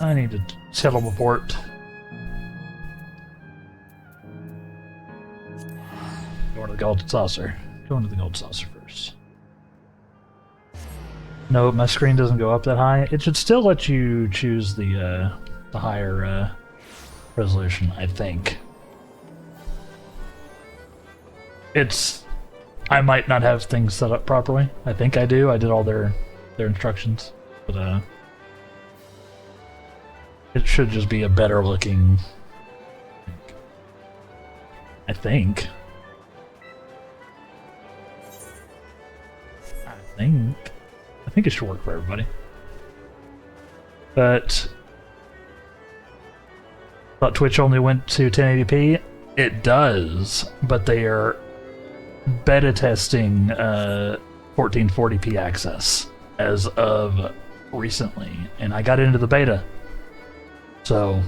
I need to settle my port. Going to the Golden Saucer. Going to the Gold Saucer first. No, my screen doesn't go up that high. It should still let you choose the higher resolution, I think. I might not have things set up properly. I think I do. I did all their instructions, but it should just be a better looking. I think. I think it should work for everybody. But thought Twitch only went to 1080p. It does, but they are beta testing 1440p access as of recently, and I got into the beta. So,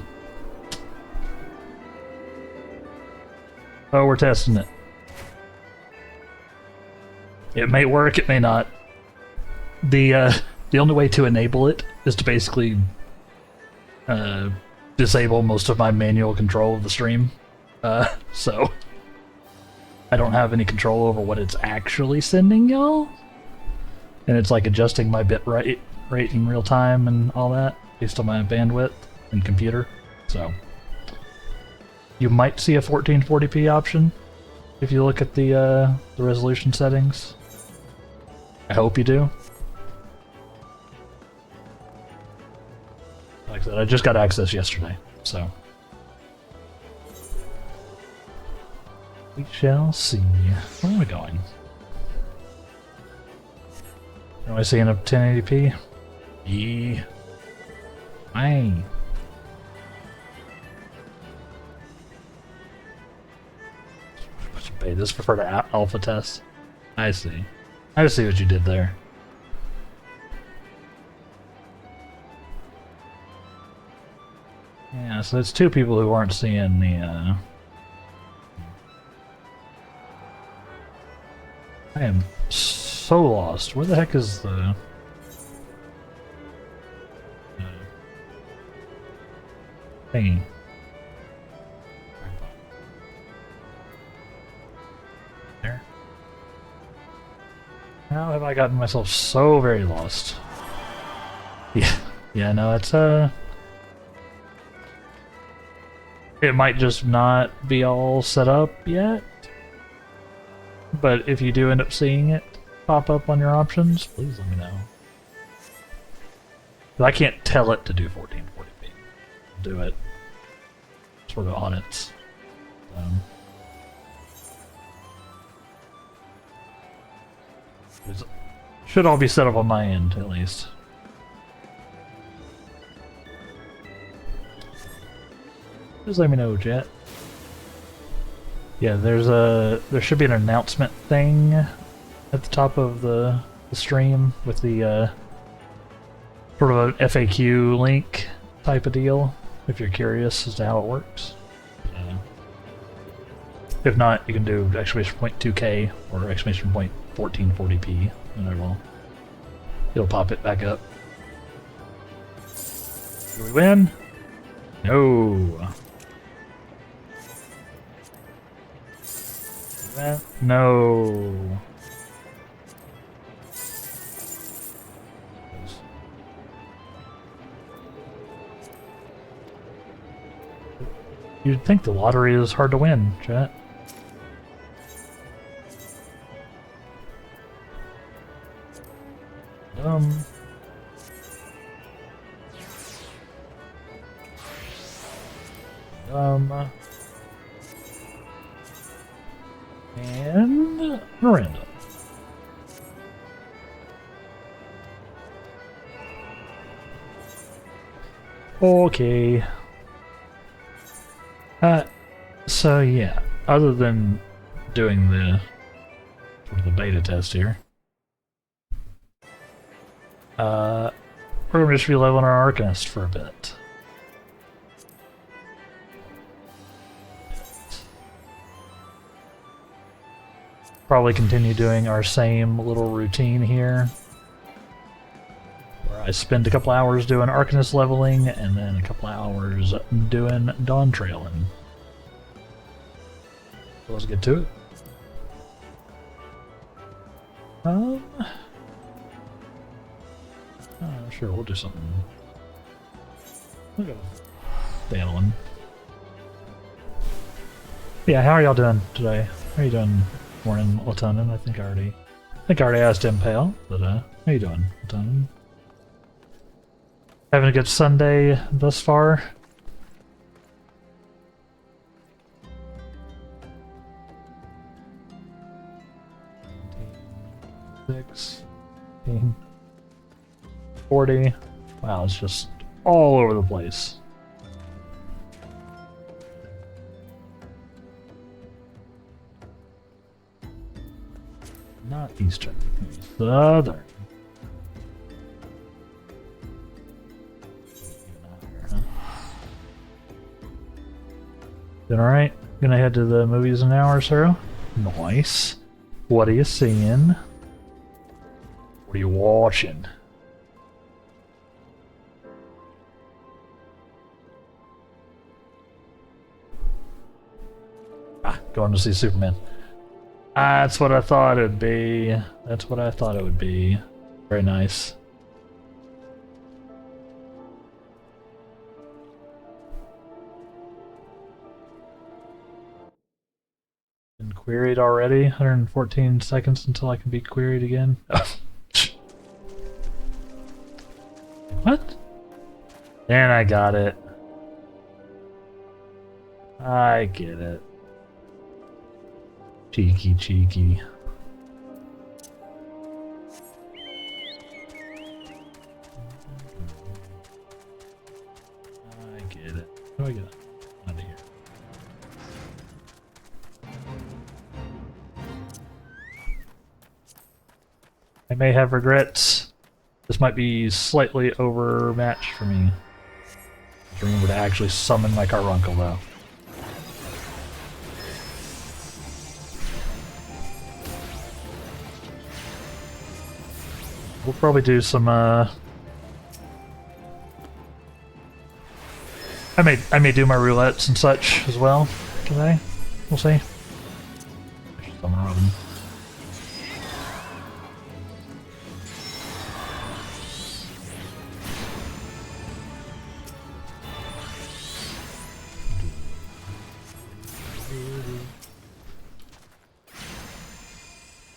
we're testing it. It may work, it may not. The only way to enable it is to basically disable most of my manual control of the stream. So I don't have any control over what it's actually sending y'all. And it's like adjusting my bit rate in real time and all that based on my bandwidth and computer. So you might see a 1440p option if you look at the resolution settings. I hope you do. Like I said, I just got access yesterday, so we shall see. Where am I going? Am I seeing a 1080p? Yeah. Aye. Wait, this prefer to alpha test? I see. I see what you did there. Yeah, so it's two people who aren't seeing the, I am so lost. Where the heck is the... thingy? There. How have I gotten myself so very lost? Yeah, no, it's, it might just not be all set up yet, but if you do end up seeing it pop up on your options, please let me know. I can't tell it to do 1440p. Do it sort of on its it should all be set up on my end, at least. Just let me know, chat. Yeah, there should be an announcement thing at the top of the stream with the sort of an FAQ link type of deal, if you're curious as to how it works. If not, you can do exclamation point 2K or exclamation point 1440p, and it'll pop it back up. Do we win? No. No. You'd think the lottery is hard to win, chat. And Miranda. Okay. So yeah, other than doing the sort of the beta test here, we're gonna just be leveling our Arcanist for a bit. Probably continue doing our same little routine here, where I spend a couple hours doing Arcanist leveling, and then a couple hours doing Dawntrailing. So let's get to it. Sure, we'll do something. We'll go Dandelion. Yeah, how are y'all doing today? How are you doing, morning, Latonin? I think I already asked Impale, but how you doing, Latonin? Having a good Sunday thus far? Six, 40. Wow, it's just all over the place. Not Eastern, Southern. Doing alright? Gonna head to the movies in an hour or so? Nice. What are you seeing? What are you watching? Going to see Superman. That's what I thought it'd be. That's what I thought it would be. Very nice. Been queried already? 114 seconds until I can be queried again? What? And I got it. I get it. Cheeky, cheeky. I get it. How do I get out of here? I may have regrets. This might be slightly overmatched for me. I remember to actually summon my Carbuncle though. We'll probably do some, I may do my roulettes and such as well today. We'll see. Summon Robin.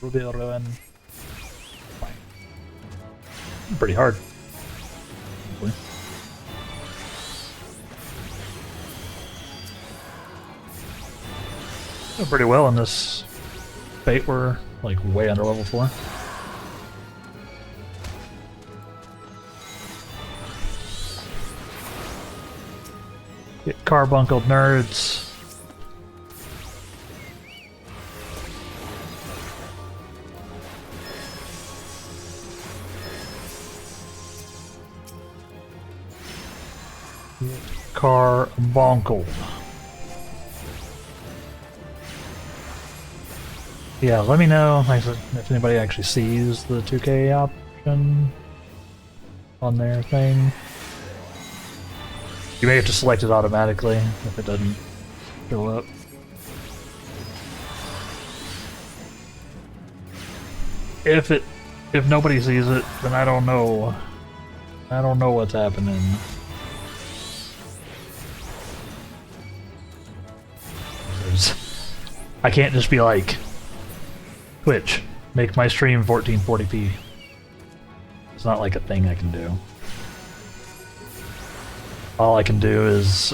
Ruby Ruin. Pretty hard. Doing pretty well in this fate. We're like way under level 4. Get carbuncled nerds. Carbuncle. Yeah, let me know if anybody actually sees the 2K option on their thing. You may have to select it automatically if it doesn't show up. If nobody sees it, then I don't know. I don't know what's happening. I can't just be like, Twitch, make my stream 1440p. It's not like a thing I can do. All I can do is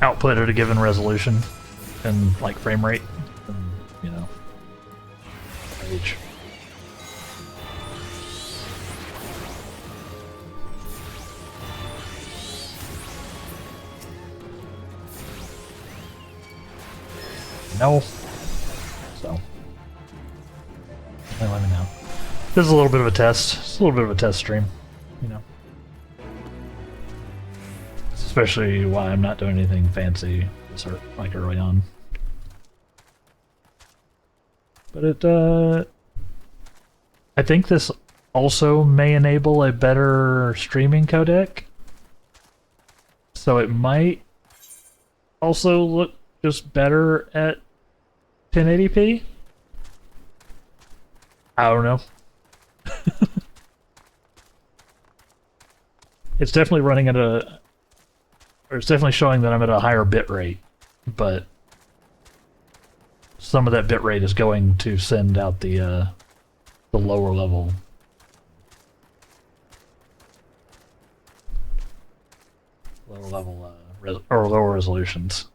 output at a given resolution and like frame rate, and, you know, age. No. So. Let me know. This is a little bit of a test. It's a little bit of a test stream, you know. Especially why I'm not doing anything fancy like early on. But it, I think this also may enable a better streaming codec. So it might also look just better at 1080p. I don't know. It's definitely running at a... or it's definitely showing that I'm at a higher bit rate, but some of that bit rate is going to send out the lower level. Lower level, or lower resolutions.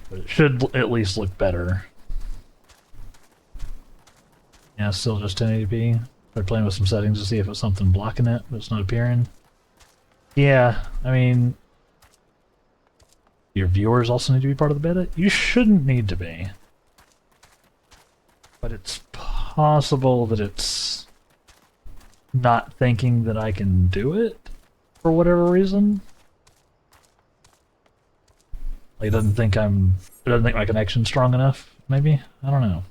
But it should at least look better. Yeah, still just 1080p. They're playing with some settings to see if it's something blocking it, but it's not appearing. Yeah, I mean... your viewers also need to be part of the beta? You shouldn't need to be. But it's possible that it's not thinking that I can do it for whatever reason. Like, it doesn't think my connection's strong enough, maybe? I don't know.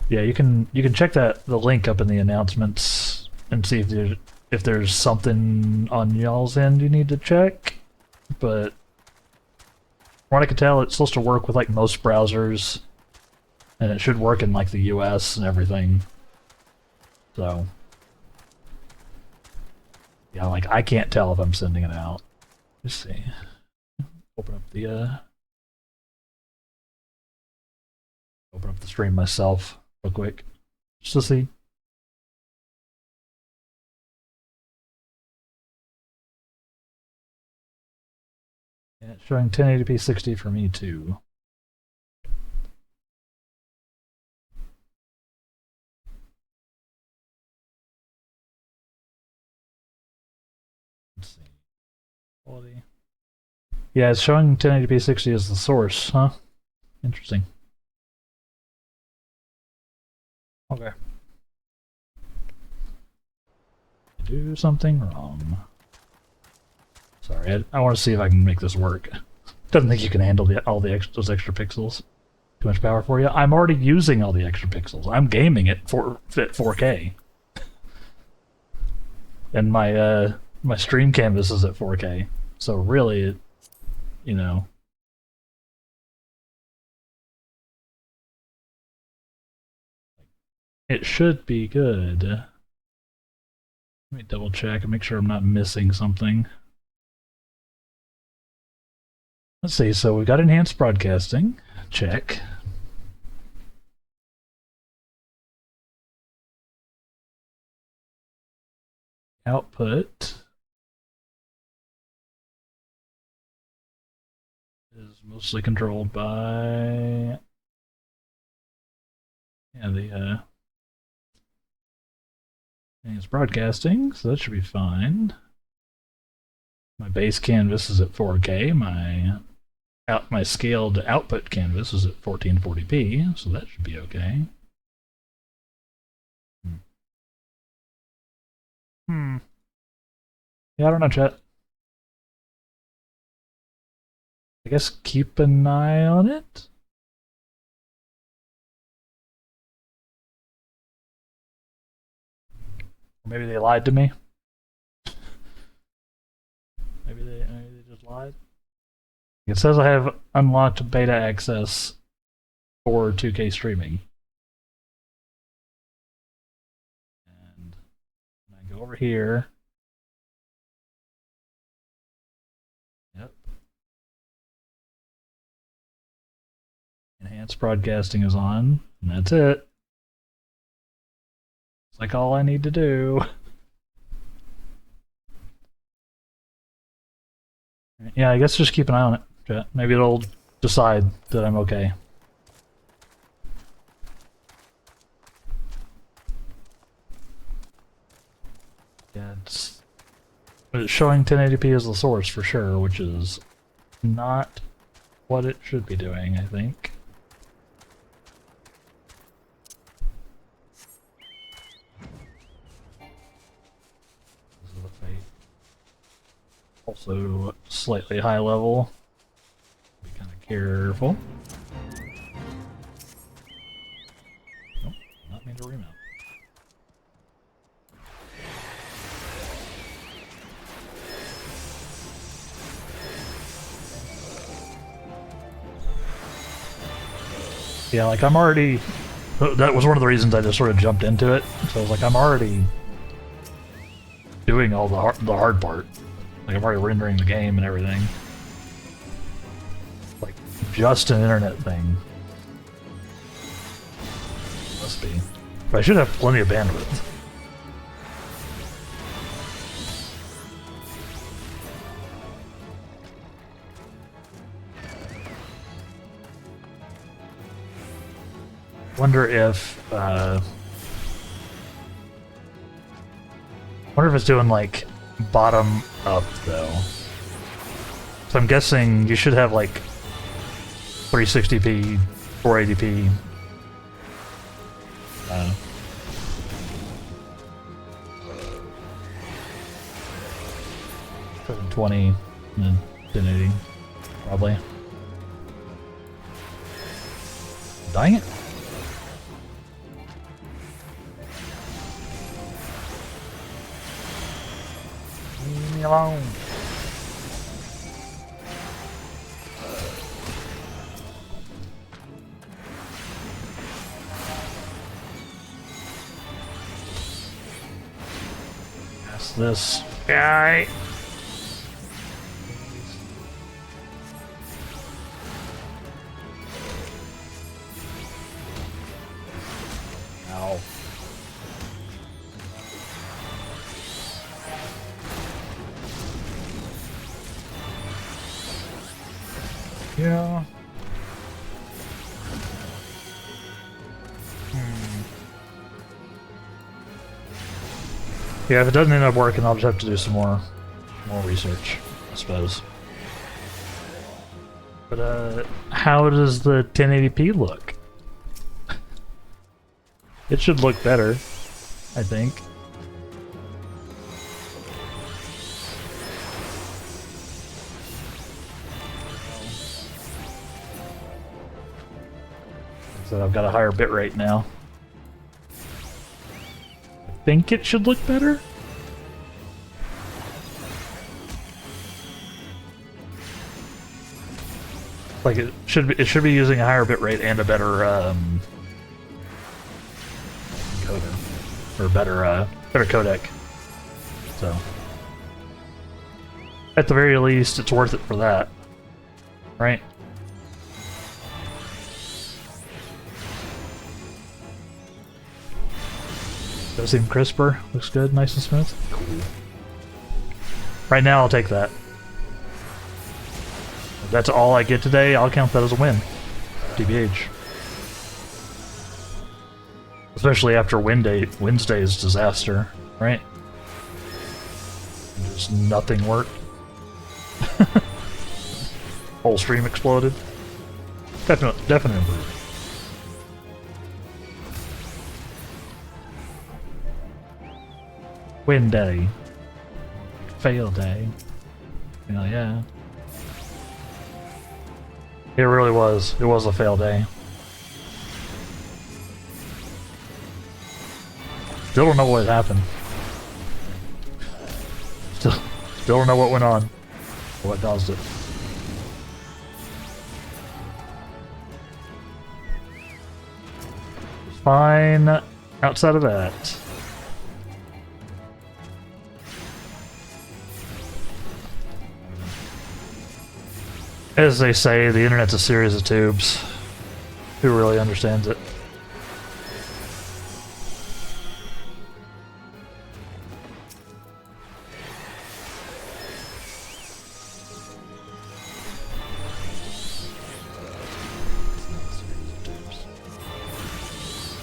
Yeah, you can check the link up in the announcements and see if there's something on y'all's end you need to check. But from what I can tell, it's supposed to work with like most browsers, and it should work in like the US and everything. So yeah, like I can't tell if I'm sending it out. Let's see. Open up the stream myself real quick, just to see. Yeah, it's showing 1080p 60 for me too. Let's see. Quality. Yeah, it's showing 1080p 60 as the source, huh? Interesting. Okay. Do something wrong. Sorry, I want to see if I can make this work. Doesn't think you can handle those extra pixels. Too much power for you. I'm already using all the extra pixels. I'm gaming at 4K, and my stream canvas is at 4K. So really, you know, it should be good. Let me double check and make sure I'm not missing something. Let's see, so we got enhanced broadcasting. Check. Output is mostly controlled by the enhanced broadcasting, so that should be fine. My base canvas is at 4K. My scaled output canvas is at 1440p, so that should be okay. Yeah, I don't know, chat. I guess keep an eye on it. Or maybe they lied to me. Maybe they just lied. It says I have unlocked beta access for 2K streaming. And when I go over here. Yep. Enhanced broadcasting is on, and that's it. It's like all I need to do. Yeah, I guess just keep an eye on it, chat. Maybe it'll decide that I'm okay. Yeah, it's showing 1080p as the source for sure, which is not what it should be doing, I think. This is the fate. Also slightly high level. Be kind of Careful. Nope, not mean to remount. Yeah, like I'm already... That was one of the reasons I just sort of jumped into it. So I was like, I'm already doing all the hard part. Like I'm already rendering the game and everything. Like, just an internet thing. Must be. But I should have plenty of bandwidth. Wonder if it's doing like bottom up though. So I'm guessing you should have like 360p, 480p. 720 and then 1080 probably. Dang it. Leave me alone. Pass this guy. Ow. Yeah. Yeah, if it doesn't end up working, I'll just have to do some more research, I suppose. But how does the 1080p look? It should look better, I think. So I've got a higher bitrate now. I think it should look better. Like it should be using a higher bitrate and a better encoder, or better codec. So at the very least, it's worth it for that, right? Does seem crisper. Looks good, nice and smooth. Cool. Right now, I'll take that. If that's all I get today, I'll count that as a win. TBH. Especially after Wednesday's disaster, right? Just nothing worked. Whole stream exploded. Definite improvement. Win day. Fail day. Hell yeah. It really was. It was a fail day. Still don't know what happened. Still don't know what went on. Or what caused it. Fine. Outside of that. As they say, the internet's a series of tubes. Who really understands it?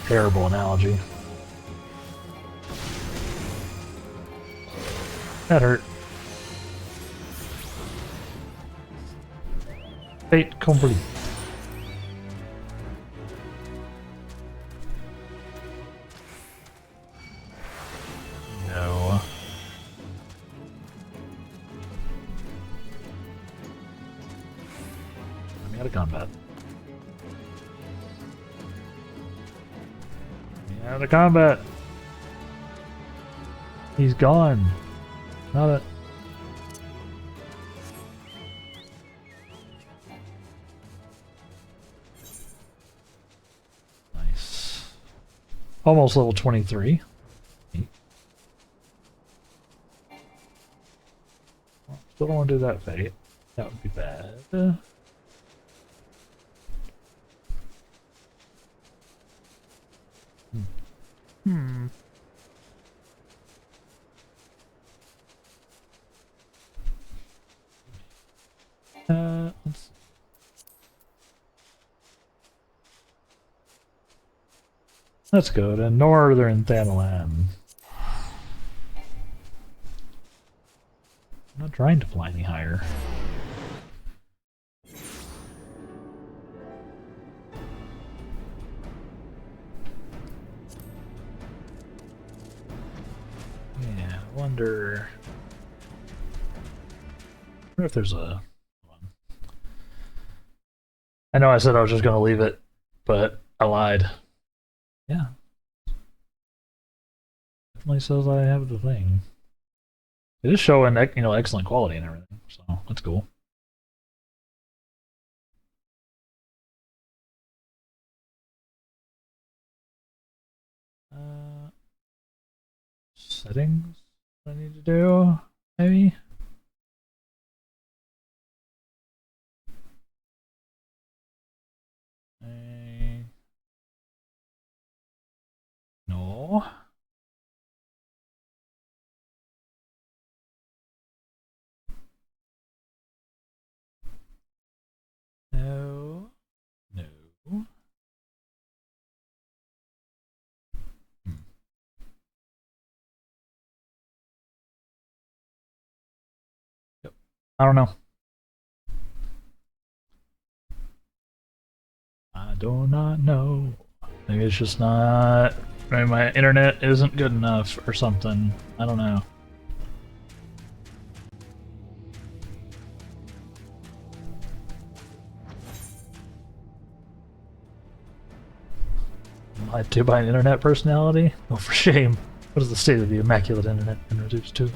Terrible analogy. That hurt. Fate complete. No. I gotta combat. Out of combat. He's gone. Not it. Nice. Almost level 23. Still don't want to do that fate. That would be bad. Let's... Let's go to Northern Thanalan. I'm not trying to fly any higher. Yeah, I wonder if there's a... I know I said I was just going to leave it, but I lied. Yeah. Definitely says I have the thing. It is showing, you know, excellent quality and everything, so that's cool. Settings I need to do, maybe? No. No. No. Yep. I don't know. I do not know. Maybe it's just not... Maybe my internet isn't good enough or something. I don't know. Lied to by an internet personality? Oh, for shame. What is the state of the immaculate internet been reduced to?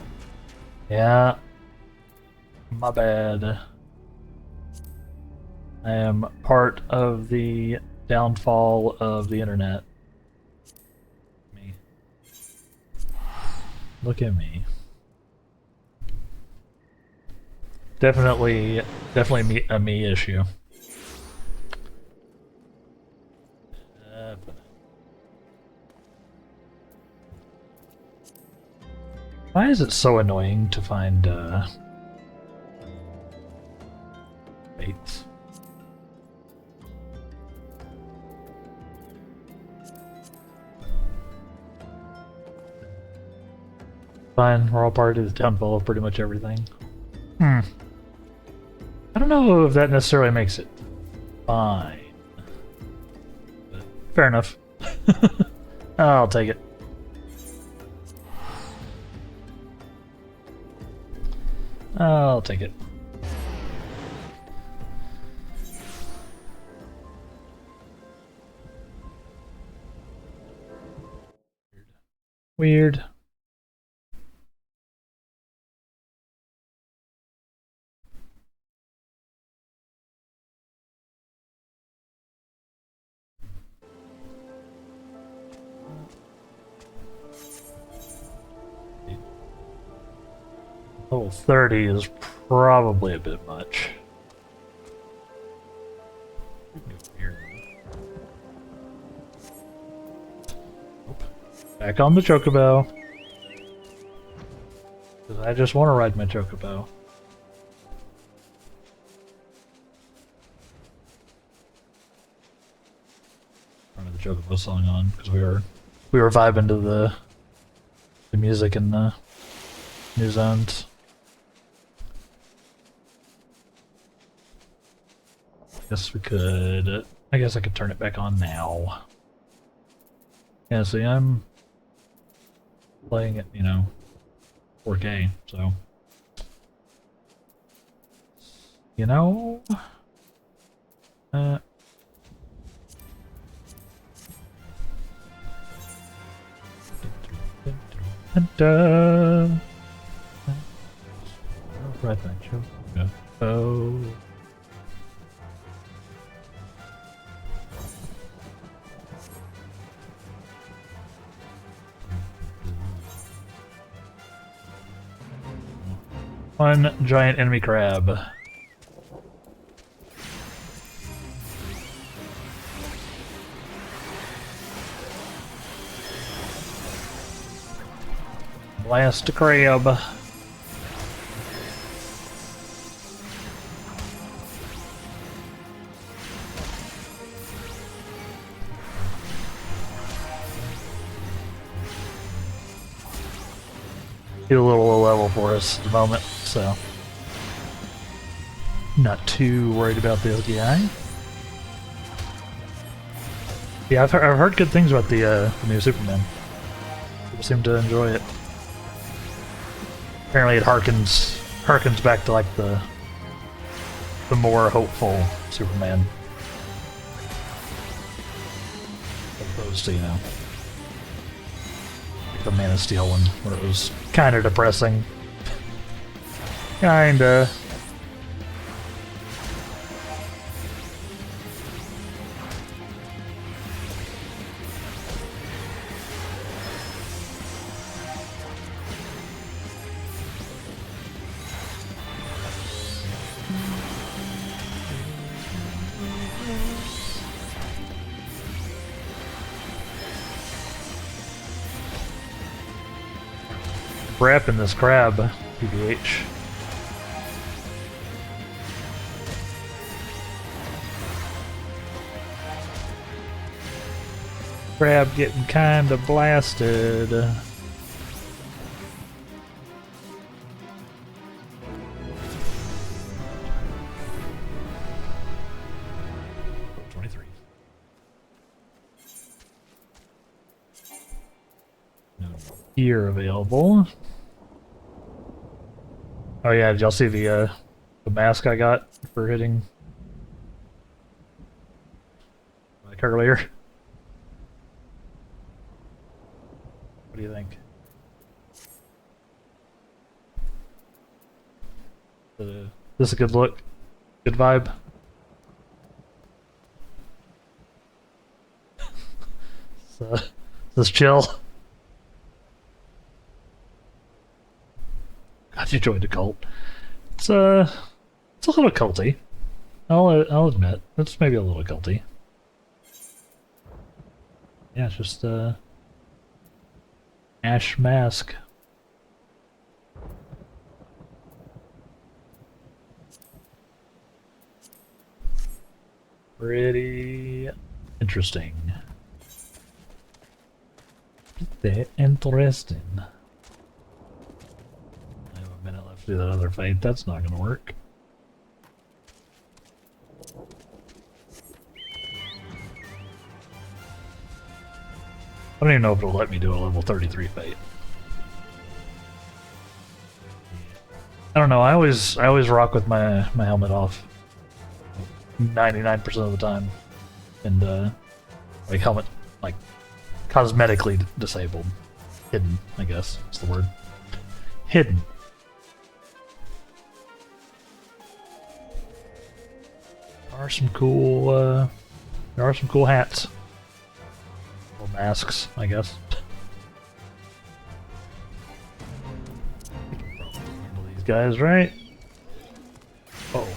Yeah. My bad. I am part of the downfall of the internet. Me. Look at me. Definitely a me issue. Why is it so annoying to find baits? Fine, we're all part of the downfall of pretty much everything. I don't know if that necessarily makes it fine. But fair enough. I'll take it. I'll take it. Weird. Level 30 is probably a bit much. Back on the chocobo. Because I just want to ride my chocobo. Turn the chocobo song on because we were vibing to the music in the new zones. Guess we could. I guess I could turn it back on now. Yeah, see, I'm playing it, you know, 4K, so. You know? Uh, right back, Joe. Oh. One giant enemy crab. Blast a crab. Get a little low level for us at the moment, so not too worried about this guy. Yeah, I've heard good things about the new Superman. People seem to enjoy it. Apparently, it harkens back to like the more hopeful Superman, opposed to, you know, like the Man of Steel one, where it was kind of depressing. Kinda. Wrapping this crab, PBH. Crab getting kinda blasted. 23. No gear available. Oh yeah, did y'all see the mask I got for hitting like earlier? What do you think? This a good look? Good vibe? So, this chill? God, you joined a cult. It's a little culty. I'll admit, it's maybe a little culty. Yeah, it's just ash mask. Pretty interesting. Pretty interesting. I have a minute left to do that other fight. That's not gonna work. I don't even know if it'll let me do a level 33 fight. I don't know. I always rock with my helmet off 99% of the time, and like helmet like cosmetically disabled, hidden. I guess is the word. Hidden. There are some cool hats. Or masks, I guess. Handle these guys, right? Oh.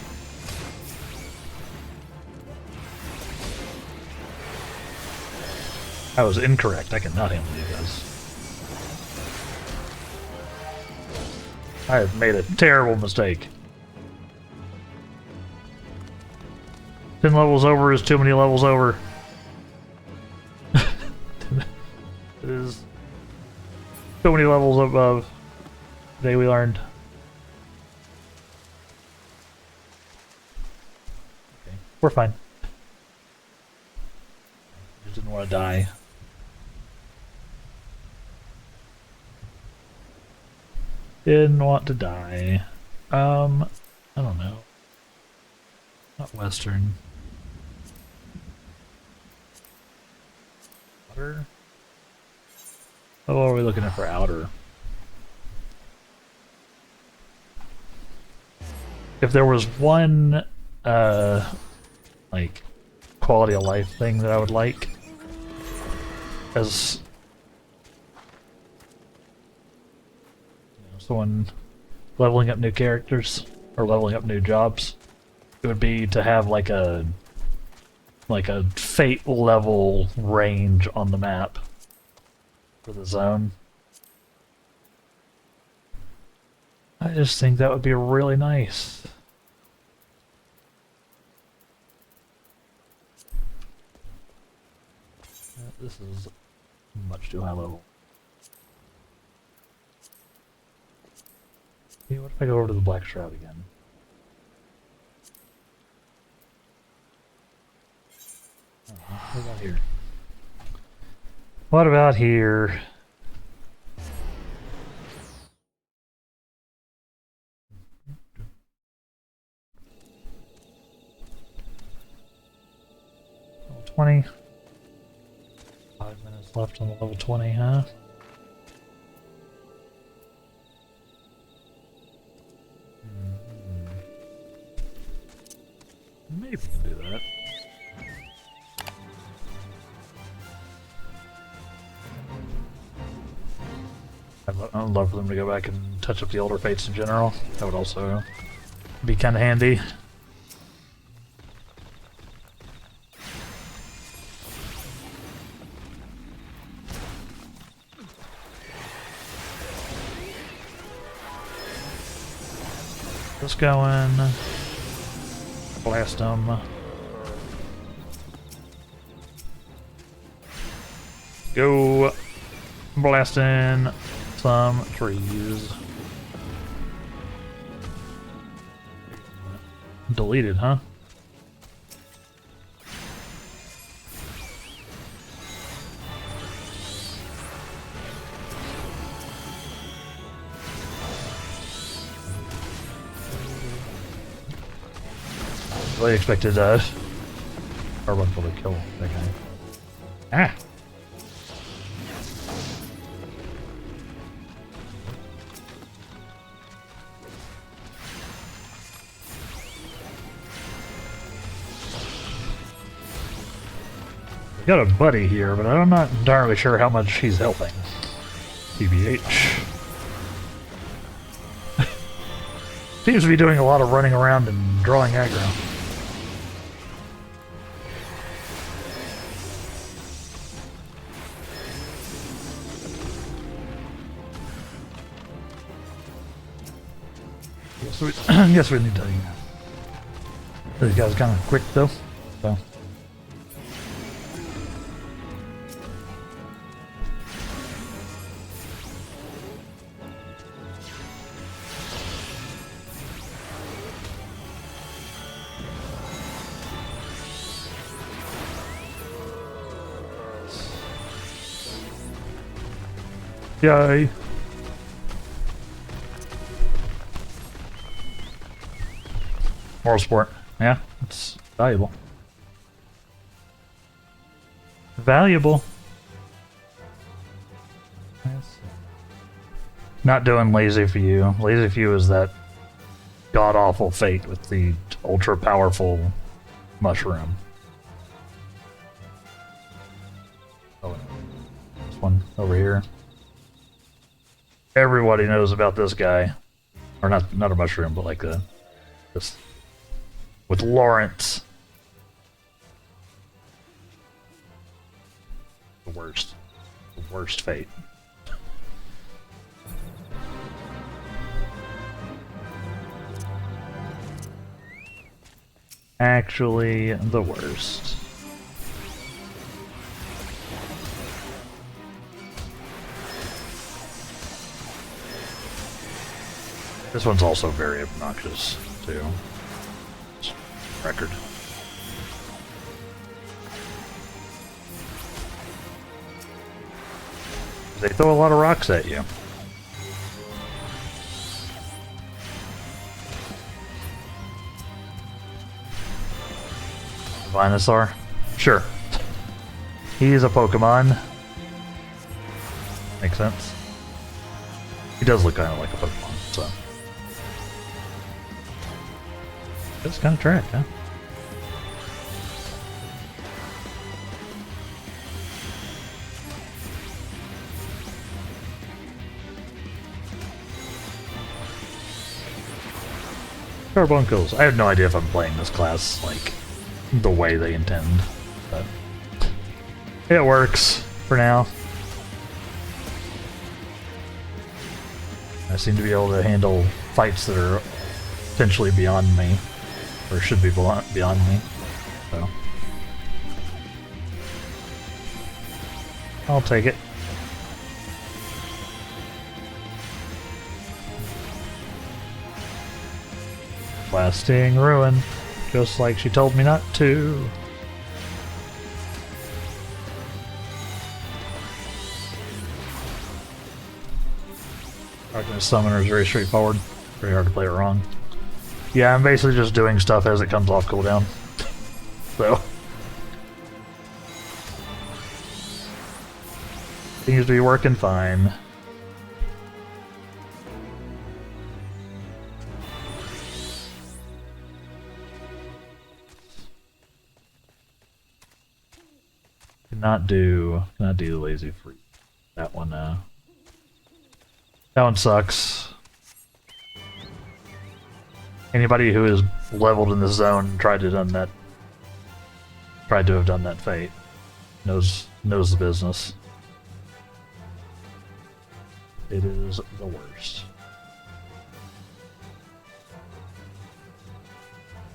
I was incorrect. I cannot handle these guys. I have made a terrible mistake. 10 levels over is too many levels over. It is so many levels above. Today we learned. Okay, we're fine. Just didn't want to die. Didn't want to die. I don't know. Not Western. Outer? Oh, what are we looking at for outer? If there was one, like, quality of life thing that I would like, as you know, someone leveling up new characters, or leveling up new jobs, it would be to have like a fate level range on the map for the zone. I just think that would be really nice. This is much too high level. Yeah, what if I go over to the Black Shroud again? What about here? What about here? Level 20. 5 minutes left on the level 20, huh? Maybe we can do that. I'd love for them to go back and touch up the older fates in general. That would also be kind of handy. Just going. Blast them. Go blasting some trees. Deleted, huh? I expected Carbuncle to kill that guy. Ah! Got a buddy here, but I'm not entirely sure how much he's helping. TBH. Seems to be doing a lot of running around and drawing aggro. Guess we need to. This guy's kind of quick though, so. Yay. Moral support. Yeah, it's valuable. Valuable. Not doing Lazy for You. Lazy for You is that god-awful fate with the ultra-powerful mushroom. Oh, this one over here. Everybody knows about this guy. Or not a mushroom, but like this with Lawrence. The worst. The worst fate. Actually, the worst. This one's also very obnoxious, too. Record. They throw a lot of rocks at you. Venusaur? Sure. He's a Pokemon. Makes sense. He does look kind of like a Pokemon, so. That's kind of track, huh? Carbuncles. I have no idea if I'm playing this class, like, the way they intend, but it works for now. I seem to be able to handle fights that are potentially beyond me, or should be beyond me, so I'll take it. Blasting Ruin, just like she told me not to. Arcanist Summoner is very straightforward. Very hard to play it wrong. Yeah, I'm basically just doing stuff as it comes off cooldown. So. Seems to be working fine. Cannot do the lazy freak. That one, that one sucks. Anybody who is leveled in this zone tried to have done that fate knows the business. It is the worst.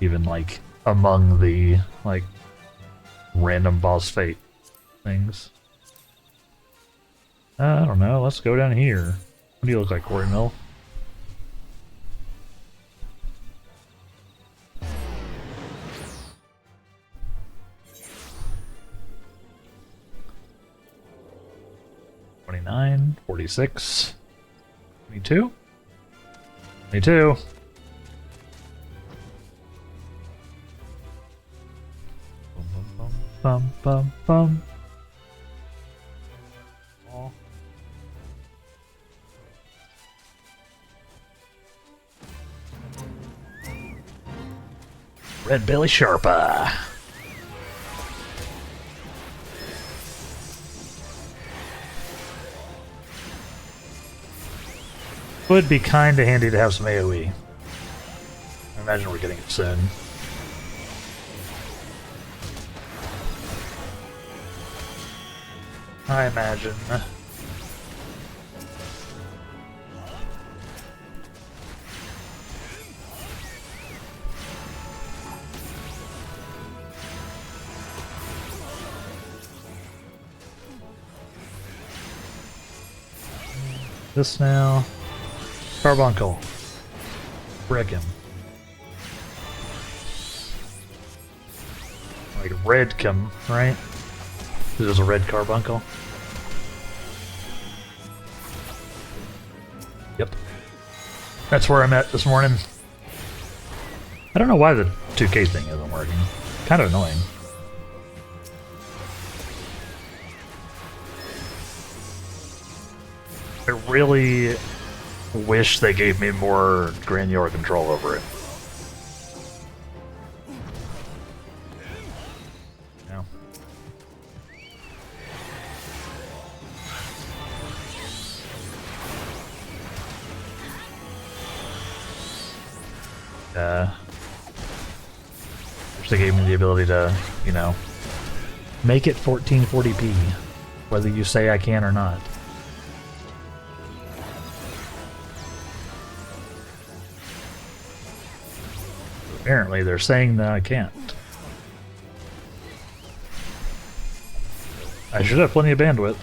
Even like among the like random boss fate things. I don't know, let's go down here. What do you look like, Corey Mill? $29, $46, $22, $22. Bum bum bum. Oh. Red Belly Sharpa. Would be kinda handy to have some AoE. I imagine we're getting it soon. I imagine. This now. Carbuncle. Wreck him. Like red come, right? This is a red carbuncle. Yep. That's where I'm at this morning. I don't know why the 2K thing isn't working. Kind of annoying. I really wish they gave me more granular control over it. Wish they gave me the ability to, you know, make it 1440p, whether you say I can or not. Apparently, they're saying that I can't. I should have plenty of bandwidth.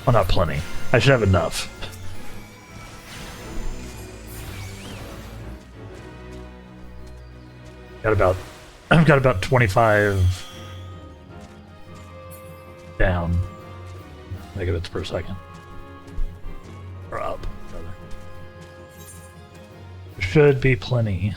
Well, not plenty. I should have enough. I've got about 25 down megabits per second. Or up, rather. Should be plenty.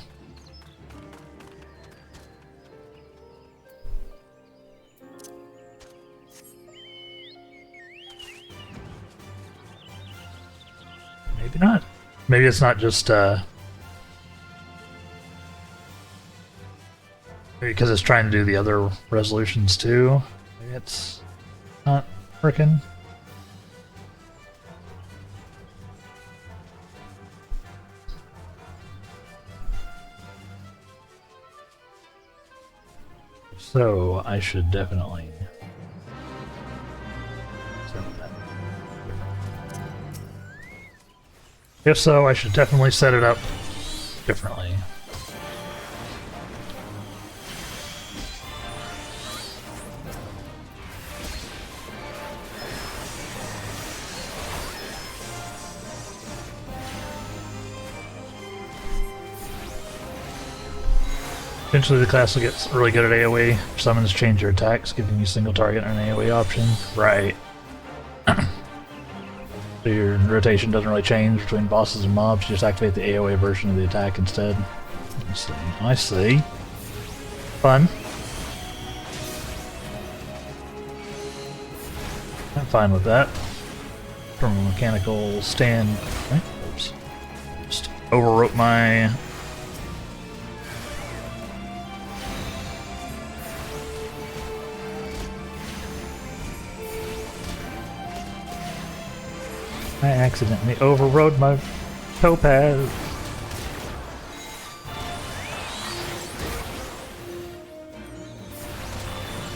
Maybe not. Maybe it's not just, maybe because it's trying to do the other resolutions too. Maybe it's not working. So I should definitely set that. If so, I should definitely set it up differently. Eventually the class will get really good at AoE. Summons change your attacks, giving you single target and an AoE option. Right. So your rotation doesn't really change between bosses and mobs, you just activate the AoE version of the attack instead. I see. Fun. I'm fine with that. From a mechanical standpoint. Oops. Just overwrote my... I accidentally overrode my topaz.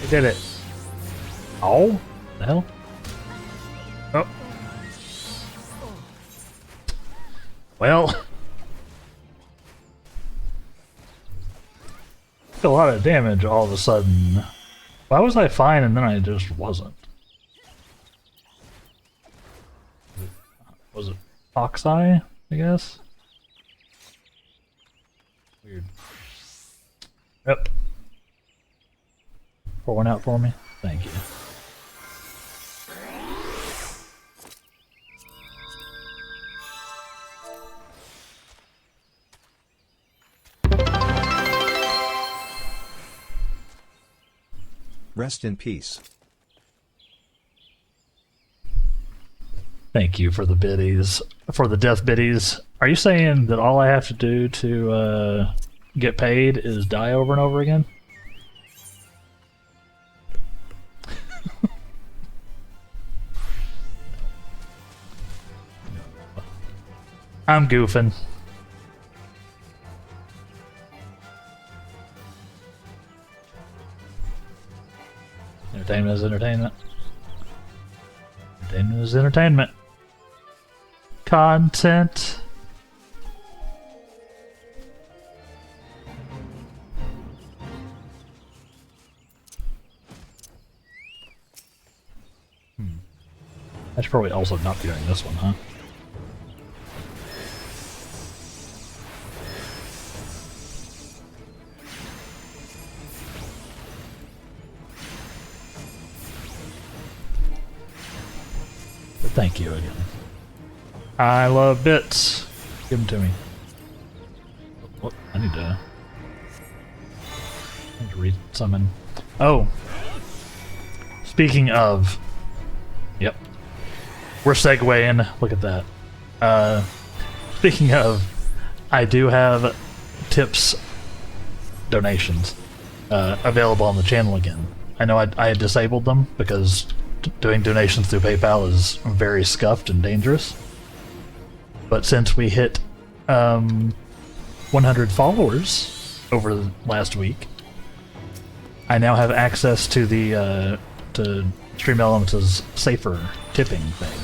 I did it. Oh? The hell? Oh. Well. Took a lot of damage all of a sudden. Why was I fine and then I just wasn't? Was it Oxeye, I guess? Weird. Yep. Pour one out for me? Thank you. Rest in peace. Thank you for the biddies, for the death biddies. Are you saying that all I have to do to get paid is die over and over again? I'm goofing. Entertainment is entertainment. Entertainment is entertainment. Content. I should probably also not be doing this one, huh? But thank you again. I love bits. Give them to me. What? I need to read summon. Oh. Speaking of. Yep. We're segueing. Look at that. Speaking of, I do have tips donations available on the channel again. I know I had disabled them because doing donations through PayPal is very scuffed and dangerous. But since we hit 100 followers over the last week, I now have access to the to Stream Elements' safer tipping thing.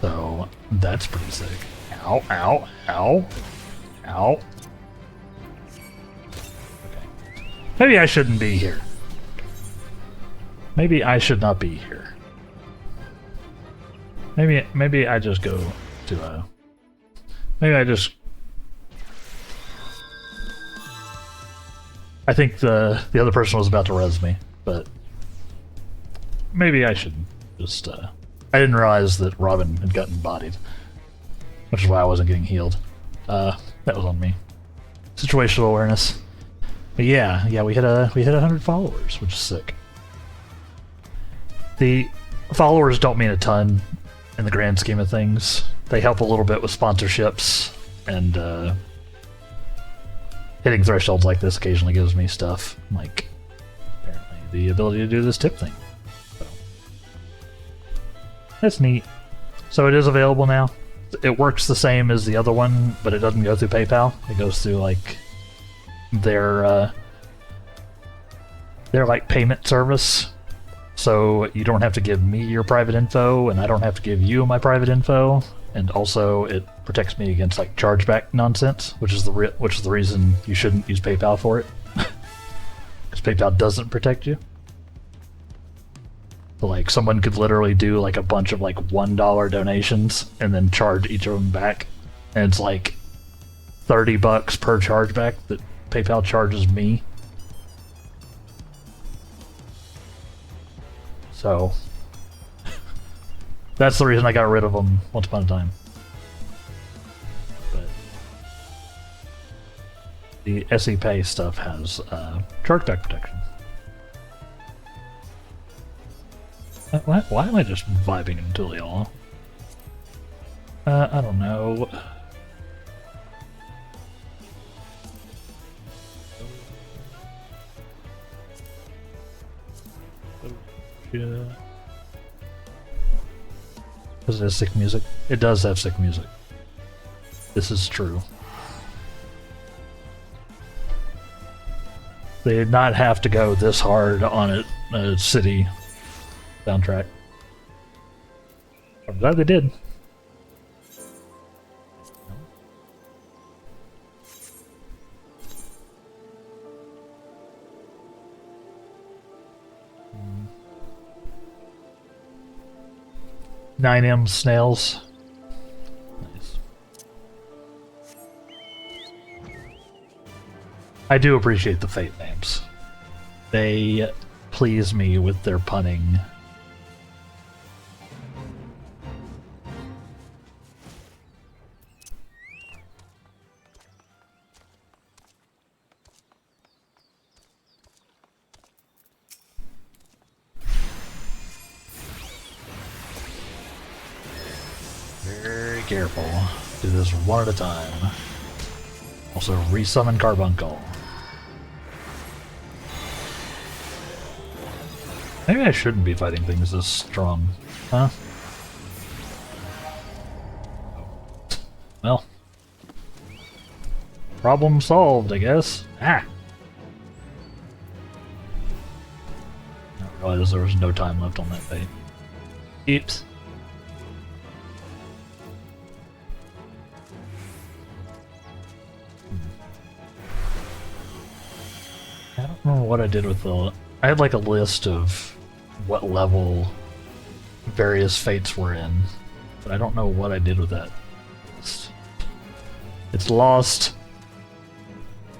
So that's pretty sick. Ow, ow, ow, ow. Okay. Maybe I shouldn't be here. Maybe I should not be here. Maybe I just go to maybe I just... I think the other person was about to res me, but maybe I should just I didn't realize that Robin had gotten bodied, which is why I wasn't getting healed. That was on me. Situational awareness. But yeah, we hit 100 followers, which is sick. The followers don't mean a ton in the grand scheme of things. they help a little bit with sponsorships, and hitting thresholds like this occasionally gives me stuff, like apparently the ability to do this tip thing. So, that's neat. So it is available now. It works the same as the other one, but it doesn't go through PayPal. It goes through like their like payment service. So you don't have to give me your private info, and I don't have to give you my private info. And also, it protects me against like chargeback nonsense, which is the reason you shouldn't use PayPal for it, because PayPal doesn't protect you. So, like, someone could literally do like a bunch of like $1 donations and then charge each of them back, and it's like $30 per chargeback that PayPal charges me. So that's the reason I got rid of them once upon a time. But the SE Pay stuff has chargeback protection. Why am I just vibing until y'all? I don't know. Yeah. Does it have sick music? It does have sick music. This is true. They did not have to go this hard on a city soundtrack. I'm glad they did. Nine M snails. Nice. I do appreciate the Fate names. They please me with their punning. Very careful. Do this one at a time. Also, resummon Carbuncle. Maybe I shouldn't be fighting things this strong, huh? Well. Problem solved, I guess. Ah! I realized there was no time left on that fate. Oops. I don't remember what I did with the... I had like a list of what level various fates were in, but I don't know what I did with that list. It's lost.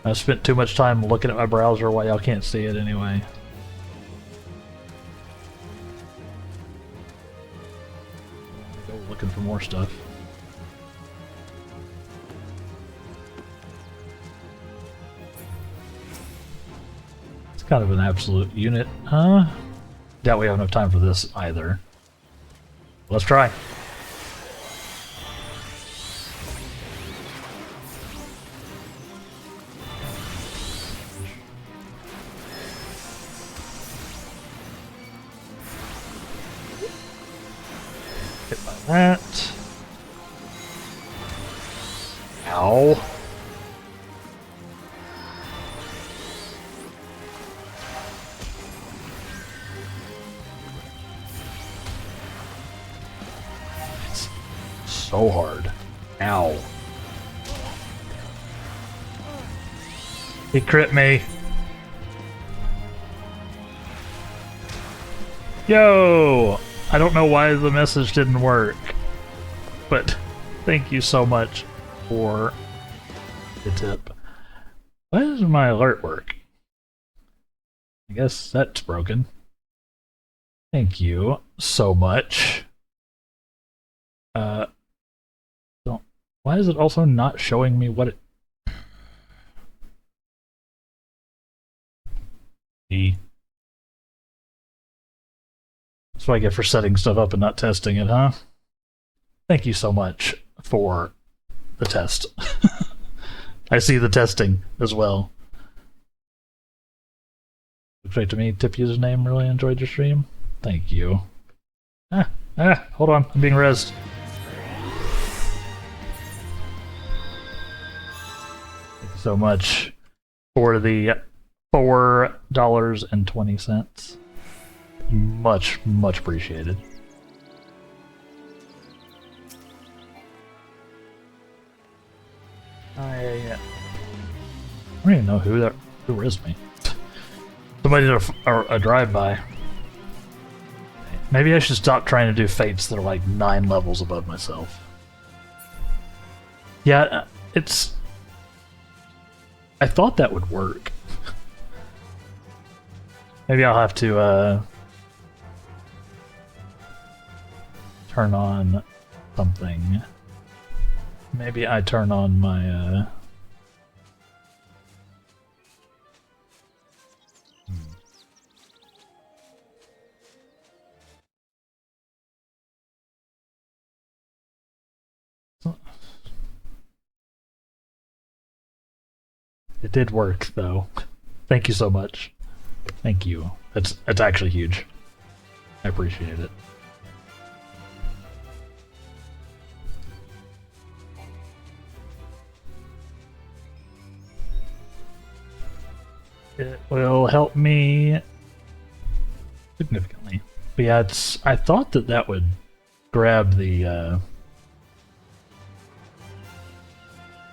I spent too much time looking at my browser while y'all can't see it anyway. Go looking for more stuff. Kind of an absolute unit, huh? Doubt we have enough time for this either. Let's try. Hit by that. Ow. So hard. Ow. He crit me. Yo! I don't know why the message didn't work, but thank you so much for the tip. Why doesn't my alert work? I guess that's broken. Thank you so much. Why is it also not showing me what it... That's what I get for setting stuff up and not testing it, huh? Thank you so much for the test. I see the testing as well. Looks right to me, tip username, really enjoyed your stream. Thank you. Hold on, I'm being rezzed. Thank you so much for the $4.20. Much, much appreciated. I don't even know who rizzed me. Somebody did a drive-by. Maybe I should stop trying to do fates that are like 9 levels above myself. Yeah, it's... I thought that would work. Maybe I'll have to, turn on something. Maybe I turn on my, It did work, though. Thank you so much. Thank you. That's actually huge. I appreciate it. It will help me significantly. But yeah, I thought that would grab the,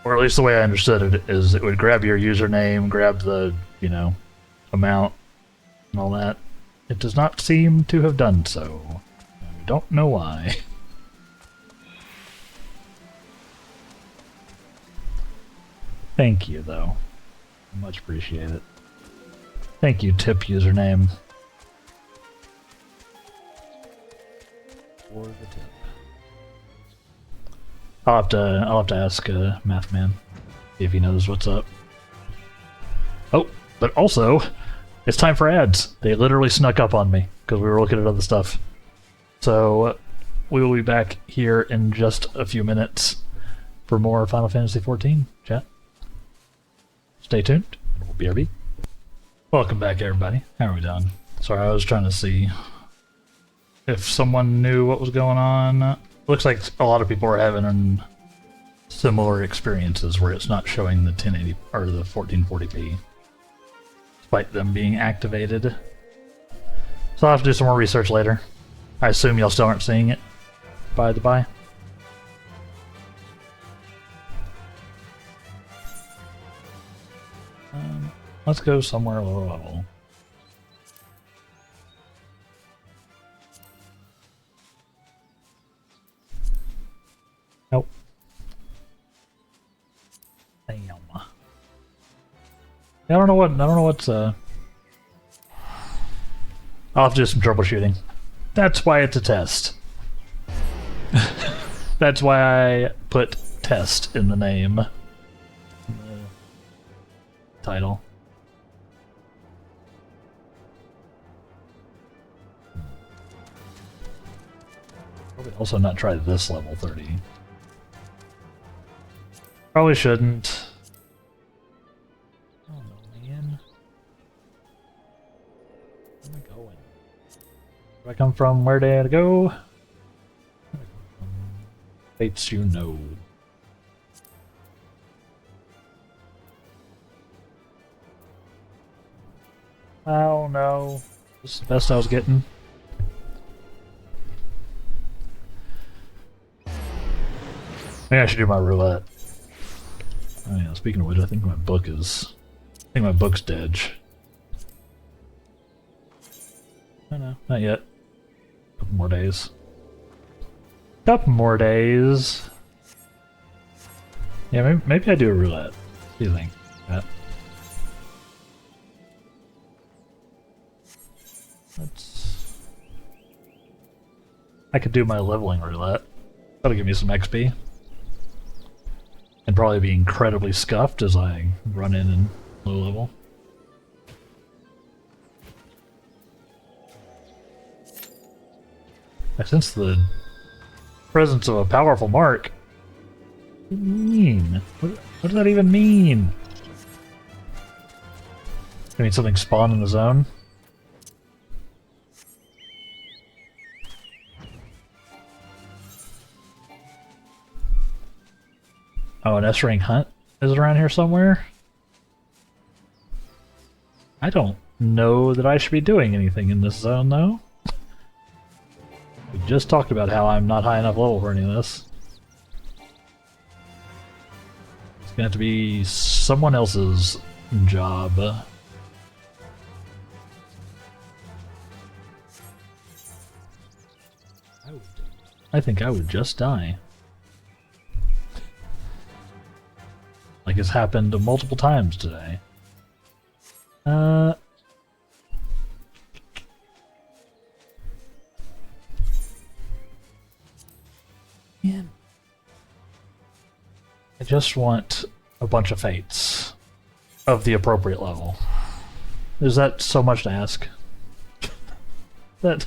or at least the way I understood it is it would grab your username, grab the, you know, amount and all that. It does not seem to have done so. I don't know why. Thank you, though. Much appreciate it. Thank you, tip username. For the tip. I'll have to ask Mathman if he knows what's up. Oh, but also, it's time for ads. They literally snuck up on me because we were looking at other stuff. So we will be back here in just a few minutes for more Final Fantasy XIV. Chat. Stay tuned. BRB. Welcome back, everybody. How are we doing? Sorry, I was trying to see if someone knew what was going on. Looks like a lot of people are having similar experiences where it's not showing the 1080 or the 1440p, despite them being activated. So I'll have to do some more research later. I assume y'all still aren't seeing it. By the by. Let's go somewhere lower level. Nope. Damn. I don't know what's I'll have to do some troubleshooting. That's why it's a test. That's why I put test in the name. In the title. Probably also not try this level 30. Probably shouldn't. Oh no, man. Where am I going? Where do I come from? Where did I go? Fates you know. Oh no. This is the best I was getting. Maybe I should do my roulette. Oh yeah, speaking of which, I think my book's dead. Oh no, not yet. Couple more days. Couple more days. Yeah, maybe I do a roulette. What do you think? Matt? I could do my leveling roulette. That'll give me some XP. And probably be incredibly scuffed as I run in low level. I sense the Presence of a powerful mark? What do you mean? What does that even mean? I mean something spawned in the zone? Oh, an S-Ring hunt is around here somewhere? I don't know that I should be doing anything in this zone, though. We just talked about how I'm not high enough level for any of this. It's gonna have to be someone else's job. I think I would just die. Like it's happened multiple times today. Man. I just want a bunch of fates of the appropriate level. Is that so much to ask? That's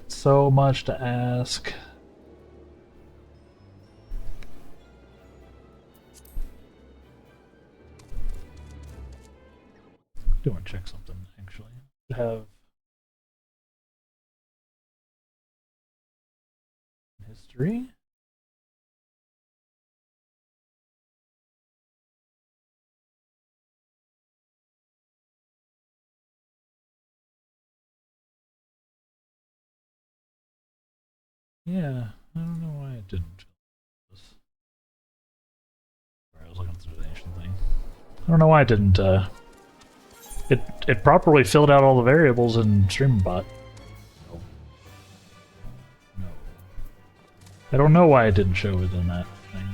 so much to ask. I do want to check something, actually. Have history? Yeah, I don't know why it didn't. Sorry, I was looking through the nation thing. I don't know why it didn't, It properly filled out all the variables in StreamBot. No. No. I don't know why it didn't show it in that thing.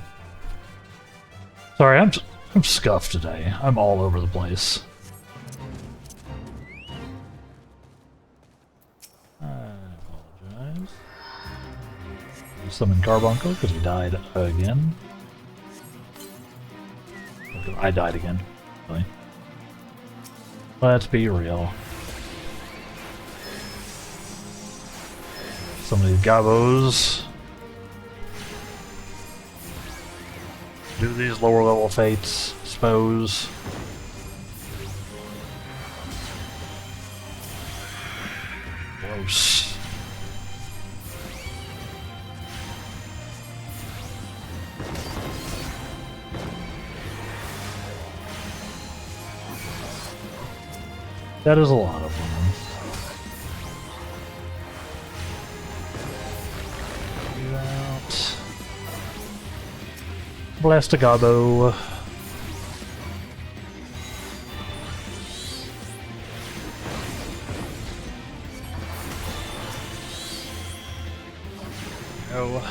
Sorry, I'm scuffed today. I'm all over the place. I apologize. Summon Carbuncle because he died again. I died again. Really. Let's be real. Some of these gabos. Do these lower level fates, suppose. Gross. That is a lot of them. You out. Blastigabo. Go.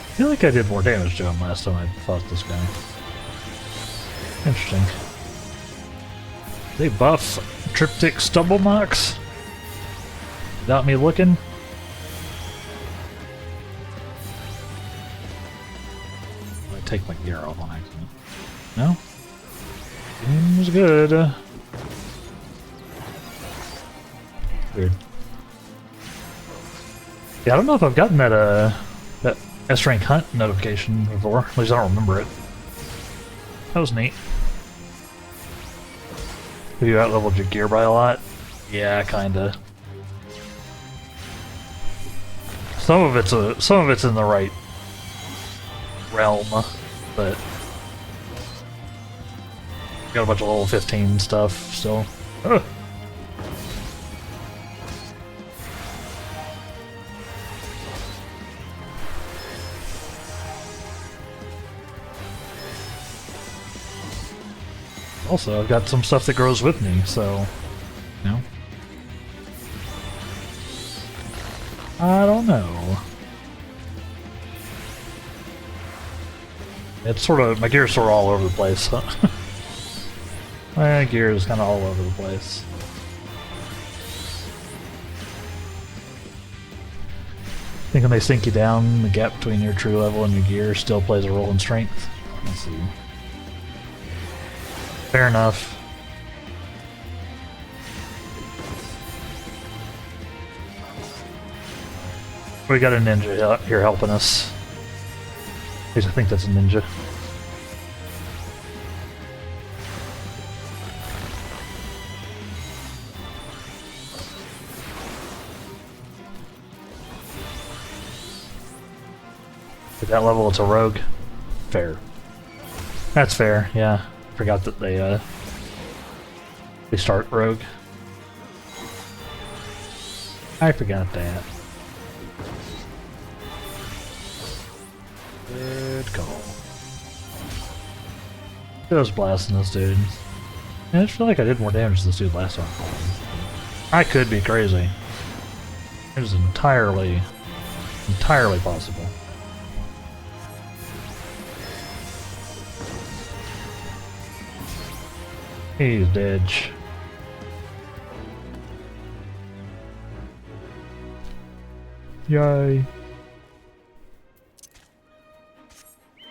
I feel like I did more damage to him last time I fought this guy. Interesting. They buff Triptych Stumble Marks without me looking. I take my gear off on accident. No? Seems good. Weird. Yeah, I don't know if I've gotten that that S-Rank Hunt notification before. At least I don't remember it. That was neat. Have you out-leveled your gear by a lot? Yeah, kinda. Some of it's in the right realm, but got a bunch of level 15 stuff still. Ugh. Also, I've got some stuff that grows with me, so, you know. I don't know. It's sort of, my gear's sort of all over the place, huh? My gear is kind of all over the place. I think when they sink you down, the gap between your true level and your gear still plays a role in strength. Let's see. Fair enough. We got a ninja here helping us. At least I think that's a ninja. At that level, it's a rogue. Fair. That's fair, yeah. Forgot that they start rogue. I forgot that. Good call. I was blasting this dude. I just feel like I did more damage to this dude last time. I could be crazy. It is entirely possible. He's dead. Yay.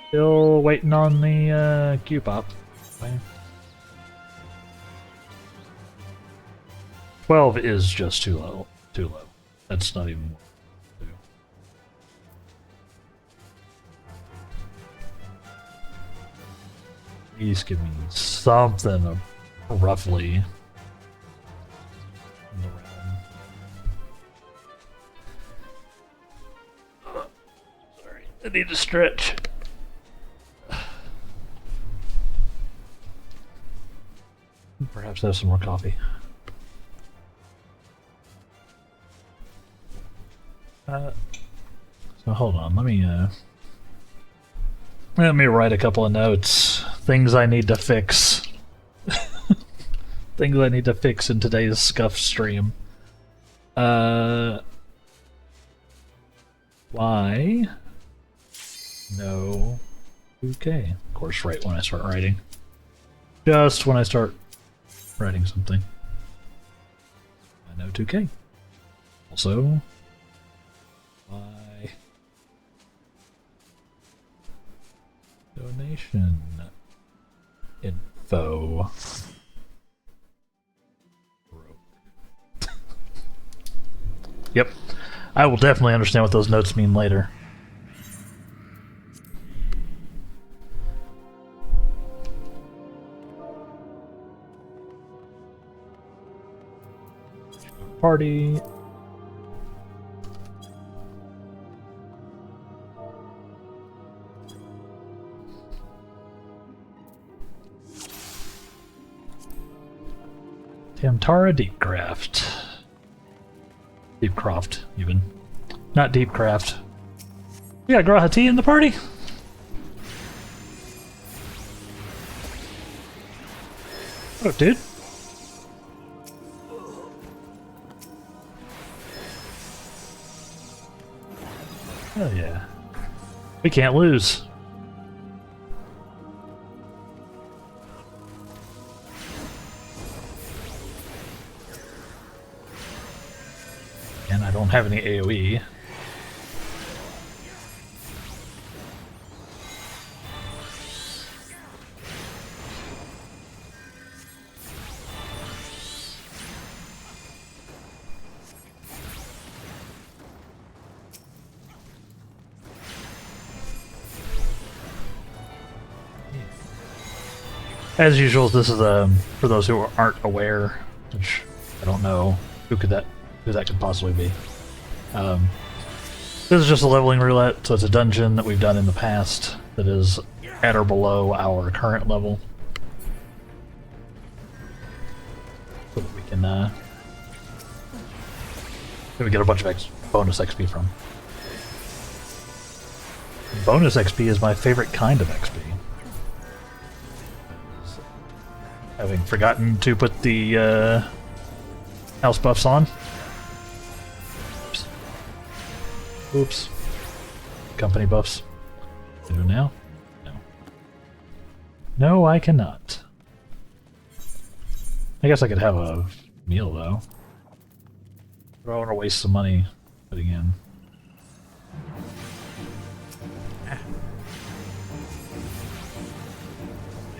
Still waiting on the Q pop. 12 is just too low. Too low. That's not even what to do. Please give me something roughly in the realm. Sorry, I need to stretch. Perhaps have some more coffee. So hold on, let me write a couple of notes. Things I need to fix. Things I need to fix in today's Scuff stream. Why? No. Okay. Of course, right when I start writing. Just when I start writing something. I know 2K. Also, why? Donation info. Yep. I will definitely understand what those notes mean later. Party. Tamtara Deepcraft. Deepcroft, even. Not Deepcraft. We got Graha Tea in the party? Oh, dude. Oh yeah. We can't lose. And I don't have any AoE. As usual, this is for those who aren't aware, which I don't know who that could possibly be. This is just a leveling roulette, so it's a dungeon that we've done in the past that is at or below our current level, so that we can get a bunch of bonus XP from. Bonus XP is my favorite kind of XP. Having forgotten to put the house buffs on. Oops. Company buffs. Do now? No. No, I cannot. I guess I could have a meal though. But I want to waste some money putting in.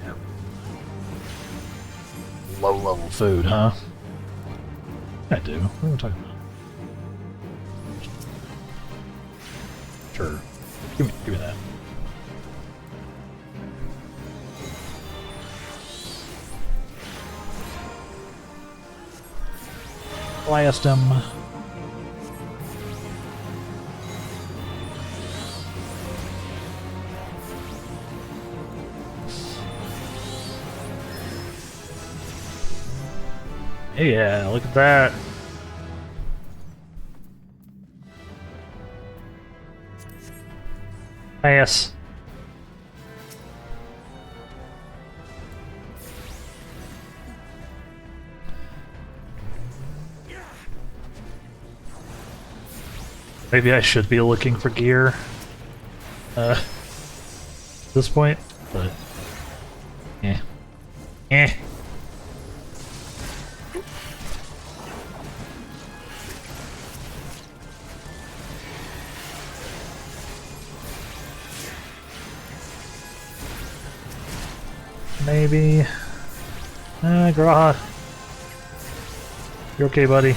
Yeah. Low level food, huh? I do. What are we talking about? Sure. Give me that. Blast him. Yeah, look at that. Pass. Maybe I should be looking for gear at this point, but yeah. Eh. Maybe. Graha. You okay, buddy?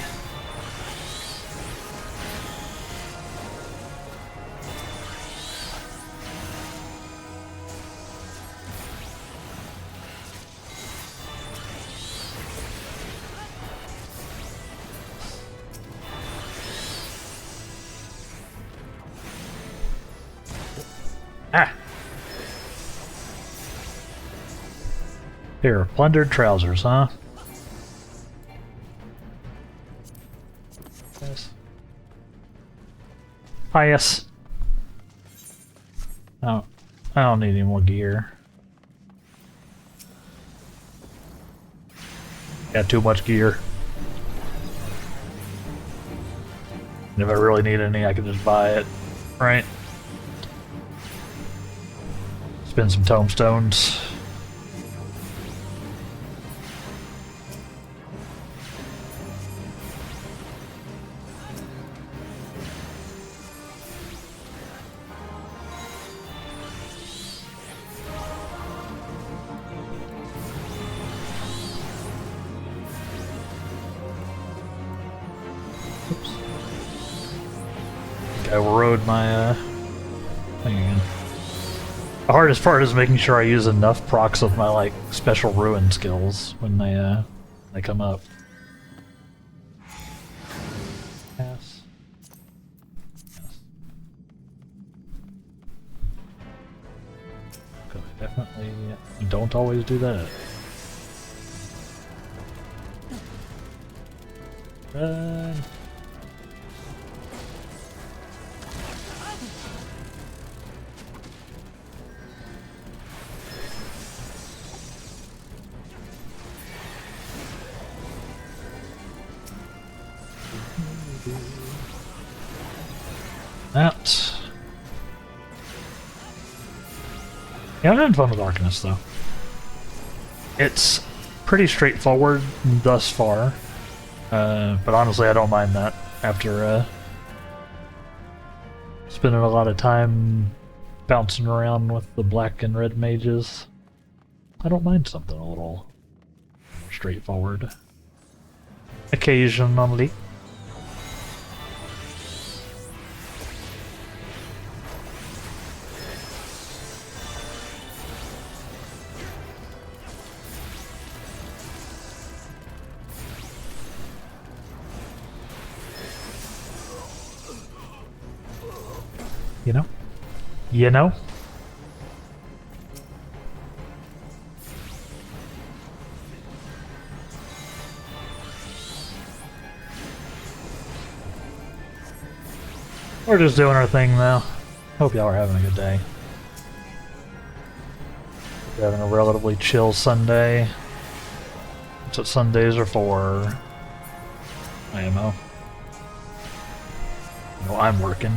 Ah! Here, plundered trousers, huh? Yes. Yes. Oh, I don't need any more gear. Got too much gear. And if I really need any, I can just buy it, right? Spend some tomestones. Oops. I overrode my thing again. The hardest part is making sure I use enough procs of my like special ruin skills when they come up. Pass. Yes. Because I definitely don't always do that. Run. That. Yeah, I'm having fun with Arcanist though. It's pretty straightforward thus far, but honestly I don't mind that after spending a lot of time bouncing around with the black and red mages. I don't mind something a little straightforward. Occasionally. You know? You know? We're just doing our thing though. Hope y'all are having a good day. Hope you're having a relatively chill Sunday. That's what Sundays are for. IMO. I know I'm working.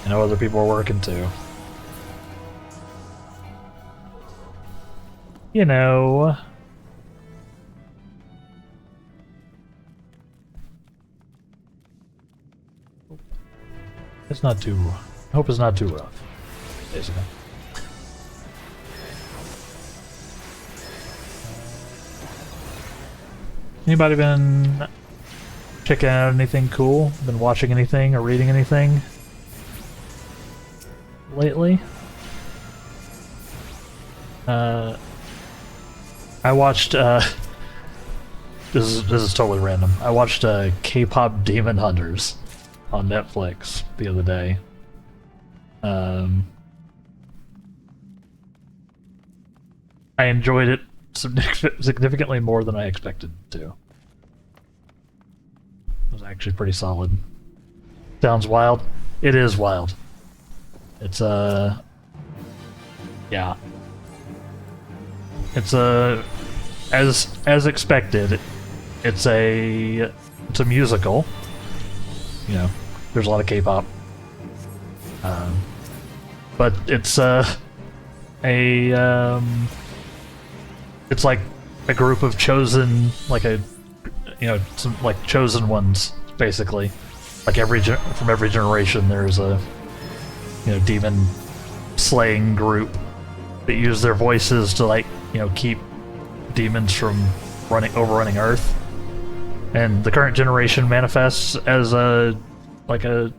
I know other people are working too. You know. not too. Hope it's not too rough. Basically. Anybody been checking out anything cool? Been watching anything or reading anything lately? I watched. This is totally random. I watched K-pop Demon Hunters on Netflix the other day. I enjoyed it significantly more than I expected to. It was actually pretty solid. Sounds wild. It is wild. It's yeah. It's as expected. It's a musical. You know, there's a lot of K-pop. But it's it's like a group of chosen, like some like chosen ones, basically. Like from every generation, there's a demon slaying group that use their voices to keep demons from overrunning Earth. And the current generation manifests as a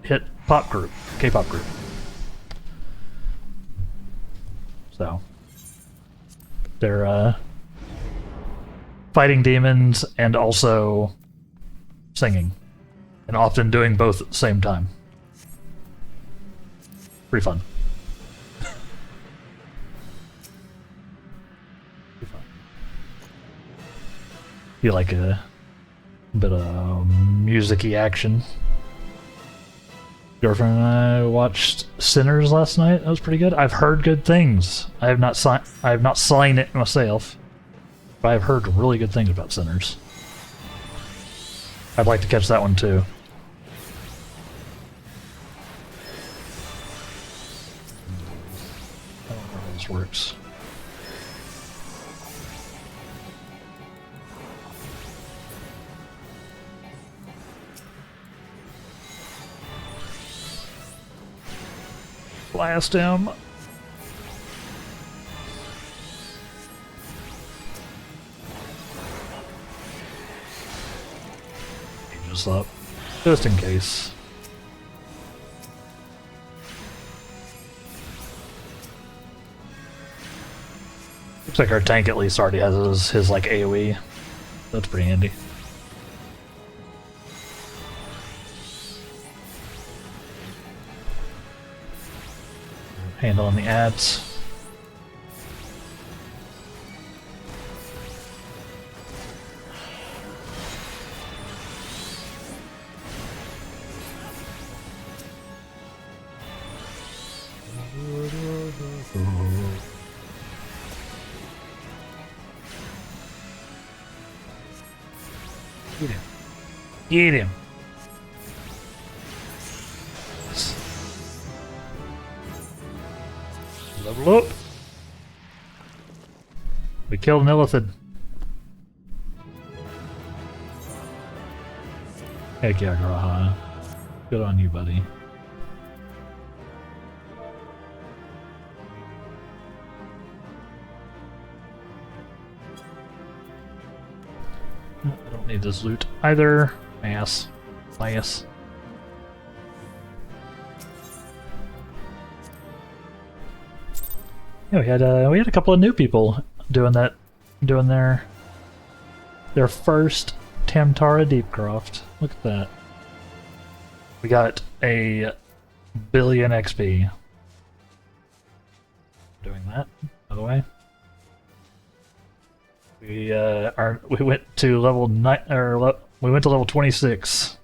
hit pop group, K-pop group. So they're fighting demons and also singing, and often doing both at the same time. Pretty fun. Pretty fun. You like a bit of music-y action. Girlfriend and I watched Sinners last night. That was pretty good. I've heard good things. I have not seen it myself, but I've heard really good things about Sinners. I'd like to catch that one too. I don't know how this works. Blast him. Just up, just in case. Looks like our tank at least already has his like AoE. That's pretty handy. Handling the ads. Get him. Get him. Level up. We killed an illithid. Heck yeah, Graha. Good on you, buddy. I don't need this loot either. Ass. Bias. Yeah, we had a couple of new people doing their first Tamtara Deepcroft. Look at that. We got a billion XP doing that, by the way. We went to level 9, or we went to level 26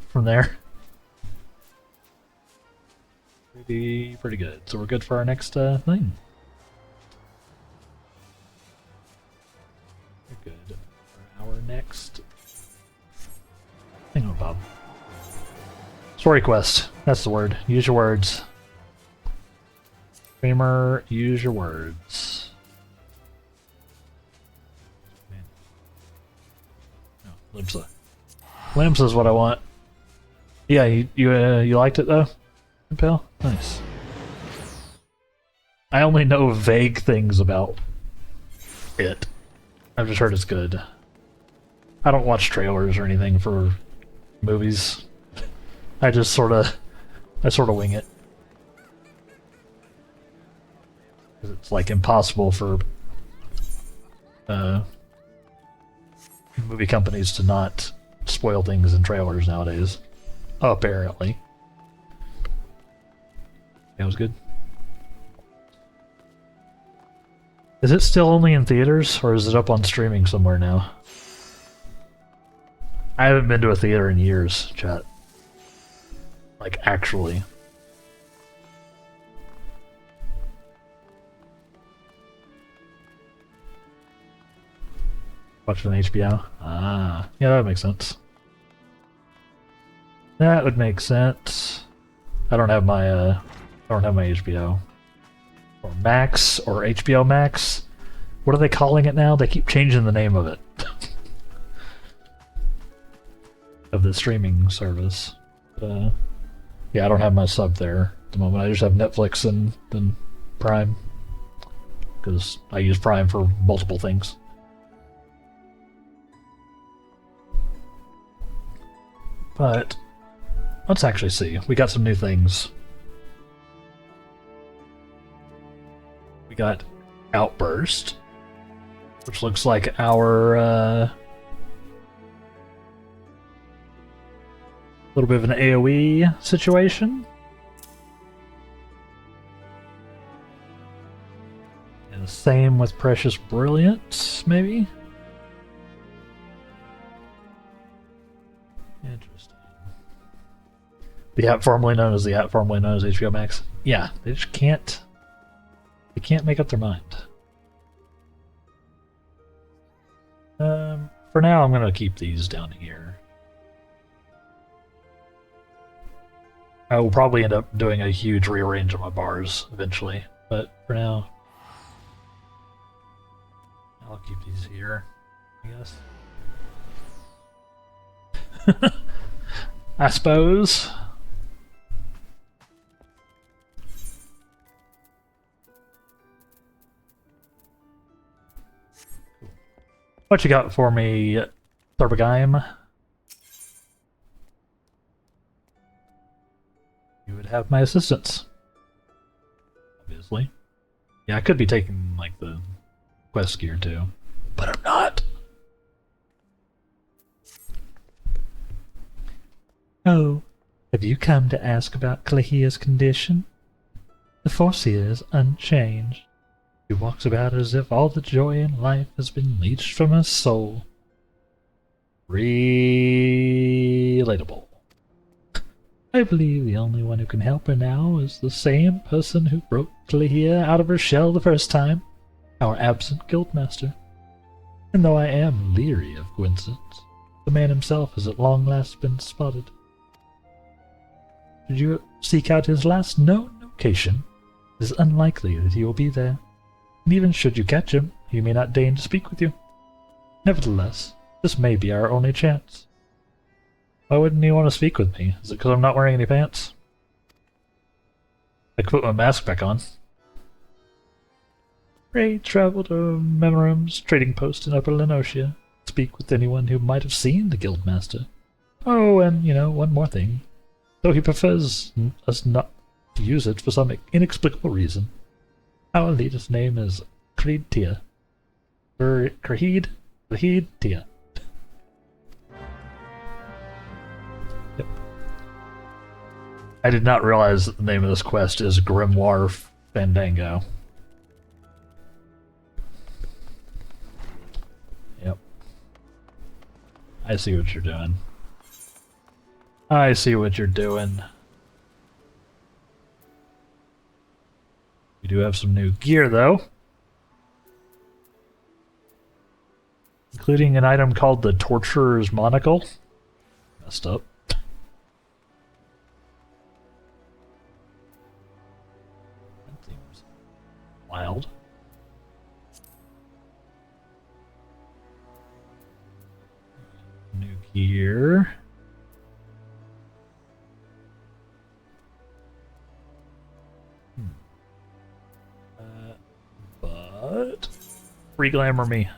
from there. Pretty good. So we're good for our next thing. We're good for our next thing, Bob. Story quest. That's the word. Use your words. Streamer, use your words. No, Limsa. Limsa is what I want. Yeah, you liked it though, Impale? Nice. I only know vague things about it. I've just heard it's good. I don't watch trailers or anything for movies. I just sorta wing it. It's like impossible for movie companies to not spoil things in trailers nowadays. Apparently. That was good. Is it still only in theaters, or is it up on streaming somewhere now? I haven't been to a theater in years, chat. Like, actually. Watch it on HBO? Ah, yeah, that makes sense. That would make sense. I don't have my HBO. Or Max, or HBO Max. What are they calling it now? They keep changing the name of it. Of the streaming service. Yeah, I don't have my sub there at the moment. I just have Netflix and then Prime. Because I use Prime for multiple things. But let's actually see. We got some new things. We got Outburst, which looks like our little bit of an AoE situation. And the same with Precious Brilliant, maybe? Interesting. The app formerly known as HBO Max. Yeah, they just can't. They can't make up their mind. For now, I'm gonna keep these down here. I will probably end up doing a huge rearrange of my bars eventually, but for now, I'll keep these here, I guess. I suppose. What you got for me, Thurbergeim? You would have my assistance. Obviously. Yeah, I could be taking, like, the quest gear, too. But I'm not! Oh, have you come to ask about Clahia's condition? The force here is unchanged. She walks about as if all the joy in life has been leached from her soul. Relatable. I believe the only one who can help her now is the same person who broke Clahia out of her shell the first time, our absent guildmaster. And though I am leery of coincidence, the man himself has at long last been spotted. Should you seek out his last known location, it is unlikely that he will be there. And even should you catch him, he may not deign to speak with you. Nevertheless, this may be our only chance. Why wouldn't he want to speak with me? Is it because I'm not wearing any pants? I could put my mask back on. Pray travel to Memorum's trading post in Upper Lenosia. Speak with anyone who might have seen the Guildmaster. Oh, and, one more thing. Though he prefers us not to use it for some inexplicable reason, our leader's name is Creed Tia. Creed Tia. Yep. I did not realize that the name of this quest is Grimoire Fandango. Yep. I see what you're doing. I see what you're doing. We do have some new gear, though. Including an item called the Torturer's Monocle. Messed up. That seems wild. New gear. it. Re-glamour me.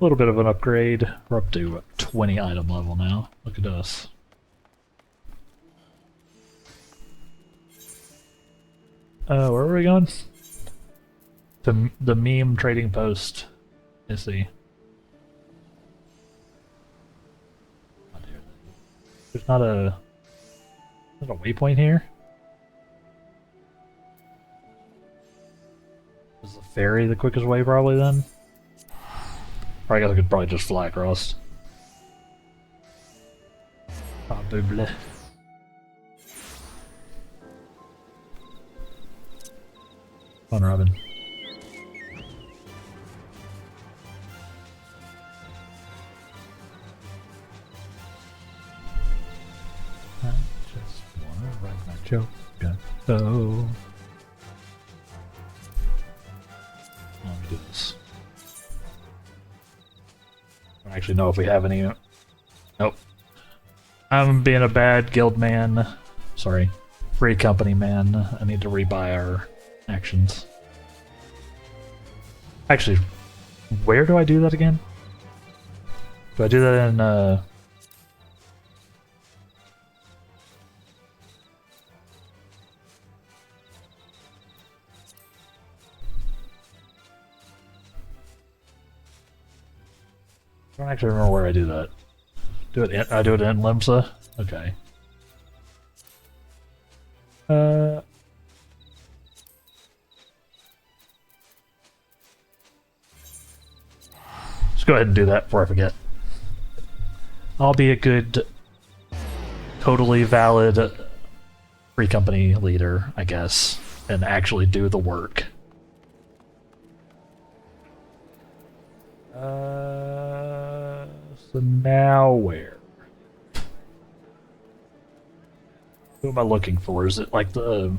A little bit of an upgrade. We're up to 20 item level now. Look at us. Where are we going? The meme trading post. Let's see. There's not a waypoint here? Is the ferry the quickest way probably then? Or I guess I could probably just fly across. Probably. Come on, Robin. I just wanna write my joke. So let me do this. I don't actually know if we have any. Nope. I'm being a bad guild man. Sorry. Free company man. I need to rebuy our actions. Actually, where do I do that again? Do I do that in I don't actually remember where I do that. I do it in Limsa? Okay. Let's go ahead and do that before I forget. I'll be a good, totally valid free company leader, I guess, and actually do the work. So now where? Who am I looking for? Is it like the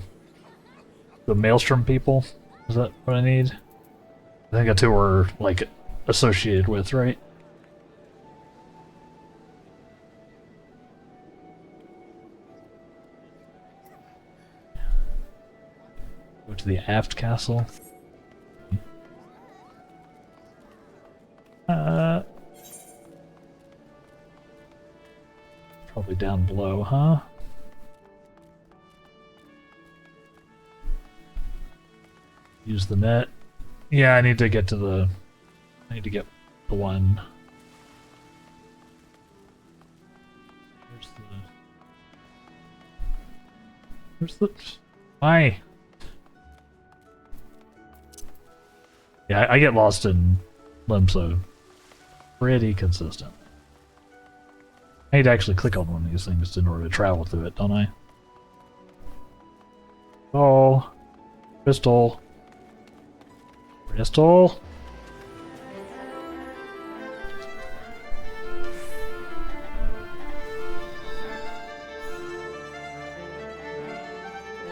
Maelstrom people? Is that what I need? I think that's who we're like associated with, right? Go to the aft castle. Probably down below, huh? Use the net. Yeah, I need to get to the... I need to get the one. Where's the... Why? Yeah, I get lost in Limso. Pretty consistent. I need to actually click on one of these things in order to travel through it, don't I? Oh, crystal. Crystal.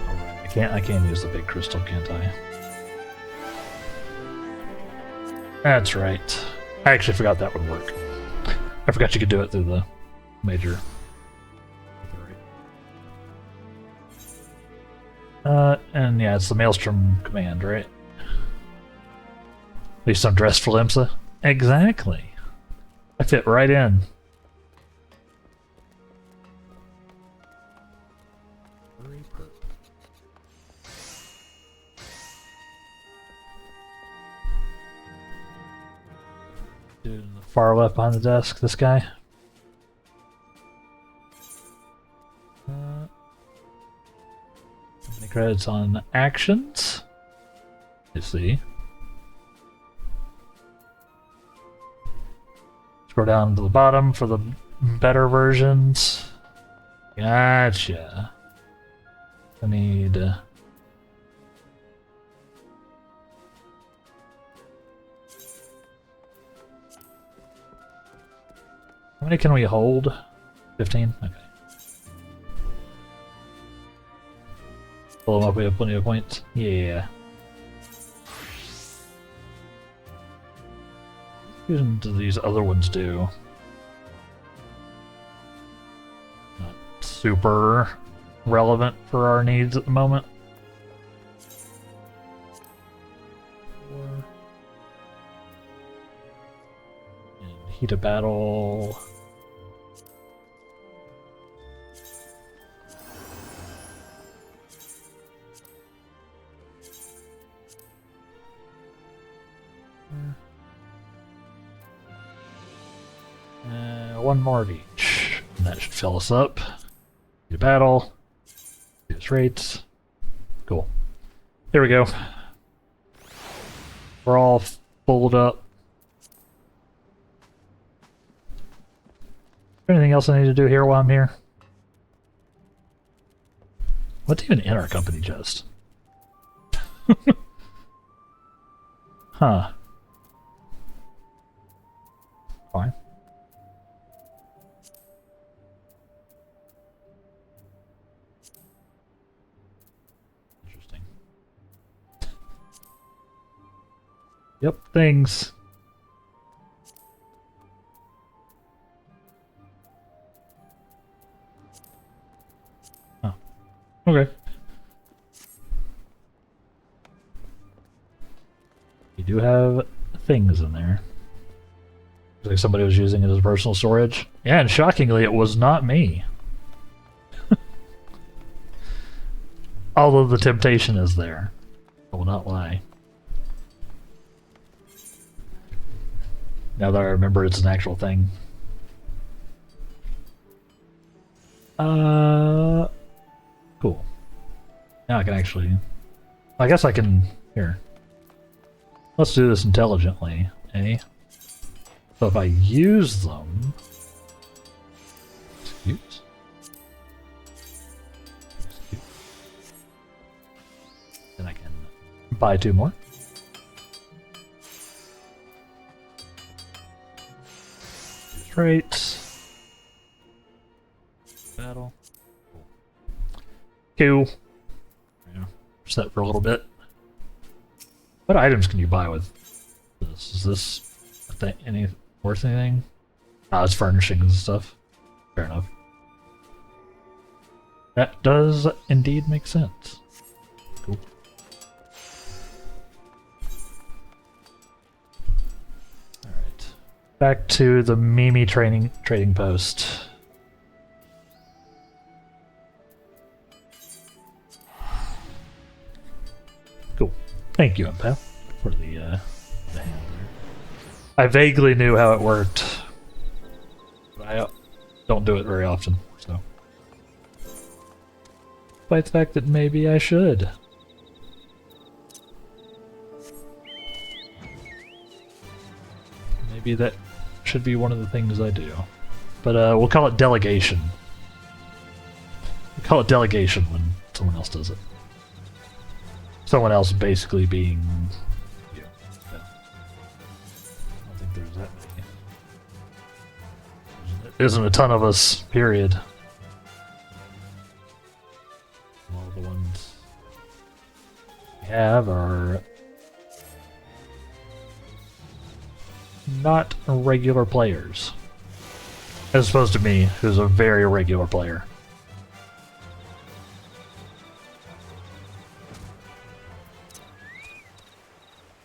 Alright, I can't use the big crystal, can't I? That's right. I actually forgot that would work. I forgot you could do it through the major. And yeah, it's the Maelstrom command, right? At least I'm dressed for Limsa. Exactly. I fit right in. Dude, far left behind the desk, this guy. How many credits on actions? You see. Scroll down to the bottom for the better versions. Gotcha. I need... How many can we hold? 15? Okay. Pull them up, we have plenty of points. Yeah. What do these other ones do? Not... super relevant for our needs at the moment. And heat of battle. One more of each. And that should fill us up. Heat of battle. Use rates. Cool. There we go. We're all fulled up. Anything else I need to do here while I'm here? What's even in our company chest? Huh. Fine. Interesting. Yep, things. Oh. Okay. You do have things in there. Looks like somebody was using it as personal storage. Yeah, and shockingly, it was not me. Although the temptation is there. I will not lie. Now that I remember it's an actual thing. Cool. Now I can actually... I guess I can... Here. Let's do this intelligently, eh? So if I use them... Excuse? Then I can buy 2 more. Use rates. Battle. Cool. Yeah. Set for a little bit. What items can you buy with this? Is this any worth anything? Oh, it's furnishings and stuff. Fair enough. That does indeed make sense. Cool. Alright. Back to the Mimi trading post. Cool. Thank you, Empath, for the hand there. I vaguely knew how it worked. But I don't do it very often, so. Despite the fact that maybe I should. Maybe that should be one of the things I do. But we'll call it delegation. We'll call it delegation when someone else does it. Someone else basically being... Yeah. I don't think there's that many. There isn't a ton of us, period. All the ones we have are... not regular players. As opposed to me, who's a very regular player.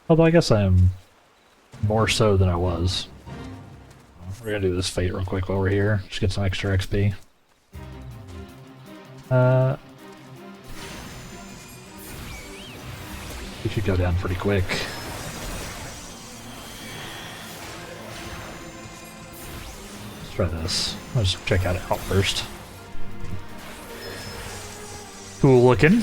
Although I guess I am more so than I was. We're gonna do this fate real quick while we're here. Just get some extra XP. We should go down pretty quick. Let's try this. Let's check out first. Cool looking.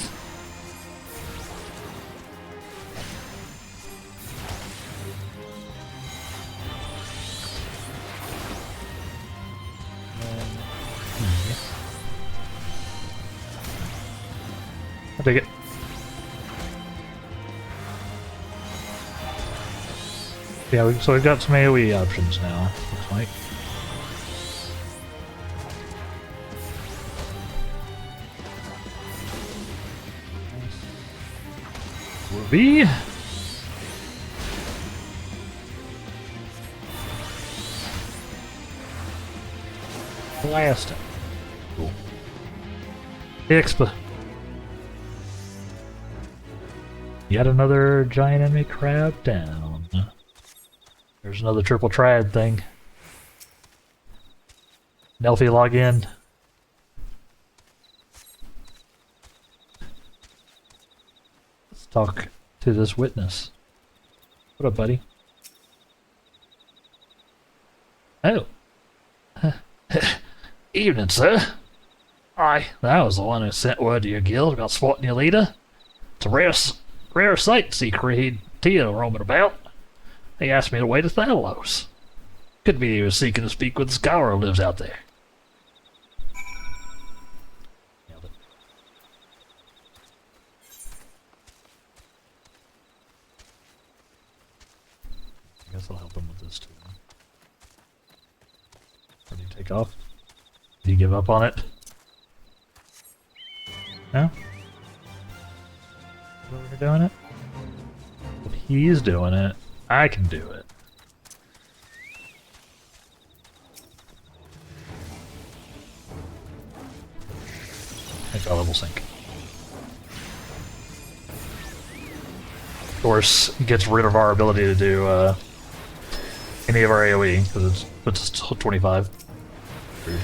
I'll take it. Yeah, so we've got some AoE options now, looks like. Ruby. Blasting. Cool. Expa. Yet another giant enemy crab down. There's another triple triad thing. Nelfie, log in. Let's talk to this witness. What up, buddy? Oh. Evening, sir. Aye, that was the one who sent word to your guild about spotting your leader. It's a rare sight to see Creed Tia roaming about. He asked me to wait at Thalos. Could be he was seeking to speak with the scholar who lives out there. Nailed it. I guess I'll help him with this too. Or do you take off? Do you give up on it? No? We're doing it? If he's doing it, I can do it. Make our level sync. Of course, it gets rid of our ability to do any of our AoE, because it puts us to 25. Rude.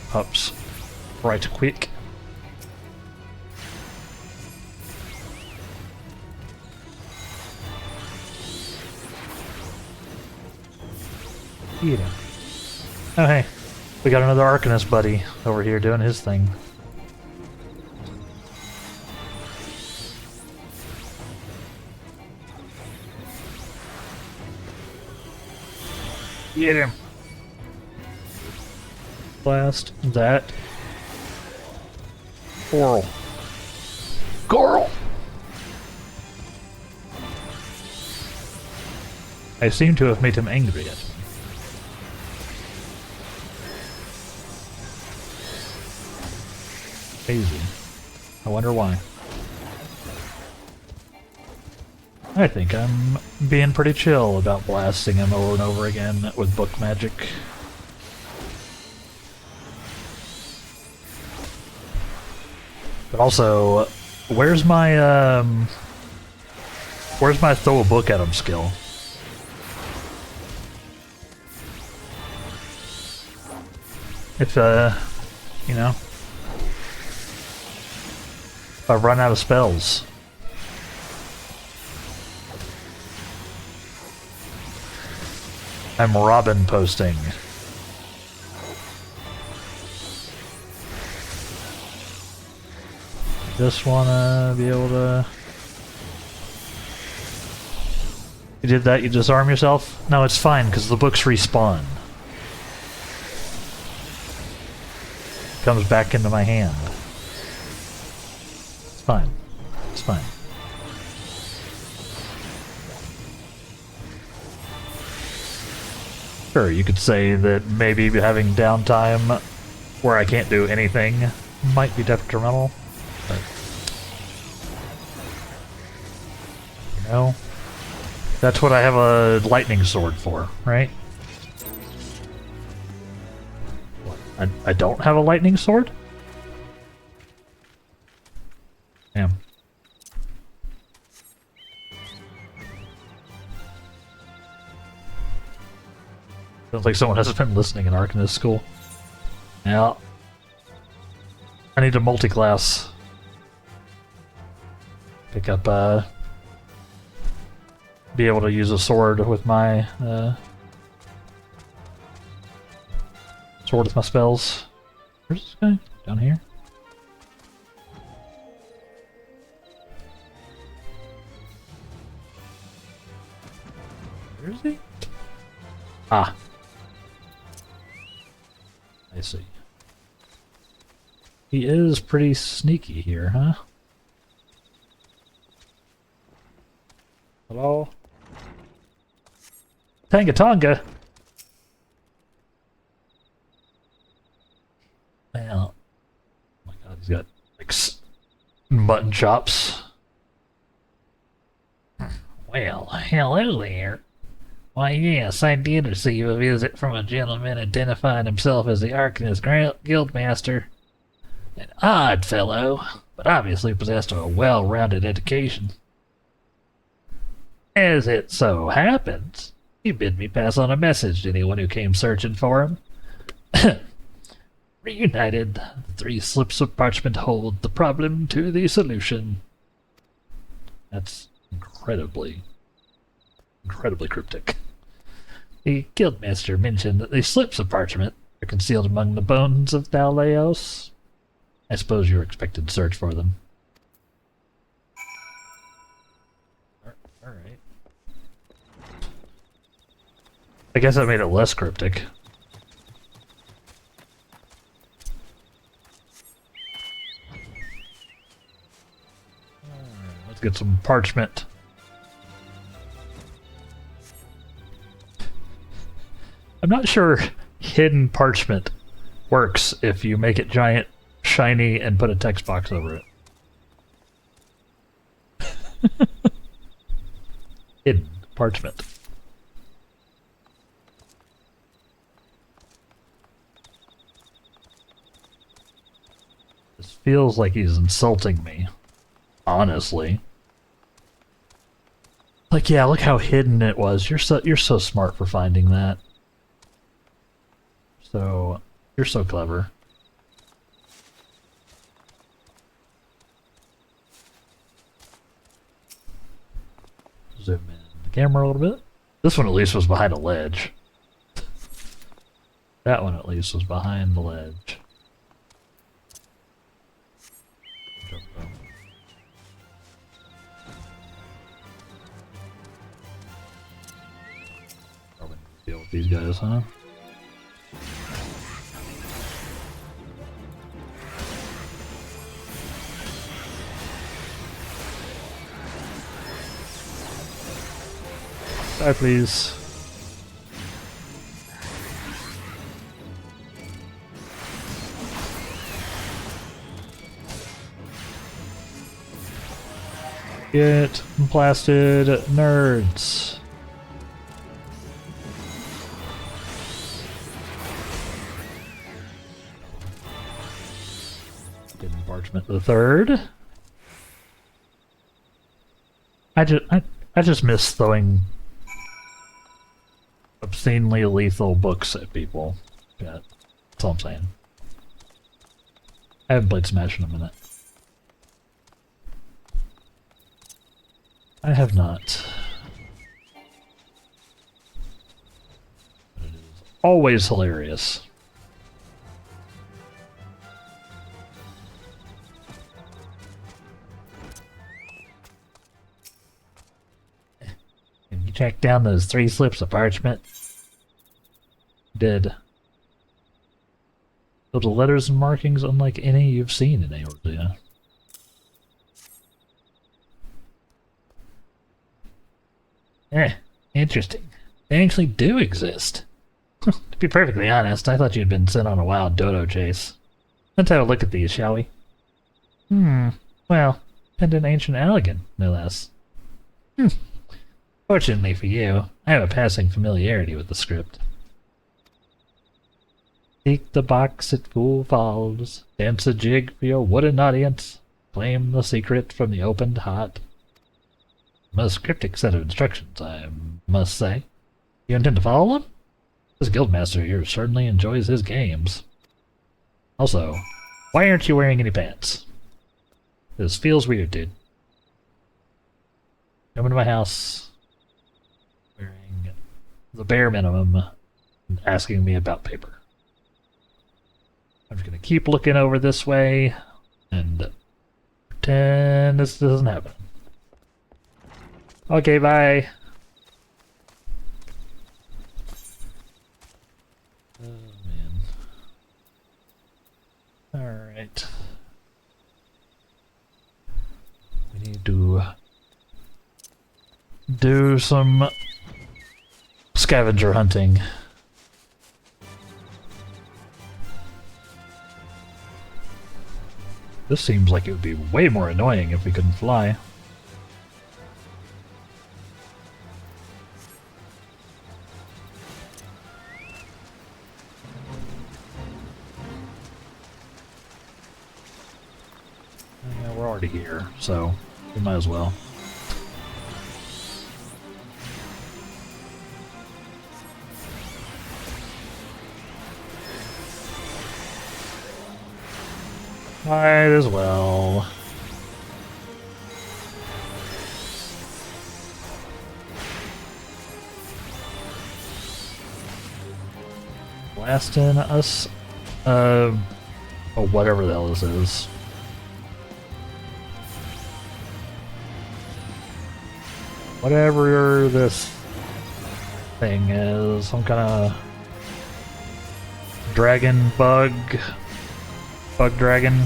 Pups right quick. Yeah. Oh hey, we got another Arcanist buddy over here doing his thing. Get him! Blast that. Coral. Coral! I seem to have made him angry at me. Crazy. I wonder why. I think I'm being pretty chill about blasting him over and over again with book magic. But also, where's my throw a book at him skill? If you know, if I run out of spells. I'm Robin posting. Just wanna be able to... You did that, you disarm yourself? No, it's fine, because the books respawn. Comes back into my hand. It's fine. It's fine. Sure, you could say that maybe having downtime where I can't do anything might be detrimental, but... You know? That's what I have a lightning sword for, right? What, I don't have a lightning sword? Damn. Sounds like someone hasn't been listening in Arcanist school. Yeah. I need a multi-class. Pick up, be able to use a sword with my, sword with my spells. Where's this guy? Down here? Where is he? Ah. I see. He is pretty sneaky here, huh? Hello? Tangatonga! Well, oh my god, he's got like Mutton chops. Well, hello there. Why, yes, I did receive a visit from a gentleman identifying himself as the Arcanist Guildmaster. An odd fellow, but obviously possessed of a well-rounded education. As it so happens, he bid me pass on a message to anyone who came searching for him. Reunited, the 3 slips of parchment hold the problem to the solution. That's incredibly cryptic. The Guildmaster mentioned that the slips of parchment are concealed among the bones of Thalaeos. I suppose you're expected to search for them. Alright. I guess that made it less cryptic. Let's get some parchment. I'm not sure hidden parchment works if you make it giant, shiny, and put a text box over it. Hidden parchment. This feels like he's insulting me. Honestly. Like, yeah, look how hidden it was. You're so smart for finding that. So, you're so clever. Zoom in the camera a little bit. This one at least was behind a ledge. That one at least was behind the ledge. Probably deal with these guys, huh? Die, please. Get blasted, nerds. Hidden Parchment the Third. I just miss throwing obscenely lethal books at people. Yeah, that's all I'm saying. I haven't played Smash in a minute. I have not. But it is always hilarious. Can you track down those 3 slips of parchment? Did. Those are letters and markings unlike any you've seen in Eorzea. Interesting. They actually do exist. To be perfectly honest, I thought you'd been sent on a wild dodo chase. Let's have a look at these, shall we? Well, Pendant Ancient Allegan, no less. Fortunately for you, I have a passing familiarity with the script. Seek the box at Fool Falls, dance a jig for your wooden audience, claim the secret from the opened heart. Most cryptic set of instructions, I must say. You intend to follow them? This guildmaster here certainly enjoys his games. Also, why aren't you wearing any pants? This feels weird, dude. Come into my house wearing the bare minimum and asking me about paper. I'm just gonna keep looking over this way and pretend this doesn't happen. Okay, bye. Oh, man. Alright. We need to do some scavenger hunting. This seems like it would be way more annoying if we couldn't fly. Yeah, we're already here, so we might as well. Might as well. Blasting us, or whatever the hell this is. Whatever this thing is, some kind of dragon bug dragon.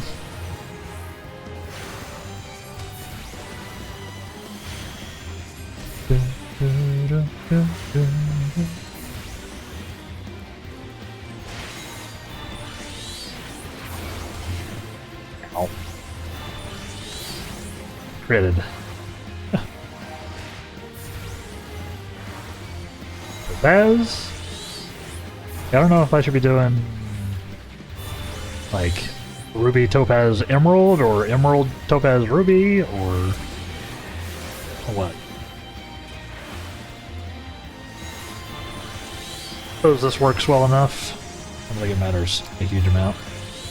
Ow. Critted. Topaz? I don't know if I should be doing like Ruby Topaz Emerald or Emerald Topaz Ruby or what. Suppose this works well enough. I don't think it matters a huge amount.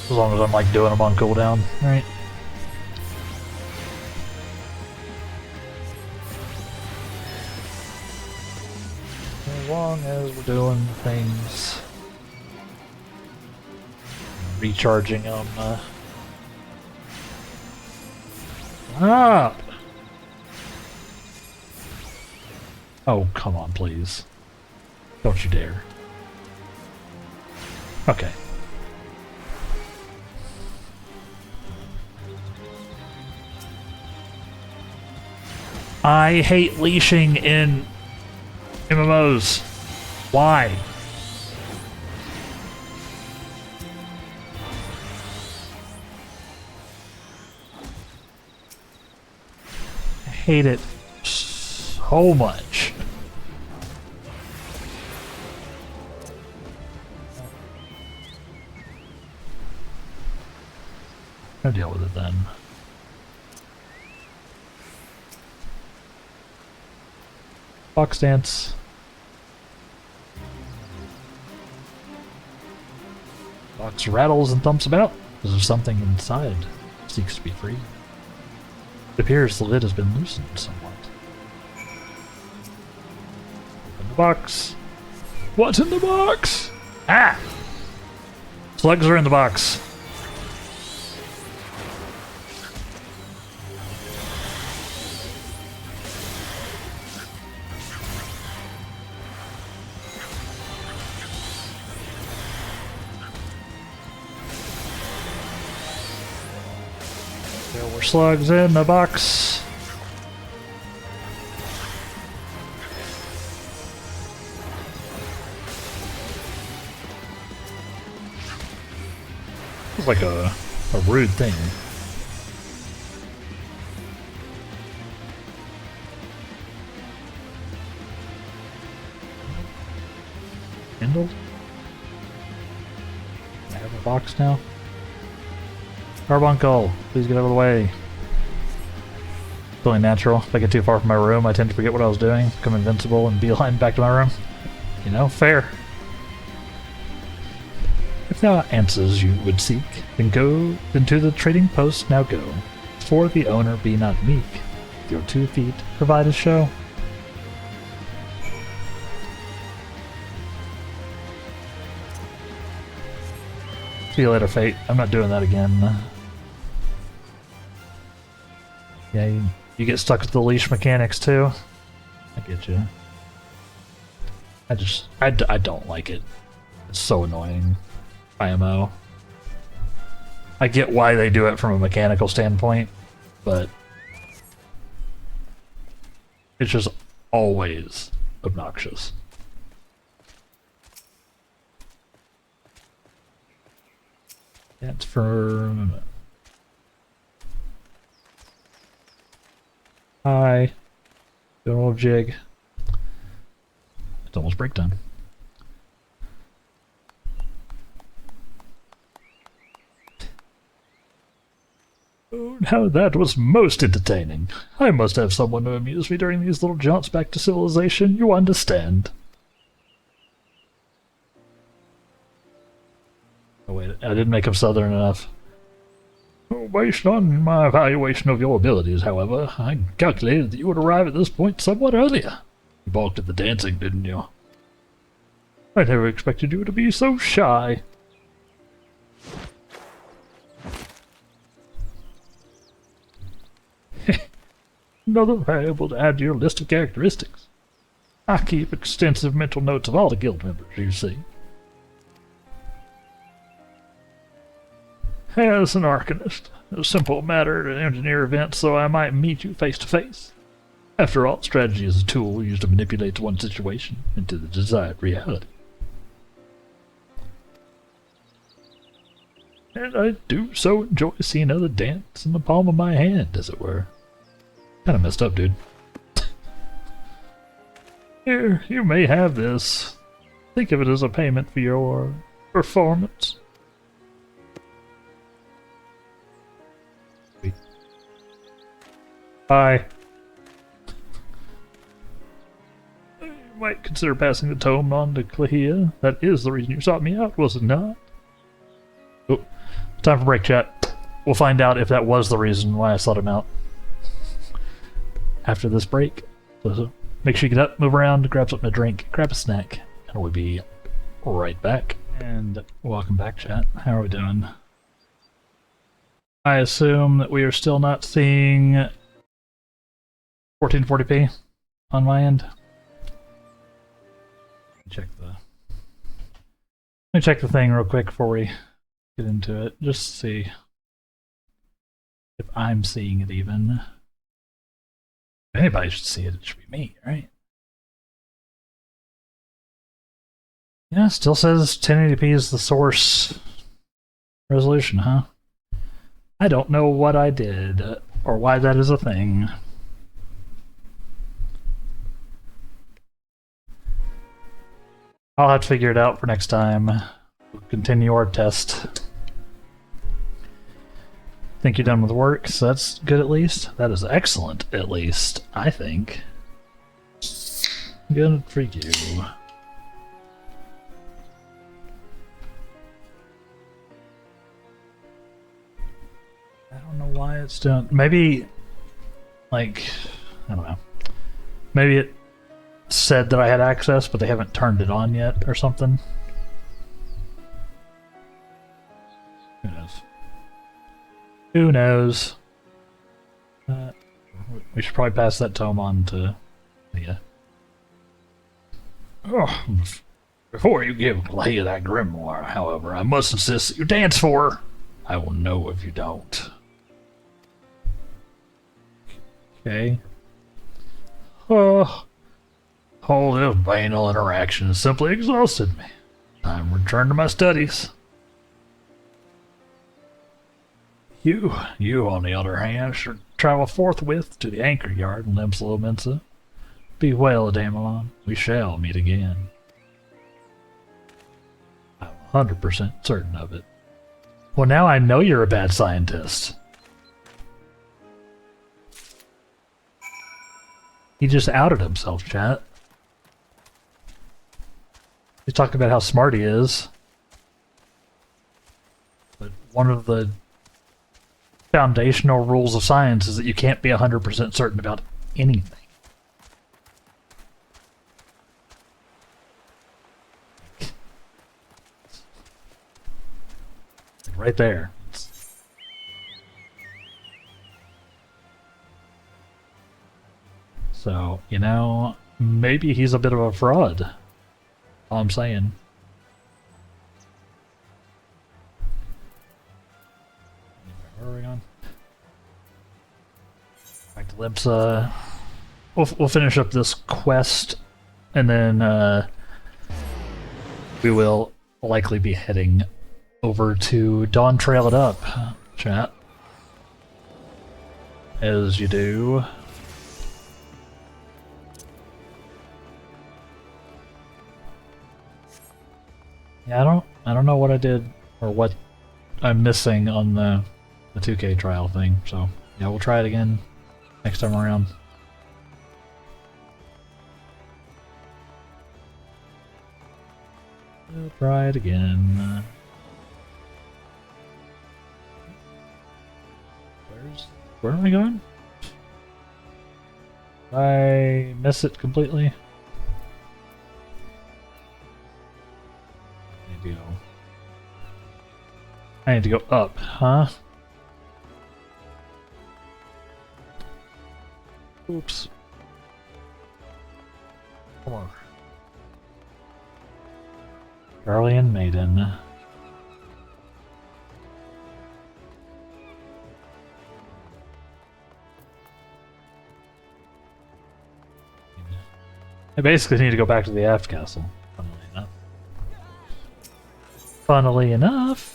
As long as I'm like doing them on cooldown, right? As long as we're doing things. Recharging them. Ah! Oh, come on, please. Don't you dare. Okay. I hate leashing in MMOs. Why? I hate it so much. I'll deal with it then. Box dance. Box rattles and thumps about. Is there something inside? Seeks to be free. It appears the lid has been loosened somewhat. Open the box. What's in the box? Ah! Slugs are in the box. There were slugs in the box. It's like a rude thing. Kindle? I have a box now. Carbuncle, please get out of the way. It's only natural. If I get too far from my room, I tend to forget what I was doing, become invincible, and beeline back to my room. You know, fair. If there are answers you would seek, then go into the trading post now go. For the owner be not meek. With your 2 feet, provide a show. See you later, Fate. I'm not doing that again. Yeah, you get stuck with the leash mechanics too. I get you. I don't like it. It's so annoying. IMO. I get why they do it from a mechanical standpoint, but it's just always obnoxious. That's for Hi. Doing a little jig. It's almost break time. Oh, now that was most entertaining. I must have someone to amuse me during these little jaunts back to civilization, you understand. Oh wait, I didn't make him southern enough. Based on my evaluation of your abilities, however, I calculated that you would arrive at this point somewhat earlier. You balked at the dancing, didn't you? I never expected you to be so shy. Another variable to add to your list of characteristics. I keep extensive mental notes of all the guild members, you see. As an Arcanist, a simple matter to engineer events so I might meet you face to face. After all, strategy is a tool used to manipulate one situation into the desired reality. And I do so enjoy seeing other dance in the palm of my hand, as it were. Kinda messed up, dude. Here, you may have this. Think of it as a payment for your performance. Bye. You might consider passing the tome on to Clahia. That is the reason you sought me out, was it not? Oh, time for break, chat. We'll find out if that was the reason why I sought him out. After this break. So make sure you get up, move around, grab something to drink, grab a snack, and we'll be right back. And welcome back, chat. How are we doing? I assume that we are still not seeing 1440p on my end. Let me check the thing real quick before we get into it, just to see if I'm seeing it even. If anybody should see it, it should be me, right? Yeah, still says 1080p is the source resolution, huh? I don't know what I did, or why that is a thing. I'll have to figure it out for next time. We'll continue our test. Think you're done with work, so that's good at least. That is excellent, at least, I think. Good for you. I don't know why it's doing... Maybe, like, I don't know. Maybe it said that I had access, but they haven't turned it on yet, or something. Who knows? Who knows? We should probably pass that tome on to Leah. Oh, before you give Leah that grimoire, however, I must insist that you dance for her. I will know if you don't. Okay. Oh, all this banal interaction has simply exhausted me. Time to return to my studies. You, on the other hand, should travel forthwith to the anchor yard in Limslow-Mensa. Be well, Damelon. We shall meet again. I'm 100% certain of it. Well, now I know you're a bad scientist. He just outed himself, chat. He's talking about how smart he is. But one of the foundational rules of science is that you can't be 100% certain about anything. Right there. So, you know, maybe he's a bit of a fraud. All I'm saying. Where are we on? Back to Limsa. We'll finish up this quest, and then we will likely be heading over to Dawntrail it up, chat. As you do. Yeah, I don't know what I did or what I'm missing on the 2K trial thing. So yeah, we'll try it again next time around. We'll try it again. Where am I going? Did I miss it completely? I need to go up, huh? Oops. Come on. Guardian Maiden. I basically need to go back to the aft castle, funnily enough. Funnily enough.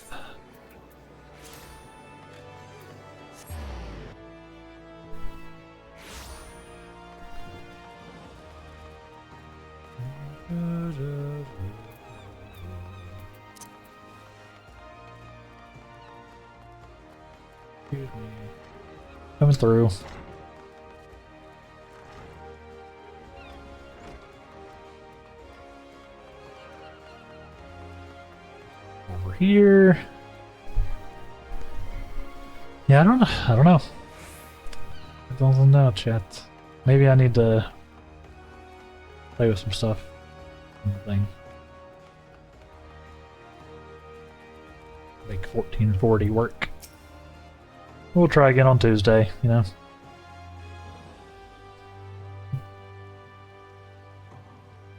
Excuse me. Coming through. Over here. Yeah, I don't know. I don't know, chat. Maybe I need to play with some stuff. Thing. Make 1440 work. We'll try again on Tuesday, you know.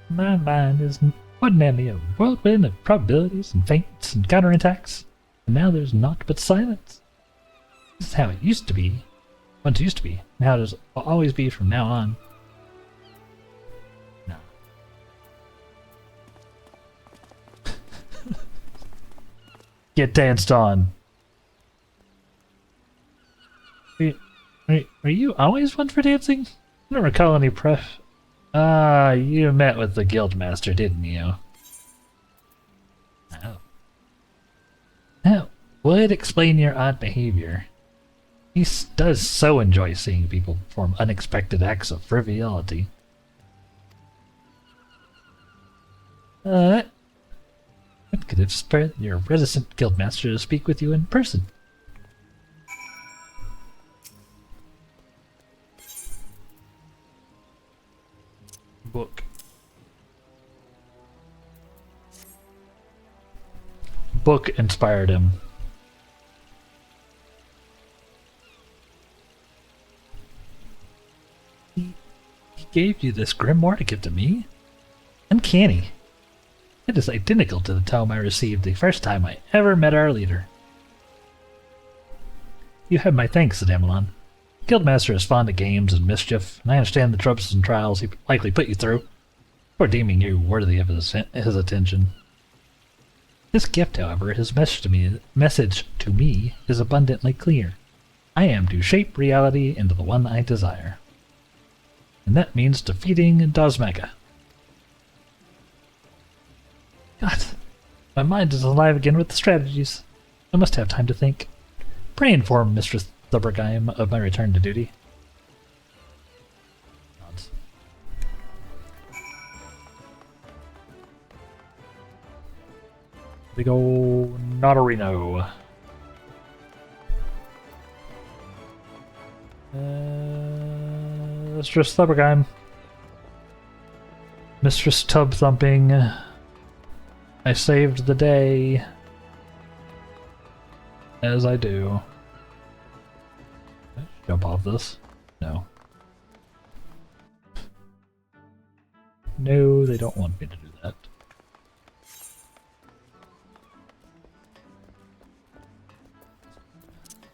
My mind is ordinarily a whirlwind of probabilities and feints and counterattacks, and now there's naught but silence. This is how it used to be. Once used to be, and how it will always be from now on. No. Get danced on. Are you always one for dancing? I don't recall any pref. Ah, you met with the guildmaster, didn't you? Oh. That would explain your odd behavior. He does so enjoy seeing people perform unexpected acts of frivolity. What could have spurred your reticent guildmaster to speak with you in person? Book. Book inspired him. He gave you this grimoire to give to me? Uncanny. It is identical to the tome I received the first time I ever met our leader. You have my thanks, said Amelon. Guildmaster is fond of games and mischief, and I understand the troubles and trials he likely put you through, for deeming you worthy of his attention. This gift, however, his message to me is abundantly clear. I am to shape reality into the one I desire. And that means defeating Dosmega. God, my mind is alive again with the strategies. I must have time to think. Pray inform Mistress Thubbergheim of my return to duty. Big ol' Notarino. Mistress Thubbergheim. Mistress Tub Thumping. I saved the day. As I do. Jump off this? No. No, they don't want me to do that.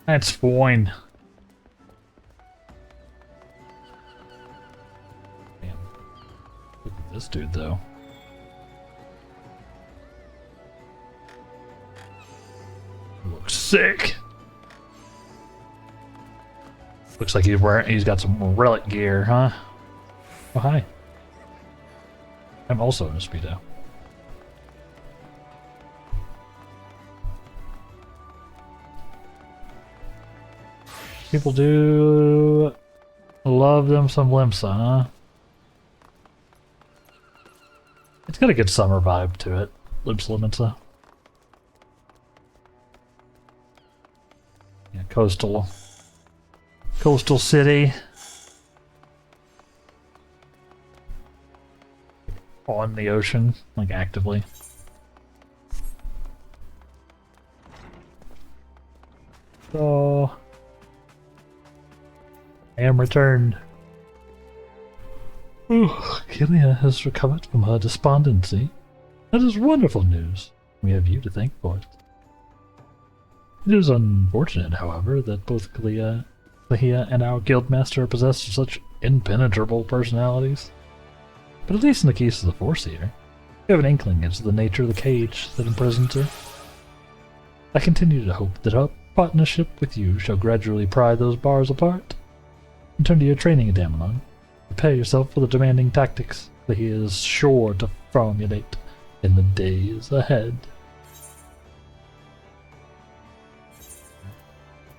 That's fine. Damn. Look at this dude, though. Looks sick. Looks like he's got some relic gear, huh? Oh, hi. I'm also in a speedo. People do love them some Limsa, huh? It's got a good summer vibe to it, Limsa. Yeah, coastal city. On the ocean, like actively. So, I am returned. Kilia has recovered from her despondency. That is wonderful news. We have you to thank for it. It is unfortunate, however, that both Kalia and our guildmaster are possessed of such impenetrable personalities. But at least in the case of the Foreseer, we have an inkling as to the nature of the cage that imprisons her. I continue to hope that our partnership with you shall gradually pry those bars apart. And turn to your training, Adamelon. Prepare yourself for the demanding tactics that he is sure to formulate in the days ahead.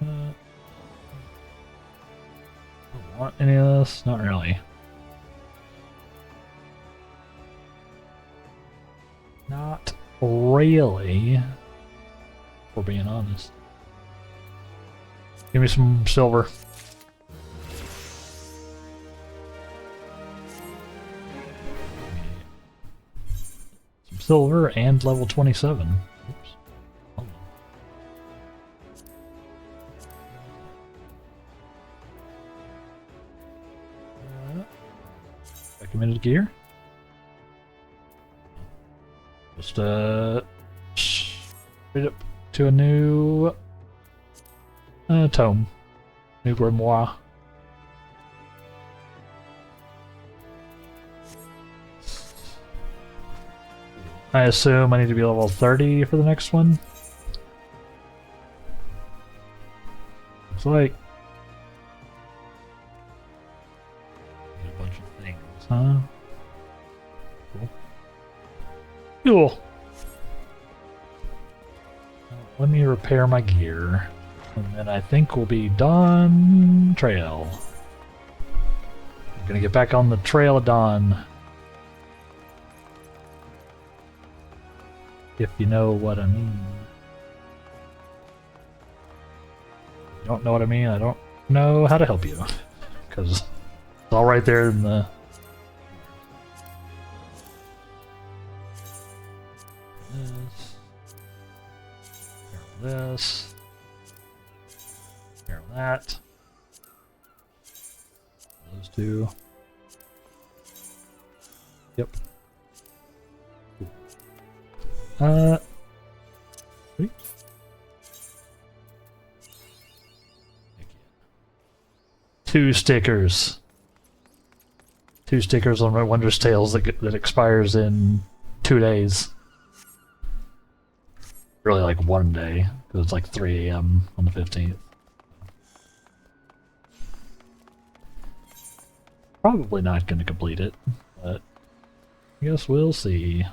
Don't want any of this? Not really. Not really, if we're being honest. Give me some silver. Some silver and level 27. Oops. Hold on. Recommended gear. Just straight up to a new tome. New grimoire. I assume I need to be level 30 for the next one. Looks like a bunch of things, huh? Cool. Cool. Let me repair my gear. And then I think we'll be Dawntrail. I'm gonna get back on the trail of Dawn. If you know what I mean. If you don't know what I mean, I don't know how to help you. Because it's all right there in the... This. Barrel that. Those two. Yep. Sweet. Two stickers. Two stickers on my Wondrous Tales that expires in 2 days. Really like 1 day, because it's like 3 AM on the 15th. Probably not going to complete it, but I guess we'll see.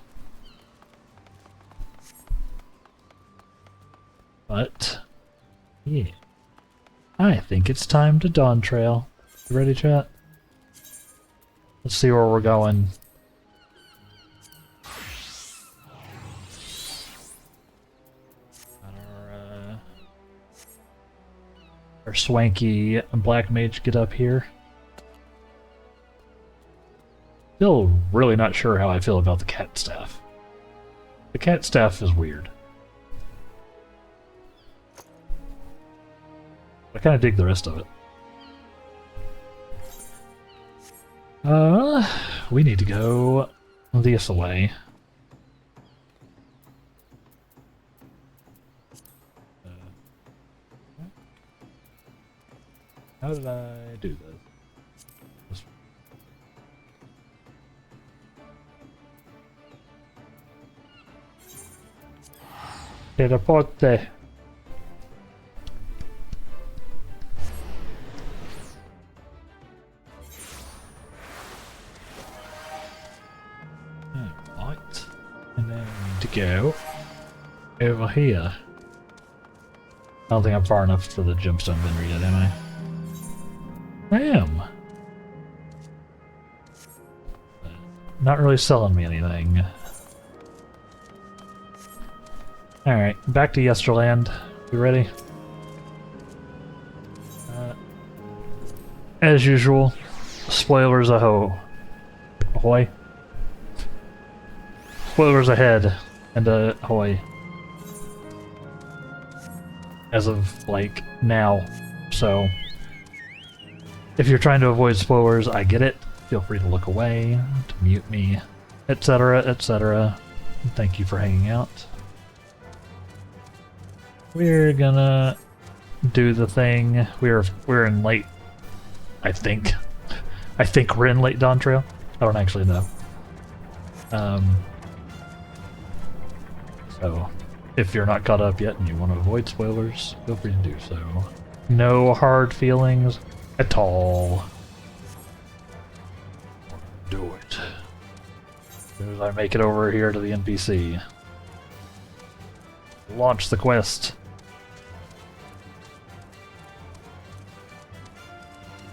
But, yeah. I think it's time to Dawntrail. You ready, chat? Let's see where we're going. Our swanky Black Mage get up here. Still really not sure how I feel about the cat staff. The cat staff is weird. I kind of dig the rest of it. We need to go this way. How did I do this? Teleporte. Right. And then we need to go over here. I don't think I'm far enough for the gemstone vendor yet, am I? I am. Not really selling me anything. Alright, back to Yesterland. You ready? As usual, spoilers ahoy. Spoilers ahead, and ahoy. As of, like, now. So, if you're trying to avoid spoilers, I get it. Feel free to look away, to mute me, etc., etc. Thank you for hanging out. We're gonna do the thing. We're in late. I think we're in late Dawntrail. I don't actually know. So, if you're not caught up yet and you want to avoid spoilers, feel free to do so. No hard feelings at all. Do it. As soon as I make it over here to the NPC. Launch the quest.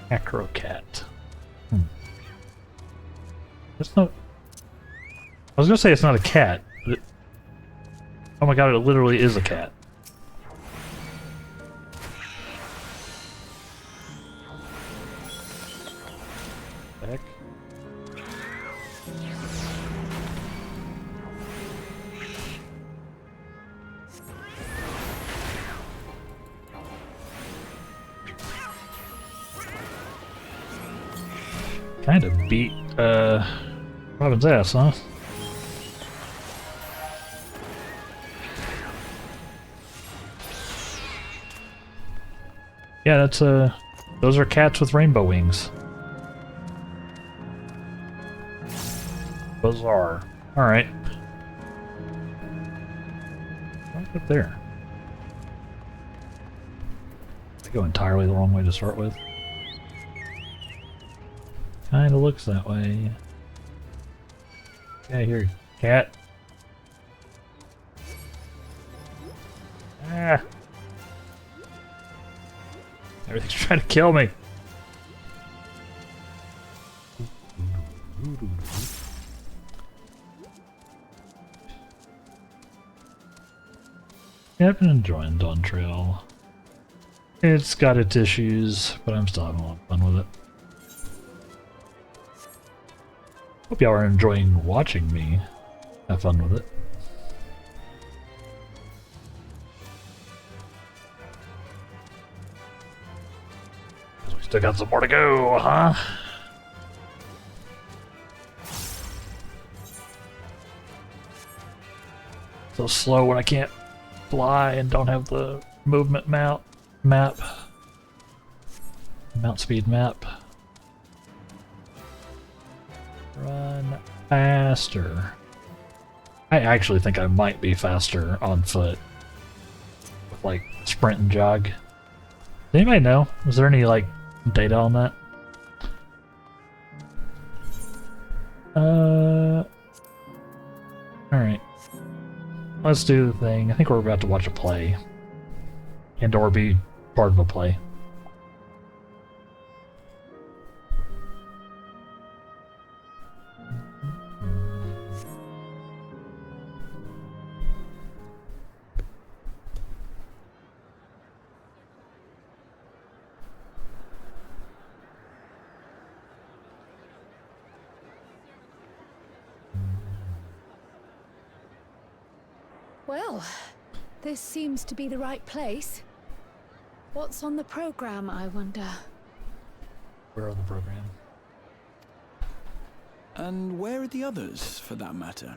Acrocat. It's not... I was gonna say it's not a cat, but it... Oh my god, it literally is a cat. Heck? Kind of beat, Robin's ass, huh? Yeah, that's, those are cats with rainbow wings. Bizarre. Alright. Right up there. I go entirely the wrong way to start with. Kinda looks that way. Yeah, here, cat. Ah! Everything's trying to kill me. Yeah, I've been enjoying Dawntrail. It's got its issues, but I'm still having a lot of fun with it. Hope y'all are enjoying watching me have fun with it. We still got some more to go, huh? So slow when I can't fly and don't have the movement mount speed map. Run faster. I actually think I might be faster on foot with like sprint and jog. Does anybody know? Is there any like data on that? Alright. Let's do the thing. I think we're about to watch a play. And or be part of a play. Well, this seems to be the right place. What's on the program, I wonder? We're on the program. And where are the others, for that matter?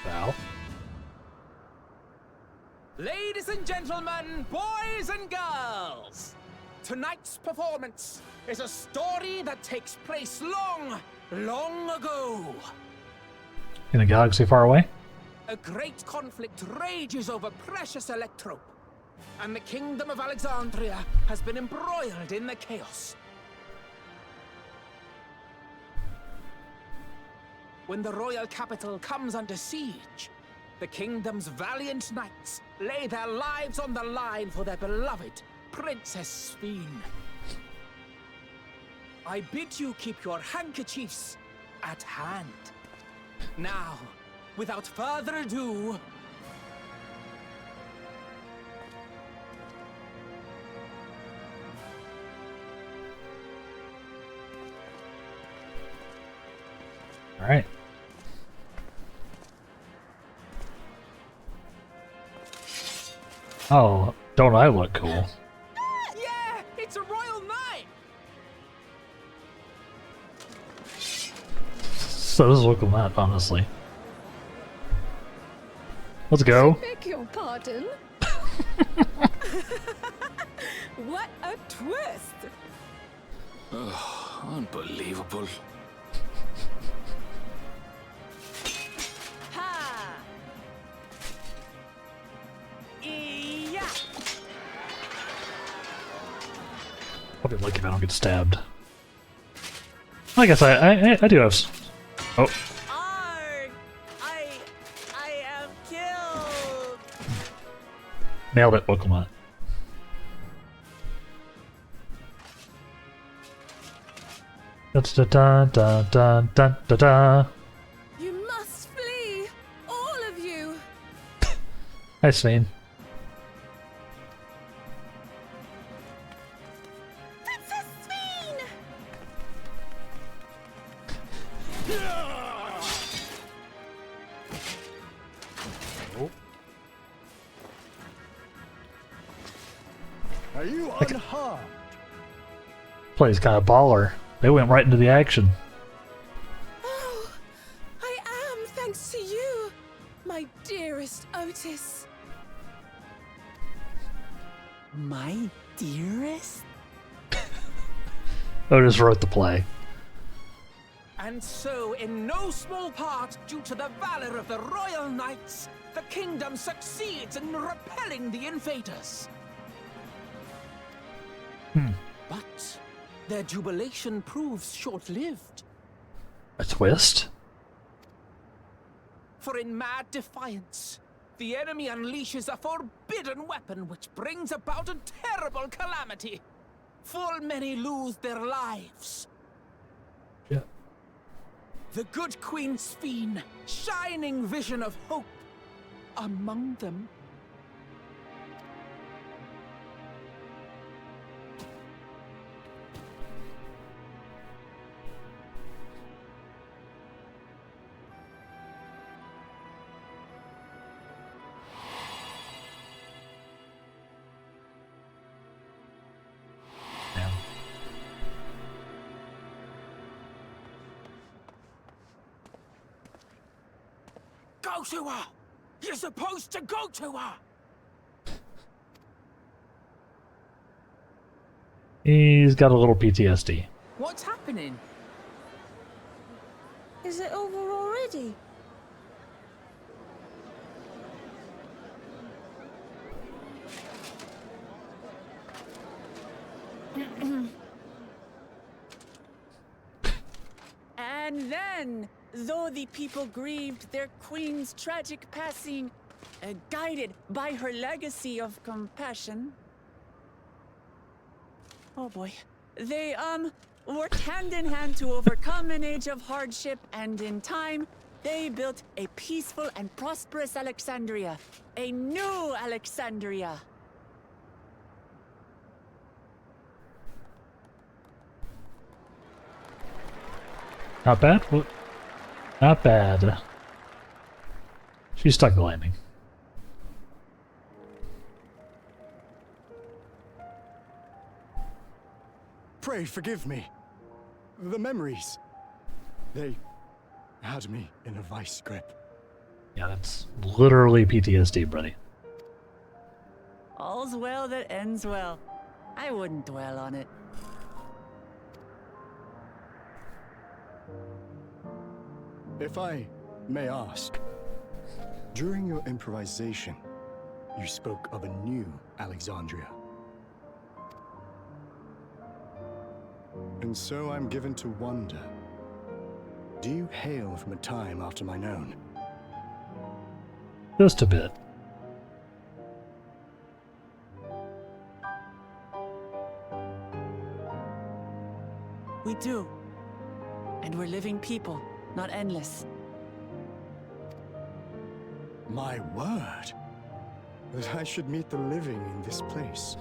Val? Ladies and gentlemen, boys and girls, tonight's performance is a story that takes place long, long ago. In a galaxy far away? A great conflict rages over precious electrope, and the kingdom of Alexandria has been embroiled in the chaos. when the royal capital comes under siege, the kingdom's valiant knights lay their lives on the line for their beloved Princess Sphene. I bid you keep your handkerchiefs at hand. Now, without further ado, All right. Oh, don't I look cool? yeah, it's a royal knight. So does look a lot, honestly. Let's go. Beg your pardon? What a twist! Unbelievable. Ha! Yeah! I'll be lucky if I don't get stabbed. I guess I do have. Oh, Arg! I am killed! nailed it, Pokemon. Da da da da da da da. You must flee! All of you! Hi, Sphene. Princess Sphene! Are you unharmed? Plays kind of baller. They went right into the action. Oh, I am, thanks to you, my dearest Otis. My dearest? Otis wrote the play. And so, in no small part due to the valor of the royal knights, the kingdom succeeds in repelling the invaders. But their jubilation proves short-lived. A twist? For in mad defiance, the enemy unleashes a forbidden weapon which brings about a terrible calamity. Full many lose their lives. Yeah. The good Queen Sphene, shining vision of hope, among them. Yeah. Go to her! You're supposed to go to her! He's got a little PTSD. What's happening? Is it over already? And then, though the people grieved their queen's tragic passing, guided by her legacy of compassion, oh boy, they, worked hand in hand to overcome an age of hardship, and in time, they built a peaceful and prosperous Alexandria. A new Alexandria. Not bad? Not bad. She stuck the landing. Pray forgive me. The memories. They had me in a vice grip. Yeah, that's literally PTSD, buddy. All's well that ends well. I wouldn't dwell on it. If I may ask, during your improvisation, you spoke of a new Alexandria. And so I'm given to wonder, Do you hail from a time after mine own? Just a bit. We do. And we're living people, not endless. My word! That I should meet the living in this place.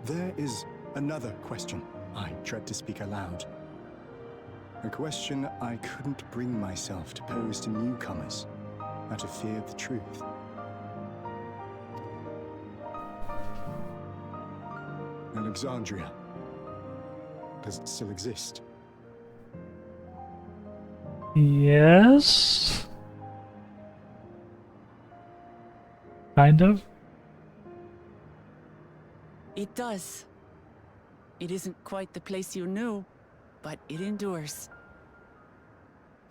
There is another question I dread to speak aloud. A question I couldn't bring myself to pose to newcomers, out of fear of the truth. Alexandria. Does it still exist? Yes. Kind of. It does. It isn't quite the place you knew, but it endures.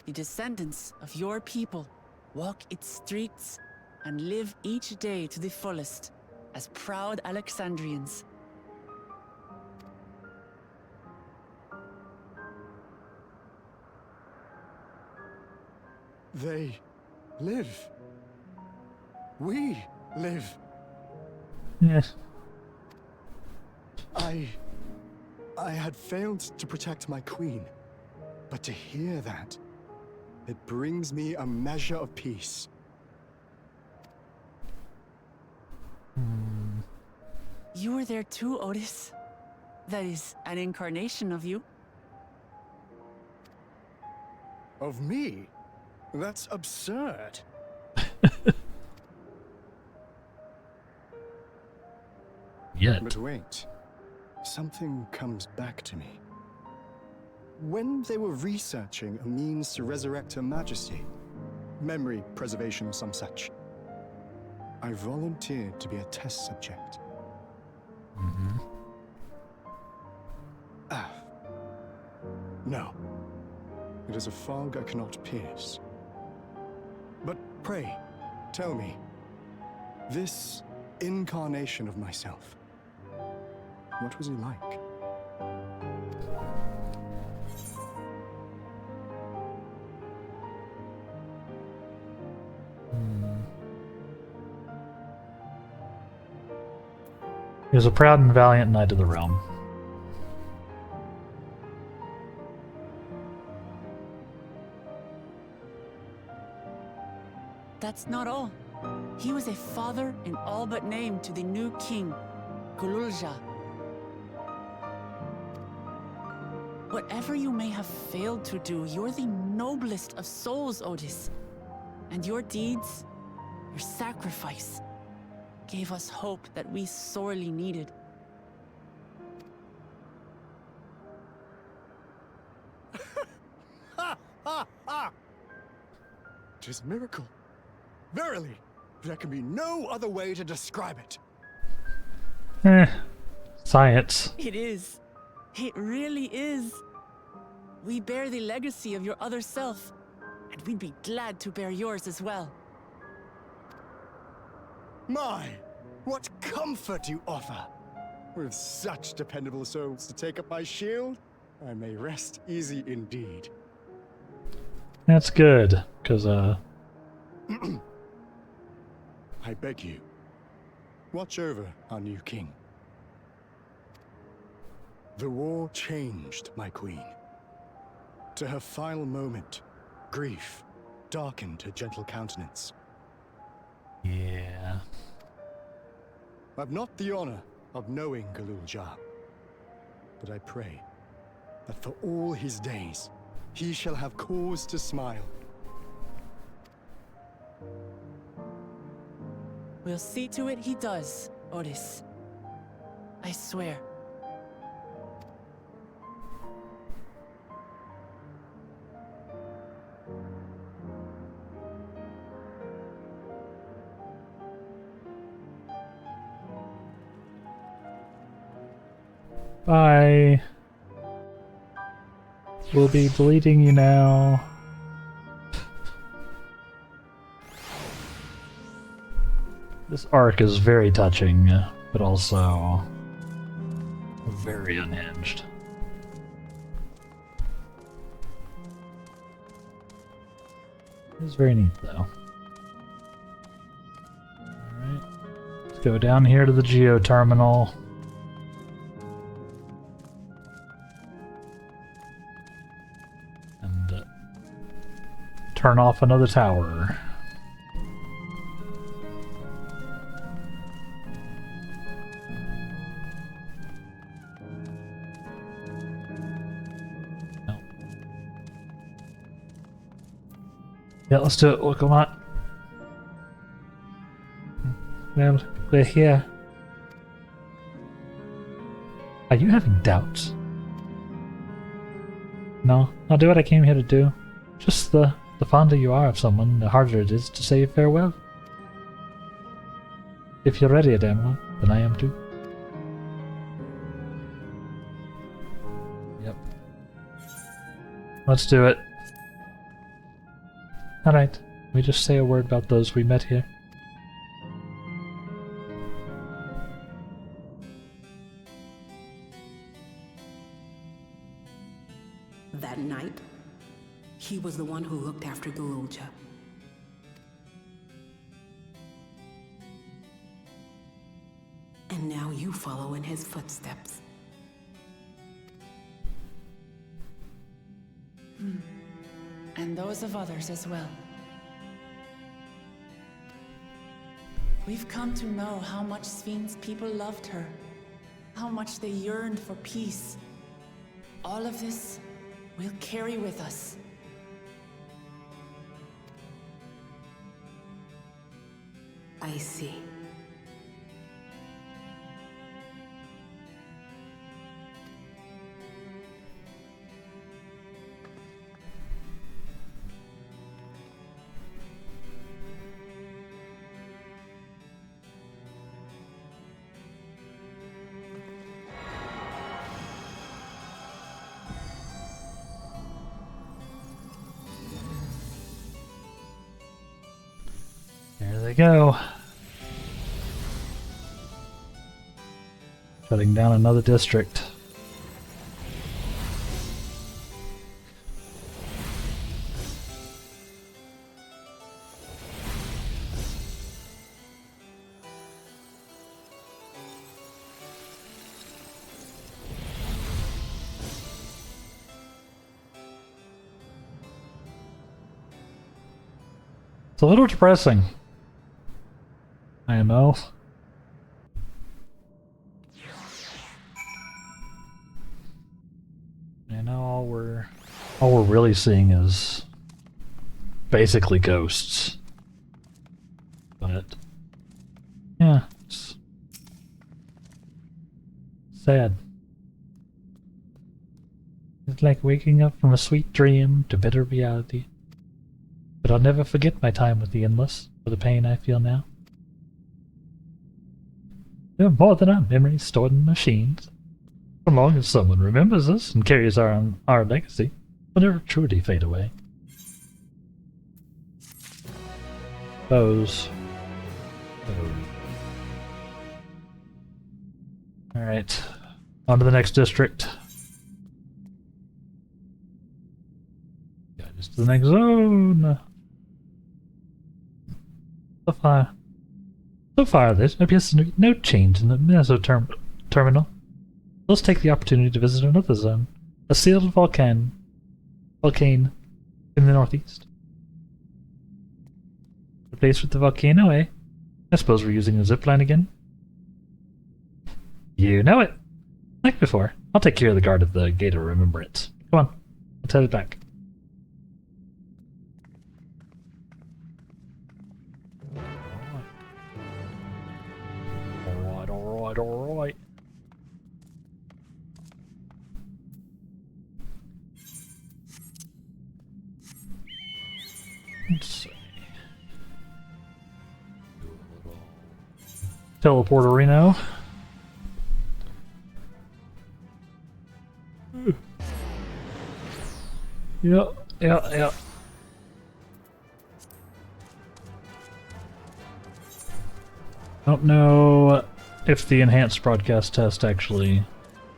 The descendants of your people walk its streets and live each day to the fullest as proud Alexandrians. They live. We live. Yes. I had failed to protect my queen, but to hear that, it brings me a measure of peace. You were there too, Otis. That is an incarnation of you. Of me? That's absurd. Yet. But wait, something comes back to me. When they were researching a means to resurrect Her Majesty, memory preservation or some such, I volunteered to be a test subject. Mm-hmm. No. It is a fog I cannot pierce. But pray, tell me, this incarnation of myself, what was he like? He was a proud and valiant knight of the realm. That's not all. He was a father in all but name to the new king, Gululja. Whatever you may have failed to do, you're the noblest of souls, Otis. And your deeds, your sacrifice, gave us hope that we sorely needed. Tis miracle. Verily, there can be no other way to describe it. Science. It is. It really is. We bear the legacy of your other self, and we'd be glad to bear yours as well. My, what comfort you offer! With such dependable souls to take up my shield, I may rest easy indeed. That's good, because, I beg you, watch over our new king. The war changed my queen. To her final moment, grief darkened her gentle countenance. yeah. I've not the honor of knowing Gululja, but I pray that for all his days, he shall have cause to smile. We'll see to it he does, Otis. I swear. Bye. We'll be deleting you now. This arc is very touching, but also very unhinged. It's very neat, though. Alright. Let's go down here to the Geo Terminal. And turn off another tower. Yeah, let's do it. Oh, come on. Well, we're here. Are you having doubts? No, I'll do what I came here to do. Just the fonder you are of someone, the harder it is to say farewell. If you're ready, Adamla, then I am too. Yep. Let's do it. Alright, we just say a word about those we met here. That night, he was the one who looked after Galulja. And now you follow in his footsteps. And those of others as well. We've come to know how much Sven's people loved her, how much they yearned for peace. All of this we'll carry with us. I see. There they go. Shutting down another district. It's a little depressing. I know. I know all we're really seeing is basically ghosts. But yeah, it's sad. It's like waking up from a sweet dream to bitter reality. But I'll never forget my time with the Endless, or the pain I feel now. There are more than our memories stored in machines. So long as someone remembers us and carries our legacy, we'll never truly fade away. Bows. Alright. On to the next district. Yeah, just to the next zone. So far, there appears to be no change in the terminal. Let's take the opportunity to visit another zone, a sealed volcane in the northeast. The place with the volcano, eh? I suppose we're using a zipline again? You know it! Like before, I'll take care of the guard at the Gate of Remembrance. Come on, let's head back. Alright. Let's see. Do a little teleporterino. Yeah. I don't know if the enhanced broadcast test actually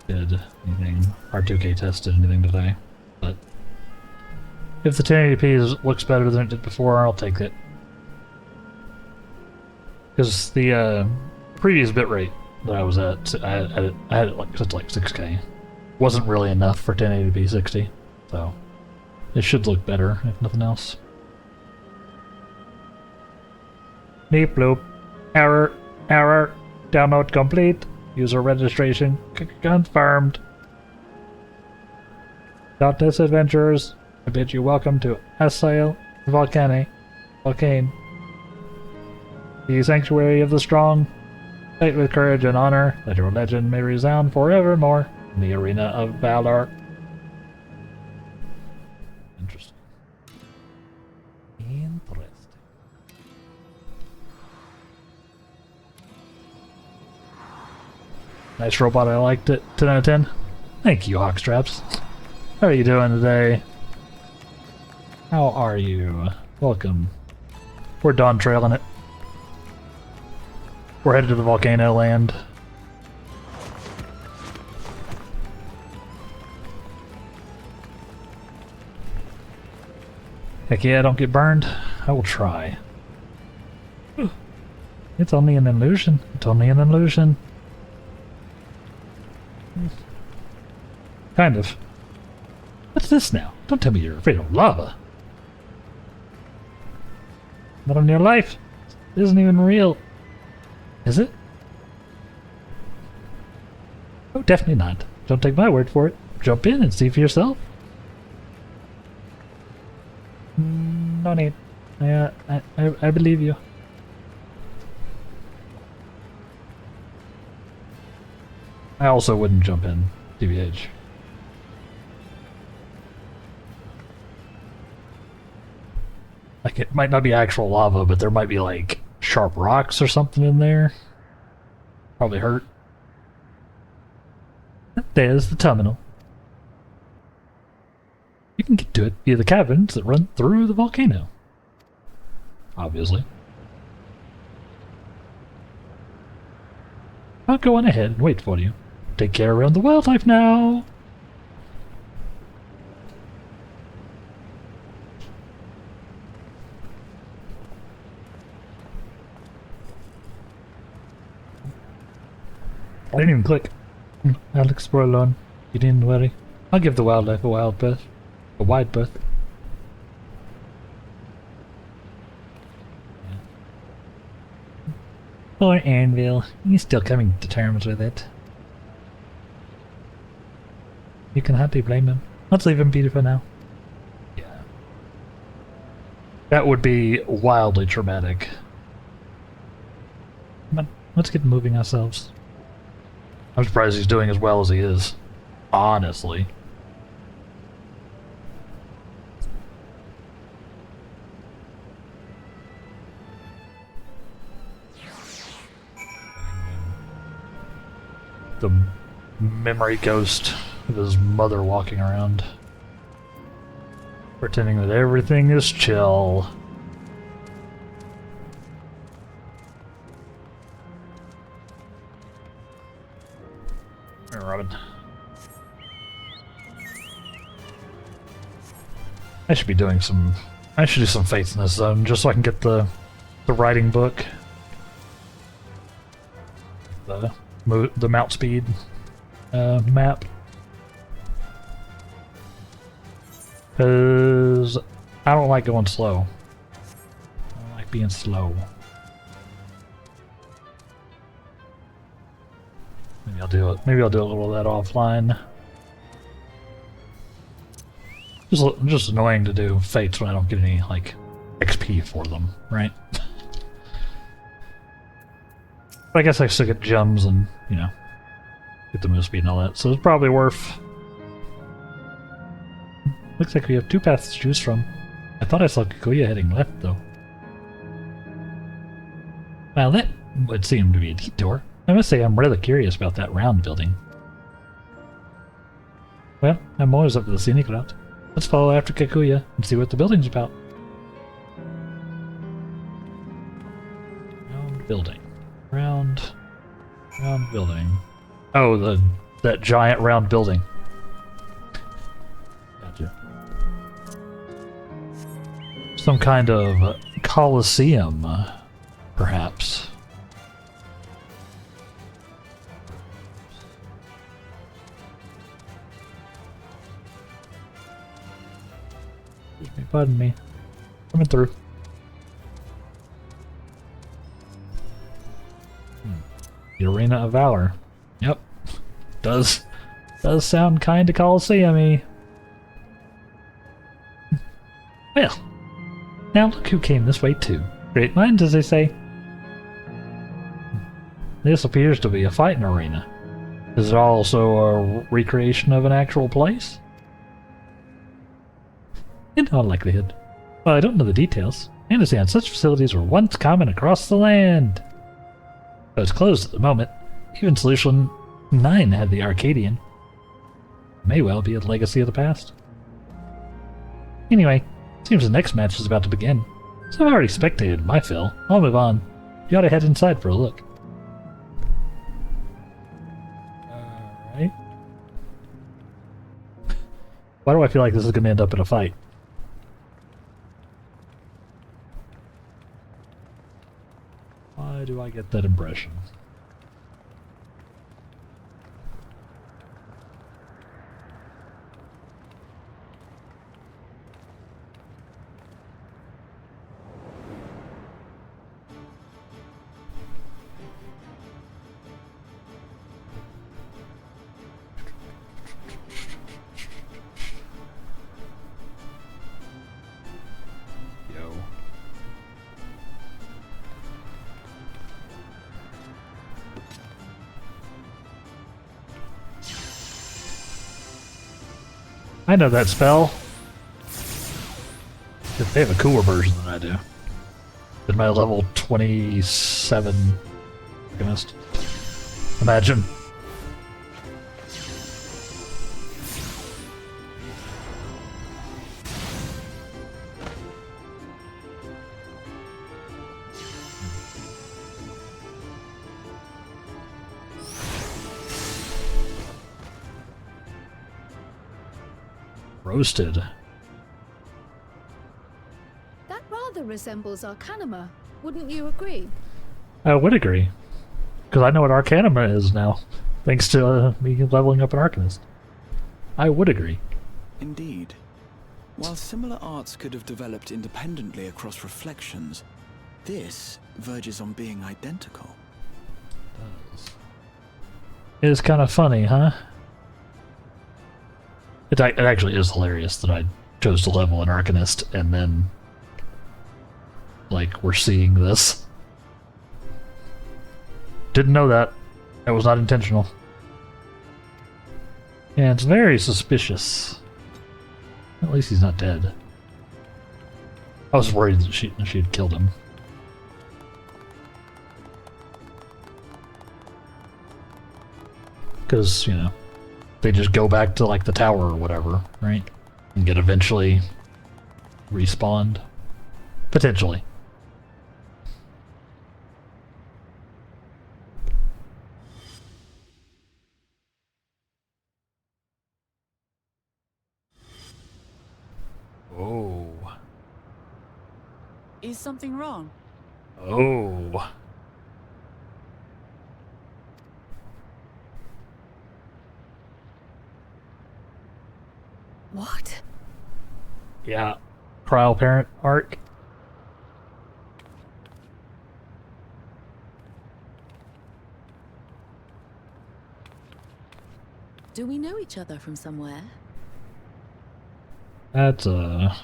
did anything. R2K test did anything today, but If the 1080p looks better than it did before, I'll take it. Because the previous bitrate that I was at, I had it like set to like 6K. Wasn't really enough for 1080p 60, so it should look better if nothing else. Neep bloop. Error. Error. Download complete. User registration confirmed. Dauntless adventurers, I bid you welcome to Assail Volcane. The sanctuary of the strong. Fight with courage and honor, that your legend may resound forevermore in the arena of valor. Interesting. Interesting. Nice robot, I liked it. 10 out of 10. Thank you, Hawkstraps. How are you doing today? How are you? Welcome. We're Dawntrailing it. We're headed to the volcano land. Heck yeah, don't get burned. I will try. It's only an illusion. It's only an illusion. Kind of. What's this now? Don't tell me you're afraid of lava. Not on your life. It isn't even real. Is it? Oh, definitely not. Don't take my word for it. Jump in and see for yourself. No need. I believe you. I also wouldn't jump in, TBH. Like, it might not be actual lava, but there might be, like, sharp rocks or something in there. Probably hurt. There's the terminal. You can get to it via the caverns that run through the volcano. Obviously. I'll go on ahead and wait for you. Take care around the wildlife now! I didn't even click. I'll explore alone. You needn't worry. I'll give the wildlife a wild berth. A wide berth. Poor Anvil. He's still coming to terms with it. You can hardly blame him. Let's leave him be for now. Yeah. That would be wildly traumatic. Come on, let's get moving ourselves. I'm surprised he's doing as well as he is. Honestly. The memory ghost of his mother walking around. Pretending that everything is chill. Here, Robin. I should be doing some... I should do some Fates in this zone, just so I can get the writing book. The mount speed map. Because I don't like going slow. I don't like being slow. Maybe I'll do it. Maybe I'll do a little of that offline. Just annoying to do Fates when I don't get any like XP for them, right? But I guess I still get gems and, you know, get the move speed and all that, so it's probably worth. Looks like we have two paths to choose from. I thought I saw Kikuya heading left, though. Well, that would seem to be a detour. I must say I'm rather curious about that round building. Well, I'm always up to the scenic route. Let's follow after Kikuya and see what the building's about. Round building. Round building. Oh, that giant round building. Gotcha. Some kind of coliseum, perhaps. Excuse me, pardon me. Coming through. The Arena of Valor. Yep. Does sound kinda Coliseum-y. Well, now look who came this way too. Great minds, as they say. This appears to be a fighting arena. Is it also a recreation of an actual place? In all likelihood. Well, I don't know the details. I understand such facilities were once common across the land. But it's closed at the moment. Even Solution 9 had the Arcadian. May well be a legacy of the past. Anyway, seems the next match is about to begin. So I've already spectated my fill. I'll move on. You ought to head inside for a look. Alright. Why do I feel like this is going to end up in a fight? Why do I get that impression? I know that spell. If they have a cooler version than I do. In my level 27 Arcanist. Imagine. Roasted. That rather resembles Arcanima, wouldn't you agree? I would agree. Because I know what Arcanima is now. Thanks to me leveling up an Arcanist. I would agree. Indeed. While similar arts could have developed independently across reflections, this verges on being identical. It is kind of funny, huh? It actually is hilarious that I chose to level an Arcanist and then, like, we're seeing this. Didn't know that. That was not intentional. Yeah, it's very suspicious. At least he's not dead. I was worried that she had killed him. Because, you know, they just go back to, like, the tower or whatever, right? And get eventually respawned. Potentially. Oh. Is something wrong? Oh. What? Yeah. Trial parent arc. Do we know each other from somewhere? That's a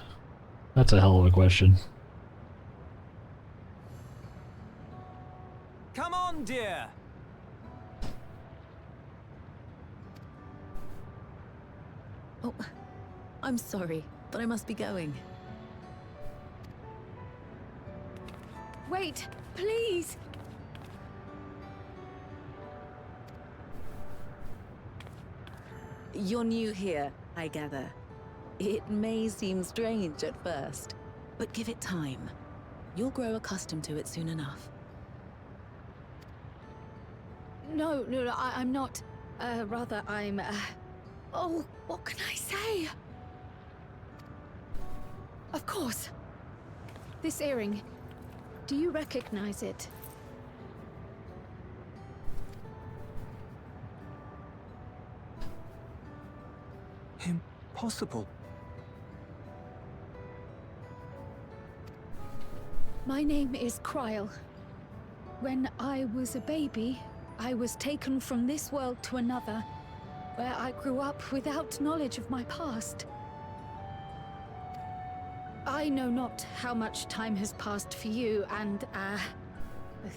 hell of a question. Come on, dear. Oh, I'm sorry, but I must be going. Wait, please! You're new here, I gather. It may seem strange at first, but give it time. You'll grow accustomed to it soon enough. No, I'm not. Rather, I'm, Oh, what can I say? Of course. This earring. Do you recognize it? Impossible. My name is Kryle. When I was a baby, I was taken from this world to another, where I grew up without knowledge of my past. I know not how much time has passed for you, and,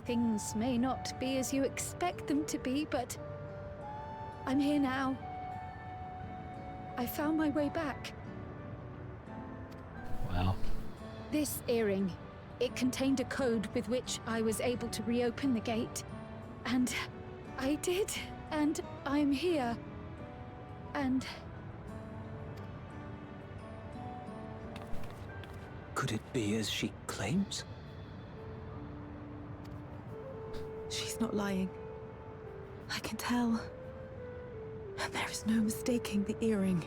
things may not be as you expect them to be, but I'm here now. I found my way back. Wow. This earring, it contained a code with which I was able to reopen the gate. And I did, and I'm here. And... Could it be as she claims? She's not lying. I can tell. And there is no mistaking the earring.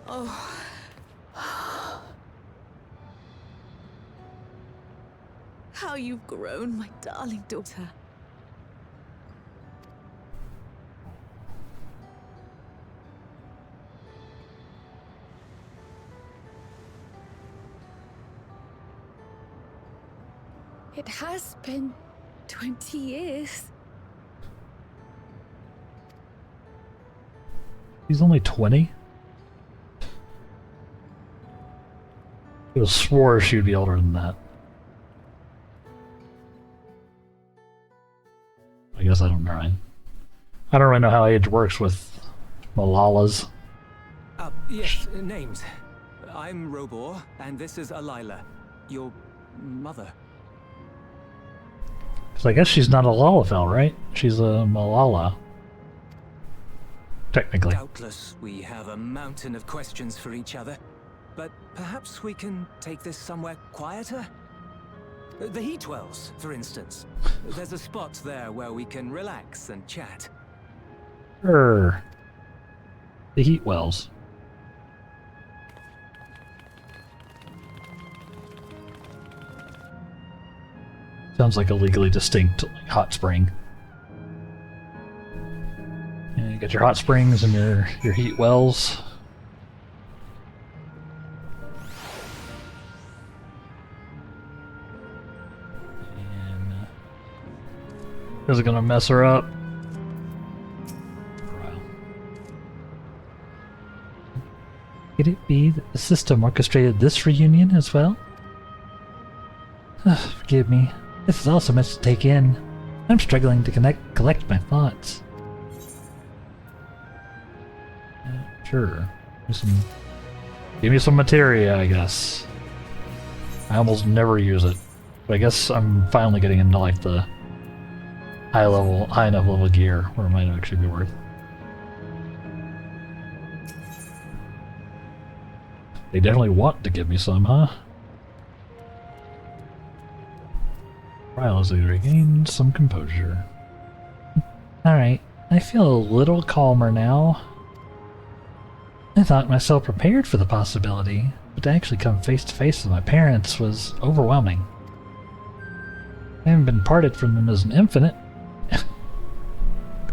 Oh. How you've grown, my darling daughter. It has been 20 years. He's only 20? I was swore she would be older than that. I guess I don't know. I don't really know how age works with Malalas. Yes, names. I'm Robor, and this is Alila, your mother. So I guess she's not a Lalafell, right? She's a Malala. Technically. Doubtless we have a mountain of questions for each other, but perhaps we can take this somewhere quieter? The Heat Wells, for instance. There's a spot there where we can relax and chat. Brrrr. The Heat Wells. Sounds like a legally distinct hot spring. Yeah, you got your hot springs and your heat wells. And is it gonna mess her up? Wow. Could it be that the system orchestrated this reunion as well? Forgive me. This is also much to take in. I'm struggling to collect my thoughts. Sure. Give me some materia, I guess. I almost never use it. But I guess I'm finally getting into like the high enough level gear where it might actually be worth. They definitely want to give me some, huh? Trial has regained some composure. Alright, I feel a little calmer now. I thought myself prepared for the possibility, but to actually come face to face with my parents was overwhelming. I haven't been parted from them as an infant.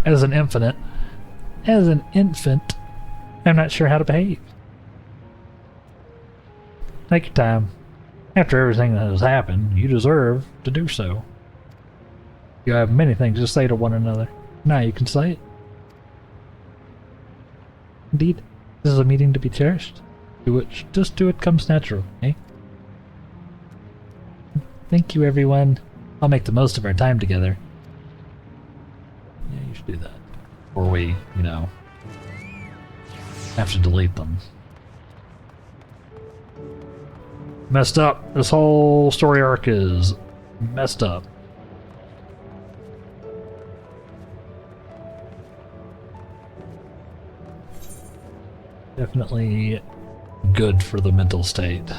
As an infant, I'm not sure how to behave. Take your time. After everything that has happened, you deserve to do so. You have many things to say to one another. Now you can say it. Indeed, this is a meeting to be cherished. Just do what comes natural, eh? Thank you, everyone. I'll make the most of our time together. Yeah, you should do that. Or we, you know, have to delete them. Messed up. This whole story arc is messed up. Definitely good for the mental state.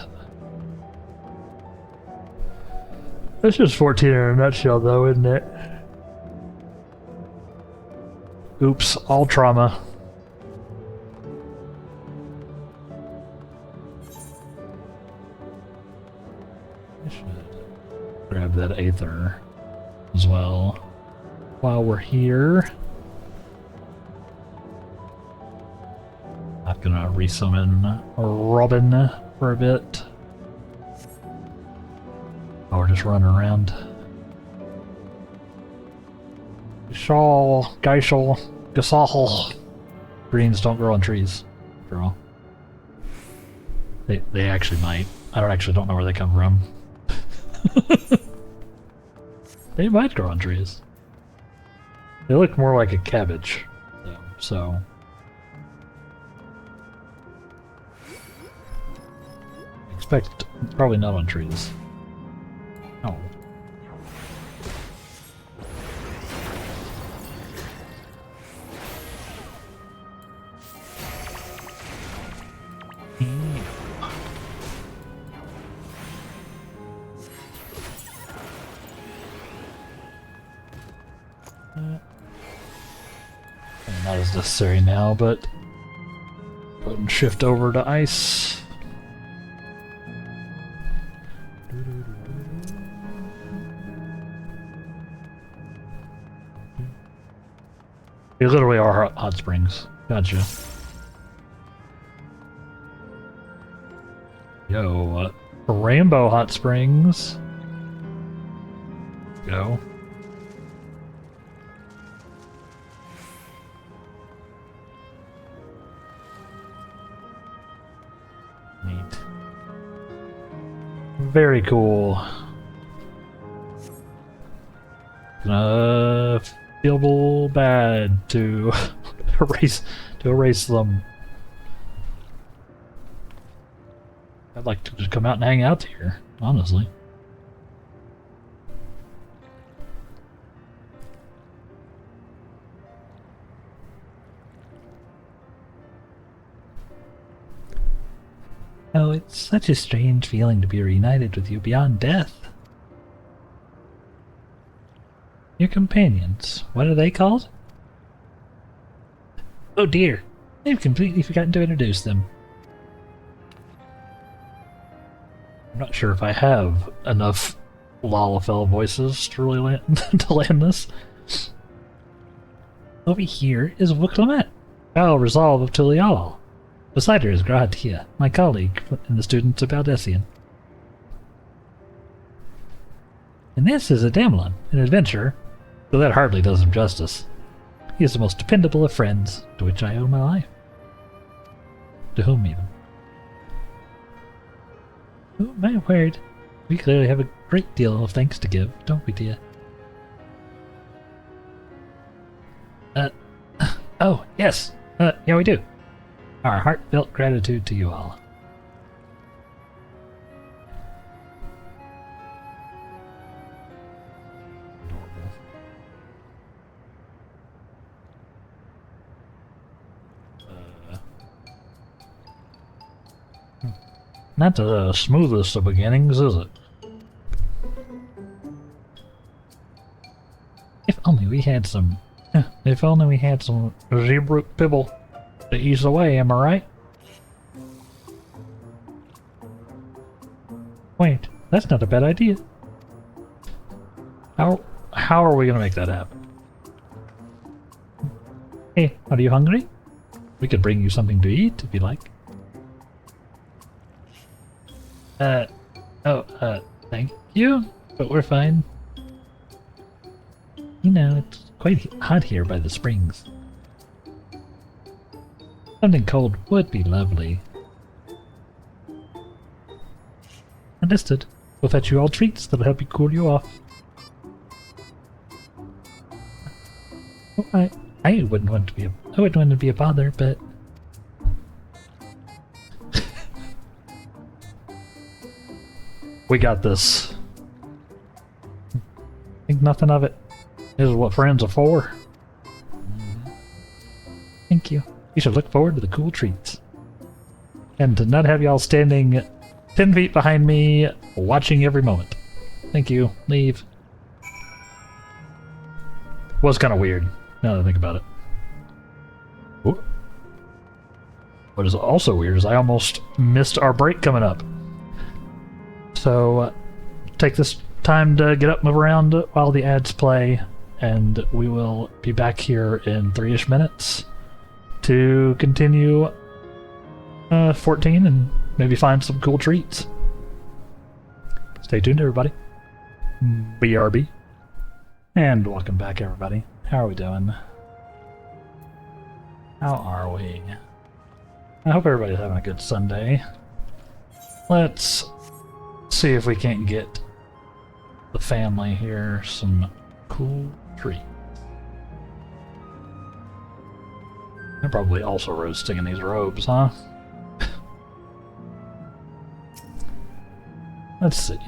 That's just 14 in a nutshell, though, isn't it? Oops, all trauma. I should grab that Aether as well while we're here. Not gonna resummon Robin for a bit. Oh, we're just running around. Geishal, Gasahal. Greens don't grow on trees, after all. They actually might. I don't know where they come from. They might grow on trees. They look more like a cabbage, though, so. Expect probably not on trees. Oh. Not as necessary now, but go ahead and shift over to ice. They literally are hot springs. Gotcha. Yo, Rainbow Hot Springs. Go. Neat. Very cool. Feel bad to erase them. I'd like to just come out and hang out here, honestly. Oh, it's such a strange feeling to be reunited with you beyond death. Your companions, what are they called? Oh dear, I've completely forgotten to introduce them. I'm not sure if I have enough Lalafell voices to really land this. Over here is Wuklamet, Val Resolve of Tulial. Beside her is Grahatia, my colleague and the students of Baldessian. And this is Adamlon, an adventurer, though that hardly does him justice. He is the most dependable of friends, to which I owe my life. To whom even? Oh, my word. We clearly have a great deal of thanks to give, don't we, dear? Oh, yes. Yeah, we do. Our heartfelt gratitude to you all. Not the smoothest of beginnings, is it? If only we had some Zeebruk Pibble to ease the way, am I right? Wait, that's not a bad idea. How are we gonna make that happen? Hey, are you hungry? We could bring you something to eat if you like. Thank you, but we're fine. You know, it's quite hot here by the springs. Something cold would be lovely. Understood. We'll fetch you all treats that'll help you cool you off. Oh, I wouldn't want to be a bother, but we got this. Think nothing of it. This is what friends are for. Thank you. You should look forward to the cool treats. And to not have y'all standing 10 feet behind me, watching every moment. Thank you. Leave. Was kind of weird, now that I think about it. What is also weird is I almost missed our break coming up. So, take this time to get up, move around while the ads play, and we will be back here in 3-ish minutes to continue 14 and maybe find some cool treats. Stay tuned, everybody. BRB. And welcome back, everybody. How are we doing? How are we? I hope everybody's having a good Sunday. Let's see if we can't get the family here some cool treats. They're probably also roasting in these robes, huh? Let's see.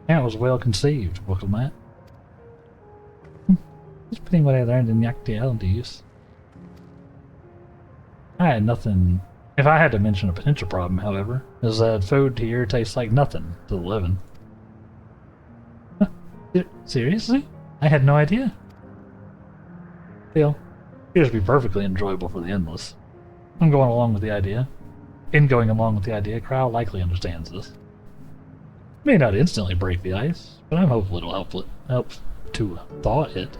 Yeah, it was well conceived. Welcome, Matt. Just putting what I learned in Yaktiel into use. I had nothing. If I had to mention a potential problem, however, is that food here tastes like nothing to the living. Huh? Seriously? I had no idea. Still, it would be perfectly enjoyable for the endless. I'm going along with the idea. In going along with the idea, Crow likely understands this. May not instantly break the ice, but I'm hopeful it'll help to thaw it.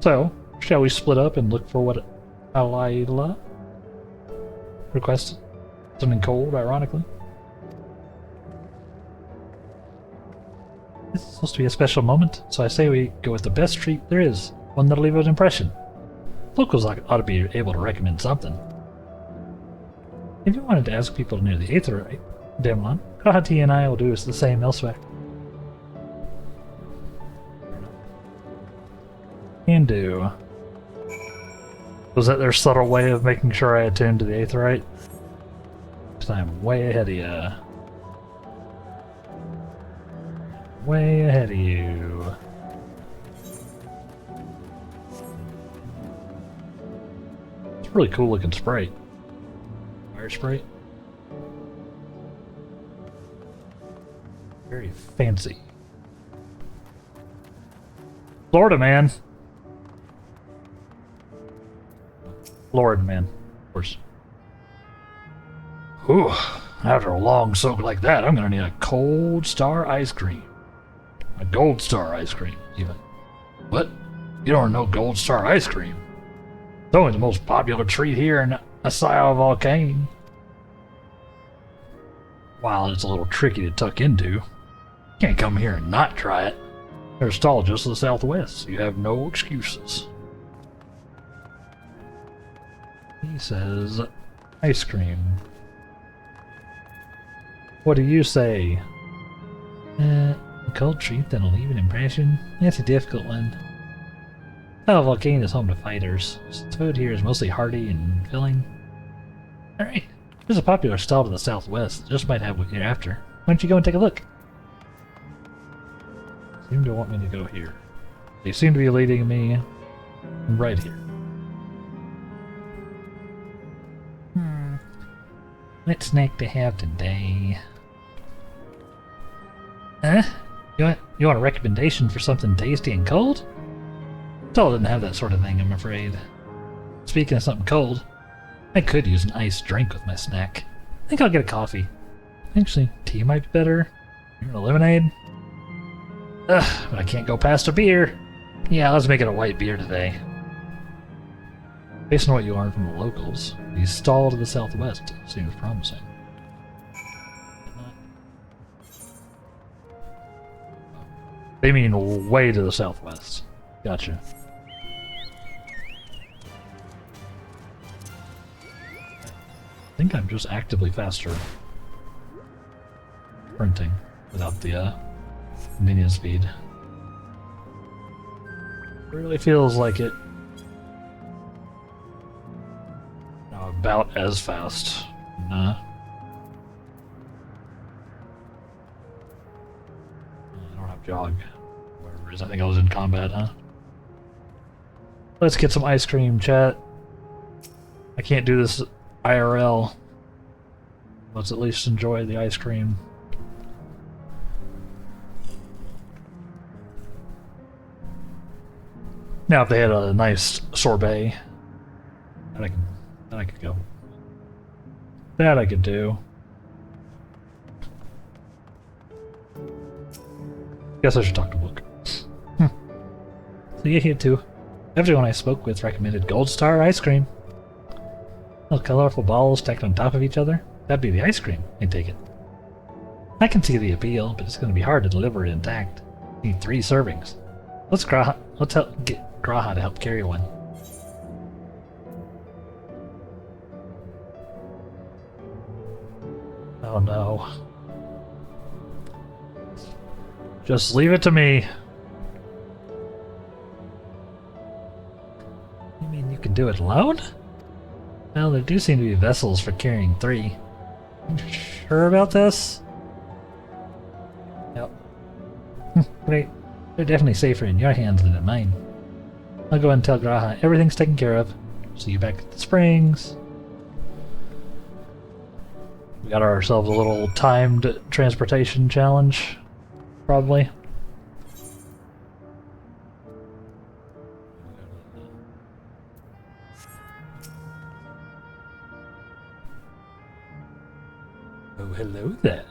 So, shall we split up and look for what Alayla requested? Something cold, ironically. This is supposed to be a special moment, so I say we go with the best treat there is, one that'll leave an impression. Locals ought to be able to recommend something. If you wanted to ask people near the Aetherite, Demlon, Kahati and I will do the same elsewhere. Can do. Was that their subtle way of making sure I attuned to the Aetherite? Because I'm way ahead of you. Way ahead of you. It's a really cool looking sprite. Fire sprite. Very fancy. Florida man. Lord man, of course. Whew. After a long soak like that, I'm gonna need a cold star ice cream. A gold star ice cream, even. What? You don't know gold star ice cream? It's only the most popular treat here in Asile Volcane. While it's a little tricky to tuck into, you can't come here and not try it. There's a stall just to the southwest, so you have no excuses. He says, ice cream. What do you say? A cold treat that'll leave an impression? That's a difficult one. Oh, Volcane is home to fighters. The food here is mostly hearty and filling. Alright, there's a popular stall to the southwest that just might have what you're after. Why don't you go and take a look? They seem to want me to go here. They seem to be leading me right here. What snack to have today? Huh? You want a recommendation for something tasty and cold? Stall didn't have that sort of thing, I'm afraid. Speaking of something cold, I could use an iced drink with my snack. I think I'll get a coffee. Actually, tea might be better. You want a lemonade? Ugh, but I can't go past a beer. Yeah, let's make it a white beer today. Based on what you learned from the locals, the stall to the southwest seems promising. They mean way to the southwest. Gotcha. I think I'm just actively faster sprinting without the minion speed. It really feels like it. No, about as fast. Nah. I don't have jog. Whatever it is, I think I was in combat, huh? Let's get some ice cream, chat. I can't do this IRL. Let's at least enjoy the ice cream. Now, if they had a nice sorbet, that'd I could go. That I could do. Guess I should talk to Book. So yeah, here too. Everyone I spoke with recommended Gold Star ice cream. Those colorful balls stacked on top of each other. That'd be the ice cream, I take it. I can see the appeal, but it's going to be hard to deliver it intact. Need 3 servings. Let's get Graha to help carry one. Oh no. Just leave it to me. You mean you can do it alone? Well, there do seem to be vessels for carrying 3. You sure about this? Yep. Great. They're definitely safer in your hands than in mine. I'll go and tell Graha everything's taken care of. See you back at the springs. We got ourselves a little timed transportation challenge, probably. Oh, hello there.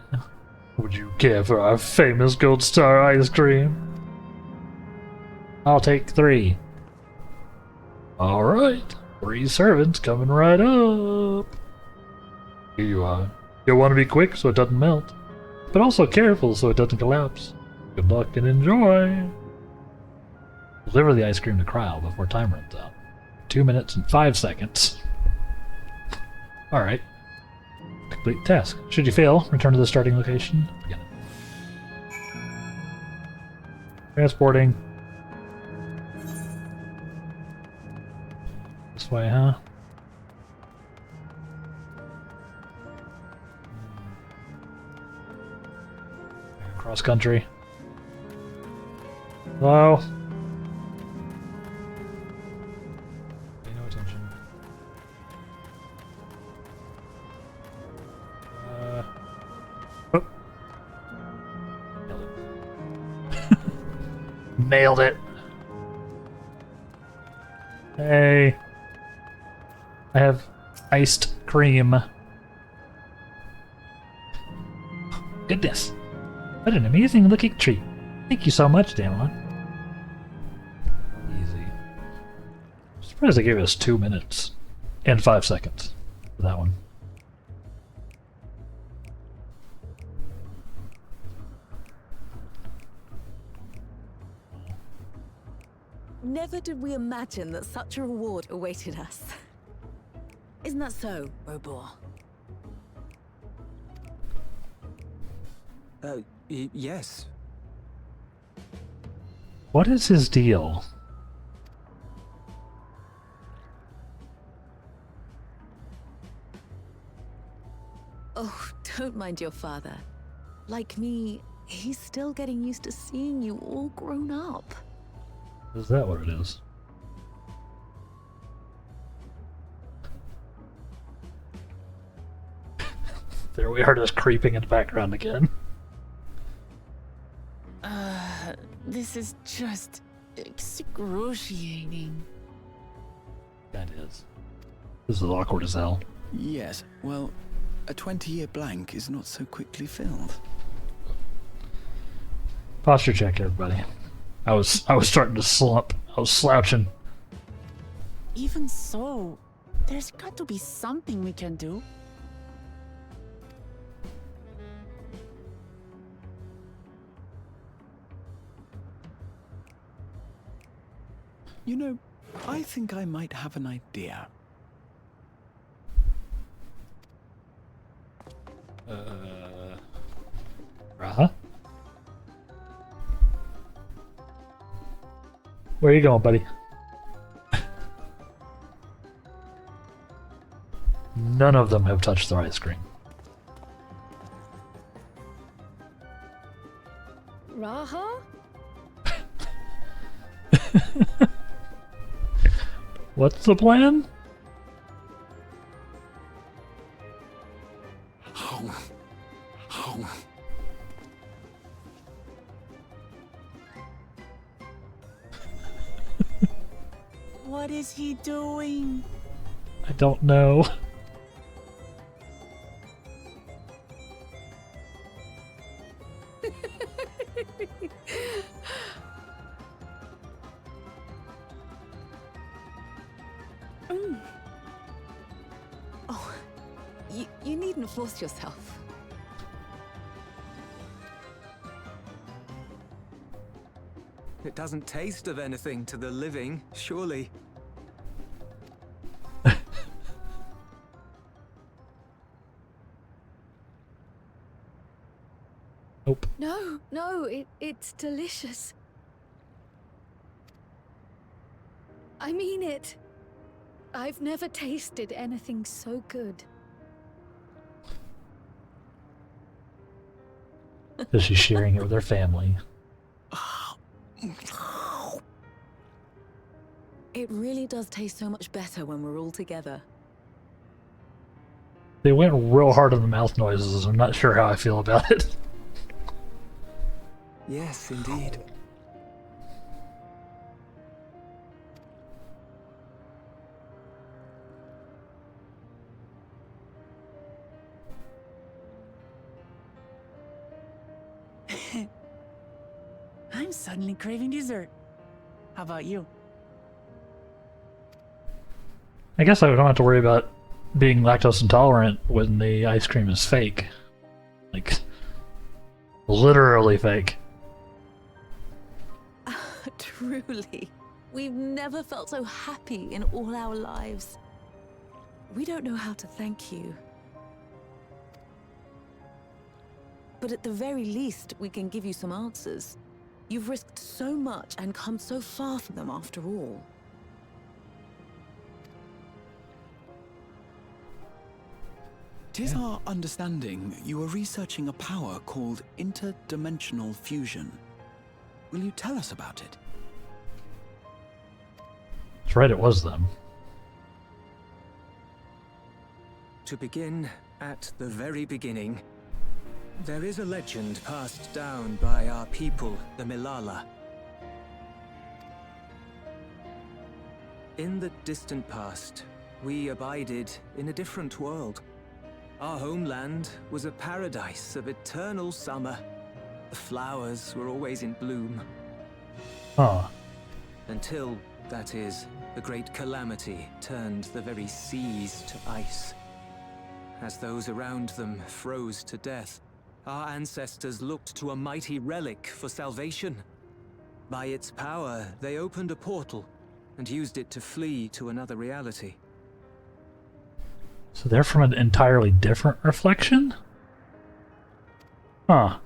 Would you care for our famous Gold Star ice cream? I'll take 3. Alright, 3 servants coming right up. Here you are. You'll want to be quick so it doesn't melt, but also careful so it doesn't collapse. Good luck and enjoy. Deliver the ice cream to Cryle before time runs out. 2 minutes and 5 seconds. Alright. Complete task. Should you fail, return to the starting location. Forget it. Transporting. This way, huh? Cross country. Hello? Pay no attention. Oh. Nailed it. Nailed it. Hey. I have iced cream. Goodness. What an amazing looking treat. Thank you so much, Damon. Easy. I'm surprised they gave us 2 minutes and 5 seconds for that one. Never did we imagine that such a reward awaited us. Isn't that so, Robor? Yes. What is his deal? Oh, don't mind your father. Like me, he's still getting used to seeing you all grown up. Is that what it is? There we are, just creeping in the background again. This is just excruciating. That is. This is awkward as hell. Yes, well, a 20-year blank is not so quickly filled. Posture check, everybody. I was starting to slump. I was slouching. Even so, there's got to be something we can do. You know, I think I might have an idea. Raha? Where are you going, buddy? None of them have touched their ice cream. Raha? What's the plan? What is he doing? I don't know. Oh, you needn't force yourself. It doesn't taste of anything to the living, surely. Nope. No, it's delicious. I mean it. I've never tasted anything so good. Because she's sharing it with her family. It really does taste so much better when we're all together. They went real hard on the mouth noises. I'm not sure how I feel about it. Yes, indeed. I'm suddenly craving dessert. How about you? I guess I don't have to worry about being lactose intolerant when the ice cream is fake. Like, literally fake. Truly. We've never felt so happy in all our lives. We don't know how to thank you. But at the very least, we can give you some answers. You've risked so much and come so far from them after all. Tis our understanding you are researching a power called interdimensional fusion. Will you tell us about it? That's right, it was them. To begin at the very beginning, there is a legend passed down by our people, the Milala. In the distant past, we abided in a different world. Our homeland was a paradise of eternal summer. The flowers were always in bloom. Huh. Until, that is, the great calamity turned the very seas to ice. As those around them froze to death, our ancestors looked to a mighty relic for salvation. By its power, they opened a portal and used it to flee to another reality. So they're from an entirely different reflection? Huh.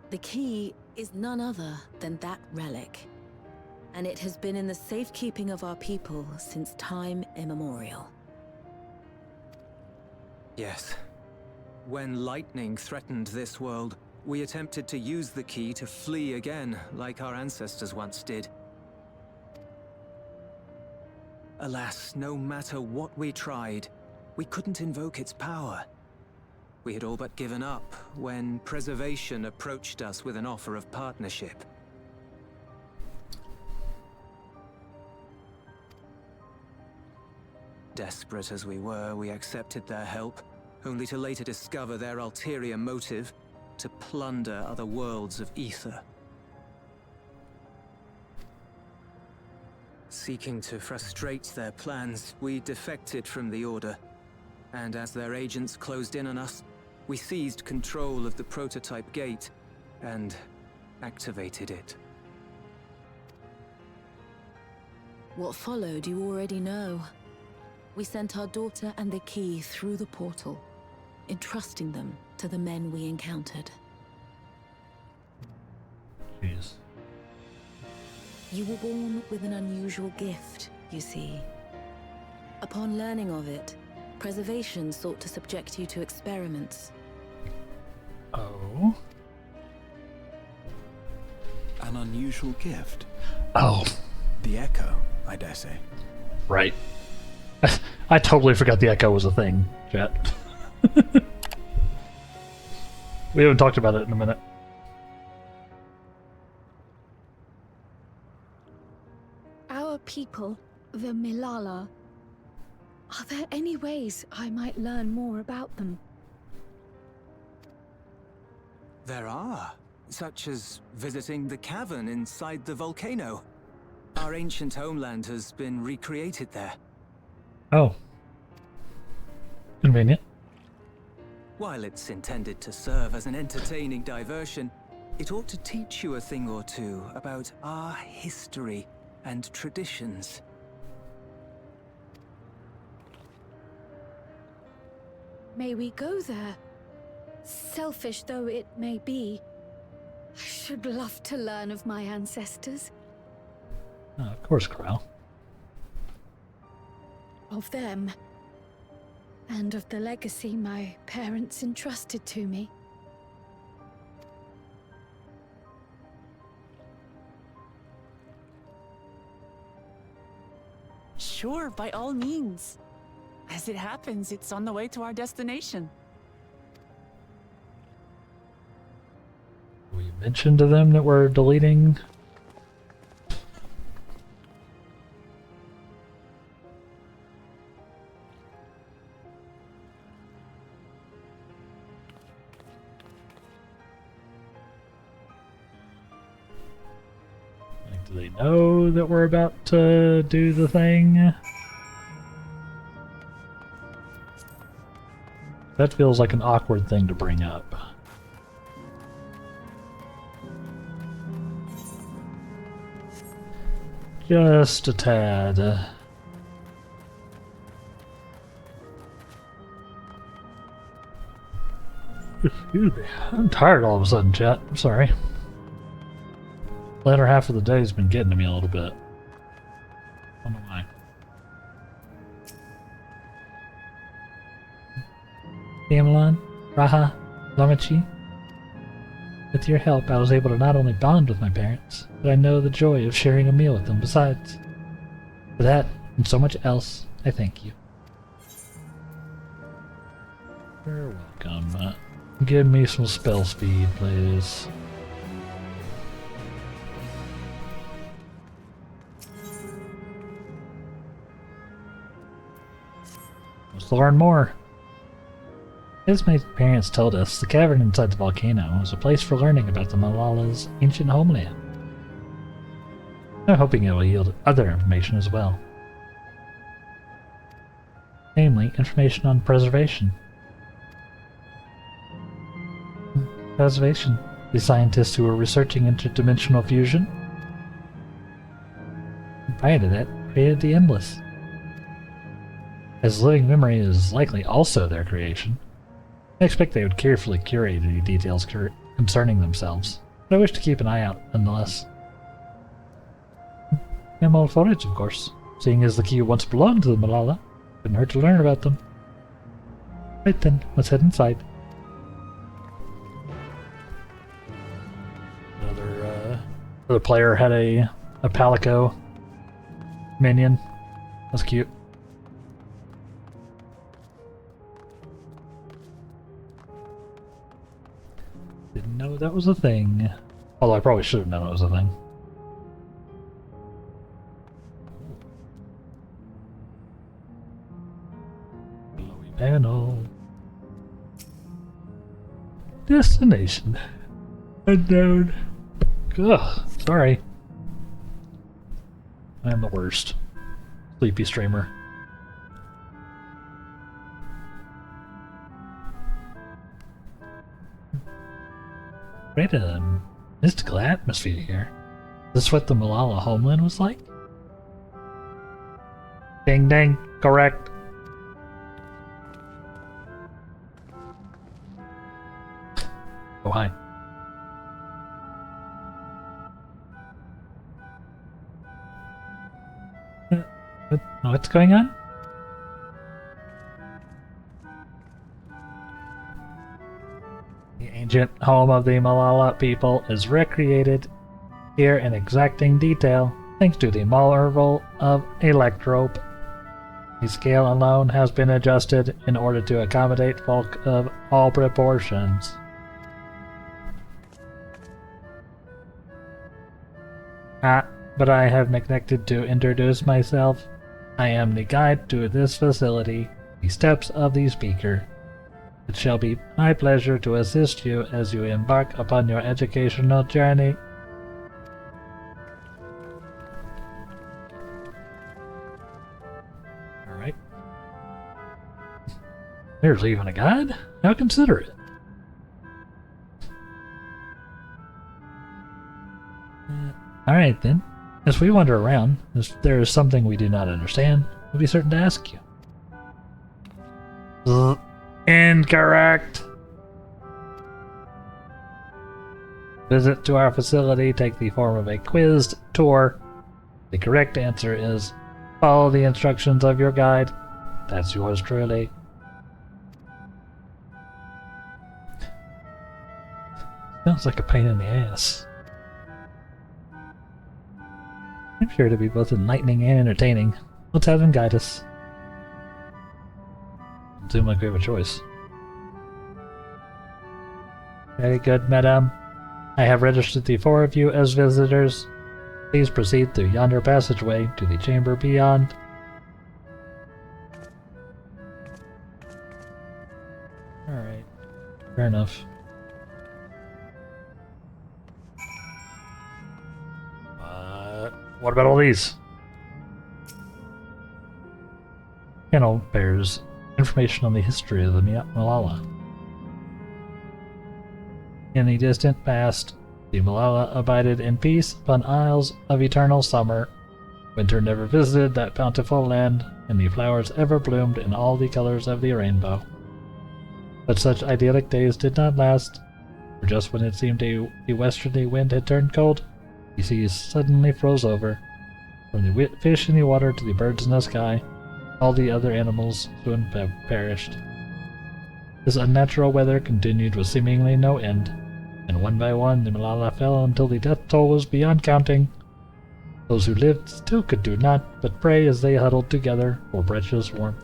The key is none other than that relic. And it has been in the safekeeping of our people since time immemorial. Yes. When lightning threatened this world, we attempted to use the key to flee again, like our ancestors once did. Alas, no matter what we tried, we couldn't invoke its power. We had all but given up when Preservation approached us with an offer of partnership. Desperate as we were, we accepted their help, only to later discover their ulterior motive, to plunder other worlds of ether. Seeking to frustrate their plans, we defected from the Order, and as their agents closed in on us, we seized control of the prototype gate and activated it. What followed you already know. We sent our daughter and the key through the portal, entrusting them to the men we encountered. Jeez. You were born with an unusual gift, you see. Upon learning of it, Preservation sought to subject you to experiments. Oh? An unusual gift. Oh, The Echo, I dare say. right. I totally forgot the echo was a thing, chat. We haven't talked about it in a minute. people, the Milala. Are there any ways I might learn more about them? There are, such as visiting the cavern inside the volcano. Our ancient homeland has been recreated there. Oh. Convenient. While it's intended to serve as an entertaining diversion, it ought to teach you a thing or two about our history and traditions. May we go there? Selfish though it may be, I should love to learn of my ancestors. Of course, Corral. Of them. And of the legacy my parents entrusted to me. Sure, by all means. As it happens, it's on the way to our destination. We mentioned to them that we're deleting. Like, do they know that we're about to do the thing? That feels like an awkward thing to bring up. Just a tad. Excuse me. I'm tired all of a sudden, chat. I'm sorry. Latter half of the day's been getting to me a little bit. I don't know why. Gamelon, Raha, Lamachi. With your help, I was able to not only bond with my parents, but I know the joy of sharing a meal with them besides. For that, and so much else, I thank you. You're welcome. Give me some spell speed, please. Let's learn more. As my parents told us, the cavern inside the volcano was a place for learning about the Malala's ancient homeland. I'm hoping it will yield other information as well. Namely, information on preservation. Preservation. The scientists who were researching interdimensional fusion. And prior to that, created the Endless. As living memory is likely also their creation, I expect they would carefully curate any details concerning themselves, but I wish to keep an eye out nonetheless. And old footage, of course, seeing as the key once belonged to the Malala. Couldn't hurt to learn about them. Right then, let's head inside. Another player had a Palico minion. That's cute. Didn't know that was a thing. Although I probably should have known it was a thing. Glowy panel. Destination. Unknown. Ugh, sorry. I'm the worst. Sleepy streamer. Great mystical atmosphere here. Is this what the Malala homeland was like? Ding ding, correct. Oh, hi. What's going on? The ancient home of the Malala people is recreated here in exacting detail, thanks to the marvel of Electrope. The scale alone has been adjusted in order to accommodate folk of all proportions. but I have neglected to introduce myself. I am the guide to this facility, the steps of the speaker. It shall be my pleasure to assist you as you embark upon your educational journey. Alright. There's even a guide? How considerate. Alright then. As we wander around, if there is something we do not understand, we'll be certain to ask you. Incorrect! Visit to our facility take the form of a quizzed tour. The correct answer is follow the instructions of your guide. That's yours truly. Sounds like a pain in the ass. I'm sure to be both enlightening and entertaining. Let's have him guide us. Seems like we have a choice. Very good, madam. I have registered the four of you as visitors. Please proceed through yonder passageway to the chamber beyond. Alright. Fair enough. What about all these? Panel bears information on the history of the Malala. In the distant past, the Malala abided in peace upon isles of eternal summer. Winter never visited that bountiful land, and the flowers ever bloomed in all the colors of the rainbow. But such idyllic days did not last, for just when it seemed the westerly wind had turned cold, the seas suddenly froze over. From the fish in the water to the birds in the sky, all the other animals soon perished. This unnatural weather continued with seemingly no end, and one by one the Malala fell until the death toll was beyond counting. Those who lived still could do naught but pray as they huddled together for precious warmth.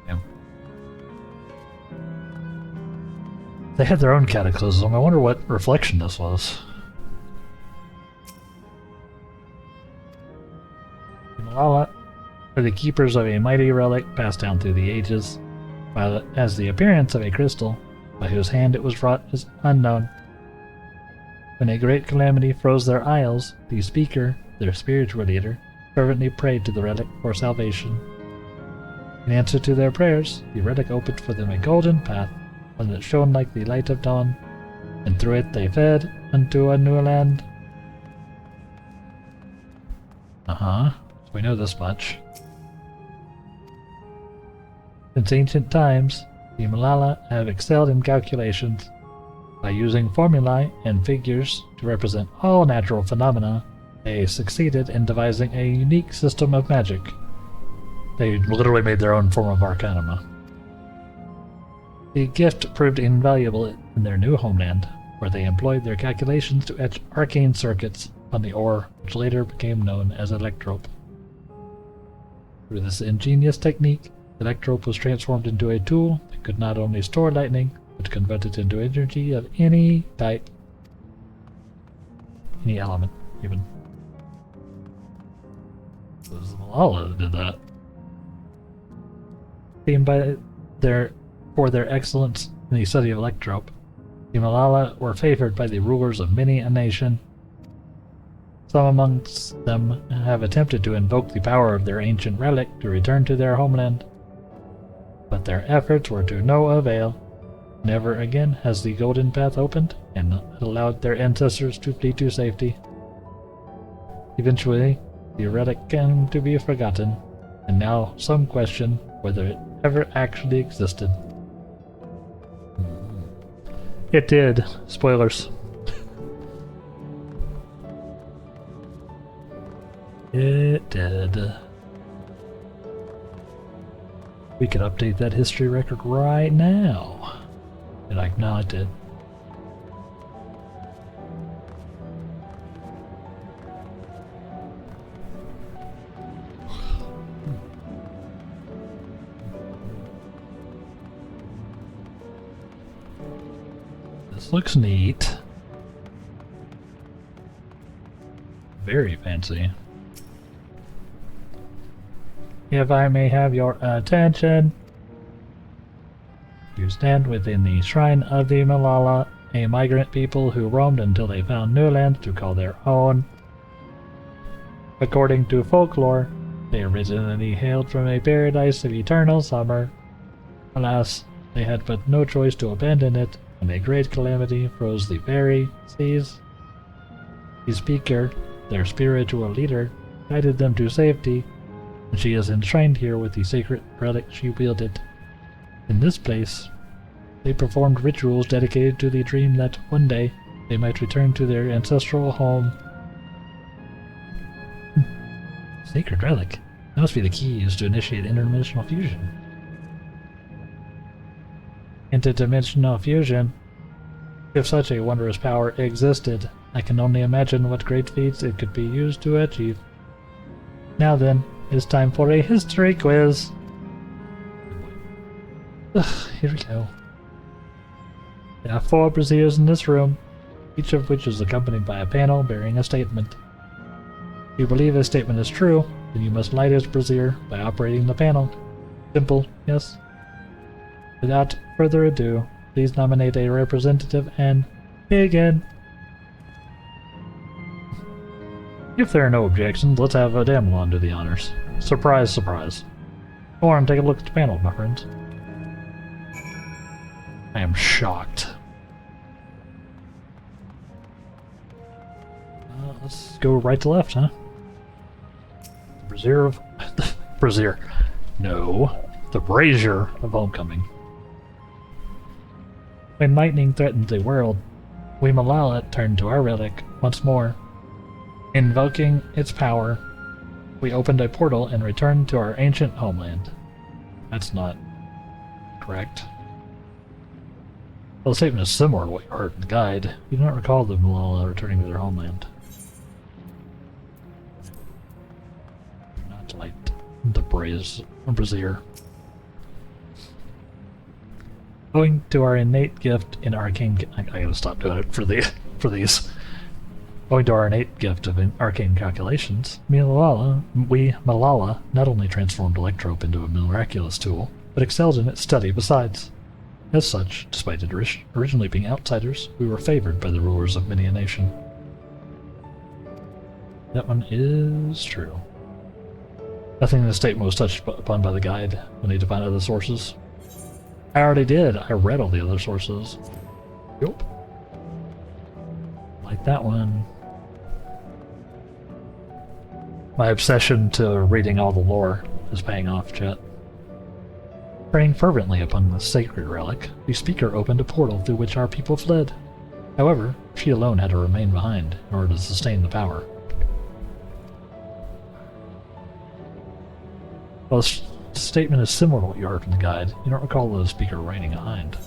Yeah. They had their own cataclysm. I wonder what reflection this was. The Malala are the keepers of a mighty relic passed down through the ages, while it has the appearance of a crystal, by whose hand it was wrought is unknown. When a great calamity froze their isles, the speaker, their spiritual leader, fervently prayed to the relic for salvation. In answer to their prayers, the relic opened for them a golden path, one that shone like the light of dawn, and through it they fled unto a new land. So we know this much. Since ancient times, the Malala have excelled in calculations. By using formulae and figures to represent all natural phenomena, they succeeded in devising a unique system of magic. They literally made their own form of Arcanist. The gift proved invaluable in their new homeland, where they employed their calculations to etch arcane circuits on the ore, which later became known as electrope. Through this ingenious technique, electrope was transformed into a tool that could not only store lightning, but convert it into energy of any type. Any element, even. It was the Malala that did that. Famed for their excellence in the study of electrope, the Malala were favored by the rulers of many a nation. Some amongst them have attempted to invoke the power of their ancient relic to return to their homeland, but their efforts were to no avail. Never again has the golden path opened and allowed their ancestors to flee to safety. Eventually, the relic came to be forgotten, and now some question whether it ever actually existed. It did. Spoilers. It did. We could update that history record right now. And I know it did. This looks neat. Very fancy. If I may have your attention. You stand within the shrine of the Malala, a migrant people who roamed until they found new land to call their own. According to folklore, they originally hailed from a paradise of eternal summer. Alas, they had but no choice to abandon it when a great calamity froze the very seas. The speaker, their spiritual leader, guided them to safety, and she is enshrined here with the sacred relic she wielded. In this place, they performed rituals dedicated to the dream that one day they might return to their ancestral home. Sacred relic. That must be the key used to initiate interdimensional fusion. Interdimensional fusion? If such a wondrous power existed, I can only imagine what great feats it could be used to achieve. Now then, it's time for a history quiz. Ugh, here we go. There are 4 braziers in this room, each of which is accompanied by a panel bearing a statement. If you believe a statement is true, then you must light his brazier by operating the panel. Simple, yes? Without further ado, please nominate a representative and begin. If there are no objections, let's have a Damelon do the honors. Surprise, surprise. Go on, take a look at the panel, my friends. I am shocked. Let's go right to left, huh? The brazier of... brazier. No. The brazier of homecoming. When lightning threatened the world, we Malala turned to our relic once more. Invoking its power, we opened a portal and returned to our ancient homeland. That's not correct. Well, the statement is similar to what you heard in the guide. You do not recall the Malala returning to their homeland. Not like the brazier. Owing to our innate gift in arcane... I gotta stop doing it for these. Owing to our innate gift of arcane calculations, we Malala not only transformed Electrope into a miraculous tool, but excelled in its study besides. As such, despite it originally being outsiders, we were favored by the rulers of many a nation. That one is true. Nothing in the statement was touched upon by the guide. We'll need to find other sources. I already did. I read all the other sources. Yup. Like that one. My obsession to reading all the lore is paying off, chat. Praying fervently upon the sacred relic, the speaker opened a portal through which our people fled. However, she alone had to remain behind in order to sustain the power. Well, this statement is similar to what you heard from the guide. You don't recall the speaker remaining behind.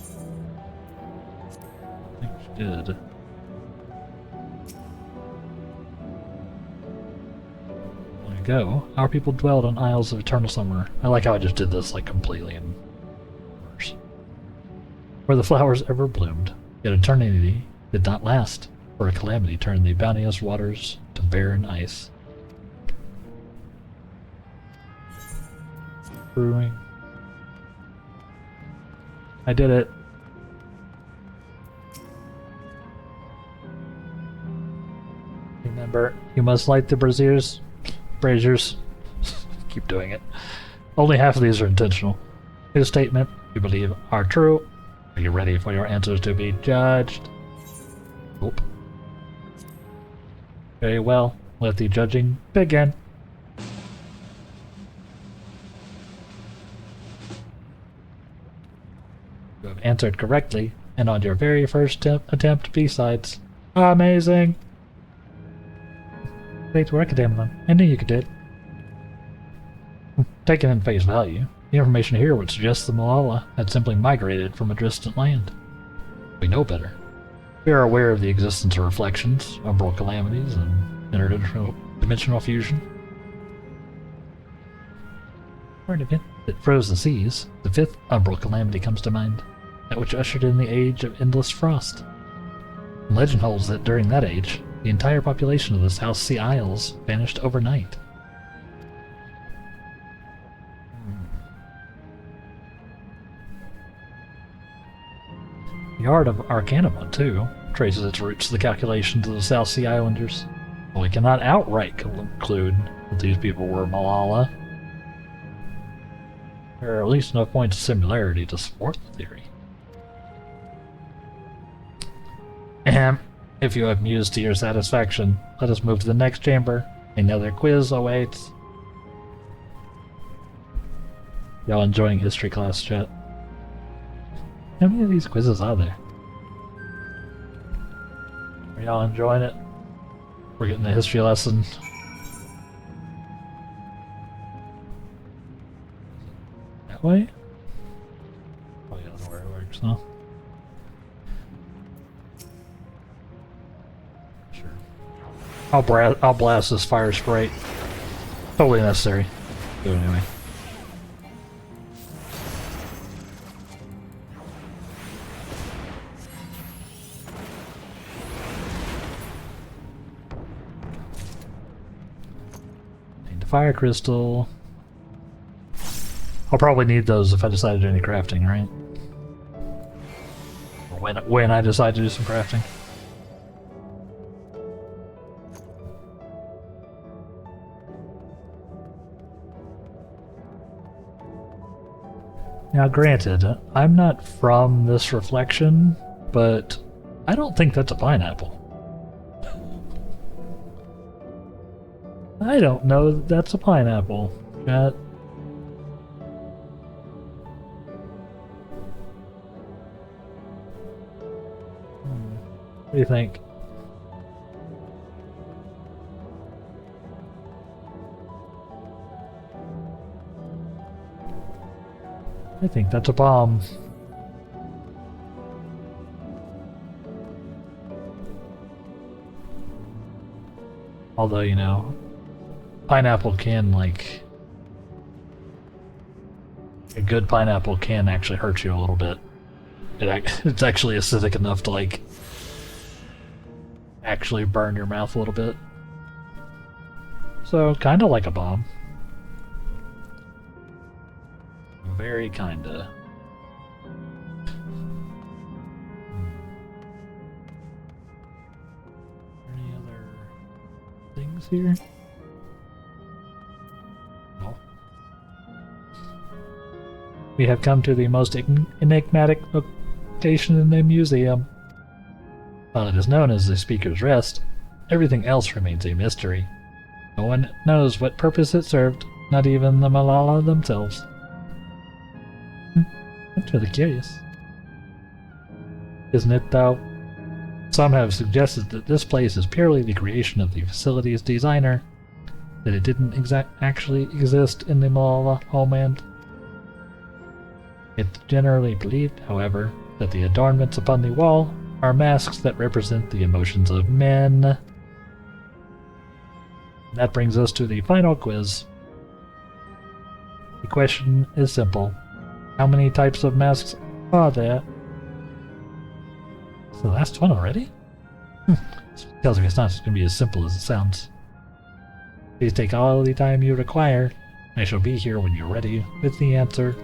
I think she did. There you go. Our people dwelled on Isles of Eternal Summer. I like how I just did this like completely in reverse. Where the flowers ever bloomed, yet eternity did not last, for a calamity turned the bounteous waters to barren ice. Brewing. I did it. Remember, you must light the braziers. Keep doing it. Only half of these are intentional. His statement, you believe, are true. Are you ready for your answers to be judged? Oop. Very well. Let the judging begin. You have answered correctly, and on your very first attempt besides. Amazing! Great work, Damelon. I knew you could do it. Taken in face value, the information here would suggest the Malala had simply migrated from a distant land. We know better. We are aware of the existence of reflections, umbral calamities, and interdimensional fusion. For an event that froze the seas, the 5th umbral calamity comes to mind, that which ushered in the age of endless frost. And legend holds that during that age, The entire population of the South Sea Isles vanished overnight. The art of Arcanist, too, traces its roots to the calculations of the South Sea Islanders. But we cannot outright conclude that these people were Malala. There are at least enough points of similarity to support the theory. Ahem. If you have mused to your satisfaction, let us move to the next chamber. Another quiz awaits. Y'all enjoying history class, chat? How many of these quizzes are there? Are y'all enjoying it? We're getting the history lesson. That way? Oh yeah, that's where it works now. Sure. I'll blast this fire spray. Totally necessary. Do it anyway. Fire crystal. I'll probably need those if I decide to do any crafting, right? Or when I decide to do some crafting. Now granted, I'm not from this reflection, but I don't think that's a pineapple. I don't know that that's a pineapple, chat. What do you think? I think that's a bomb. Although, you know, pineapple can, like... A good pineapple can actually hurt you a little bit. It's actually acidic enough to, like, actually burn your mouth a little bit. So, kinda like a bomb. Very kinda. Any other things here? No. We have come to the most enigmatic location in the museum. While it is known as the Speaker's Rest, everything else remains a mystery. No one knows what purpose it served, not even the Malala themselves. That's really curious. Isn't it, though? Some have suggested that this place is purely the creation of the facility's designer, that it didn't actually exist in the Malala homeland. It's generally believed, however, that the adornments upon the wall are masks that represent the emotions of men. That brings us to the final quiz. The question is simple. How many types of masks are there? It's the last one already? This tells me it's not going to be as simple as it sounds. Please take all the time you require. I shall be here when you're ready with the answer.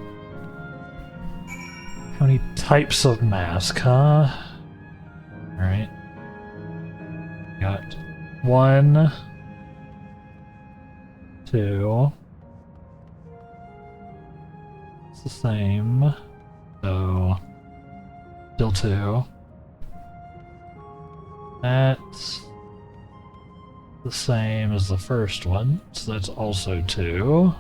How many types of mask, huh? Alright. Got 1, 2. It's the same. So, still 2. That's the same as the first one, so that's also 2.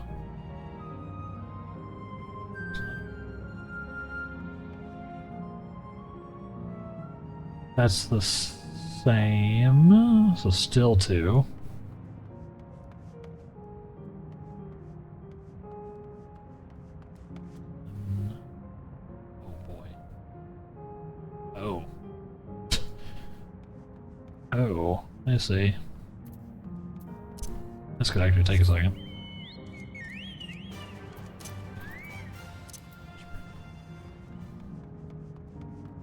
That's the same, so still 2. Oh boy. Oh. Oh, I see. This could actually take a second.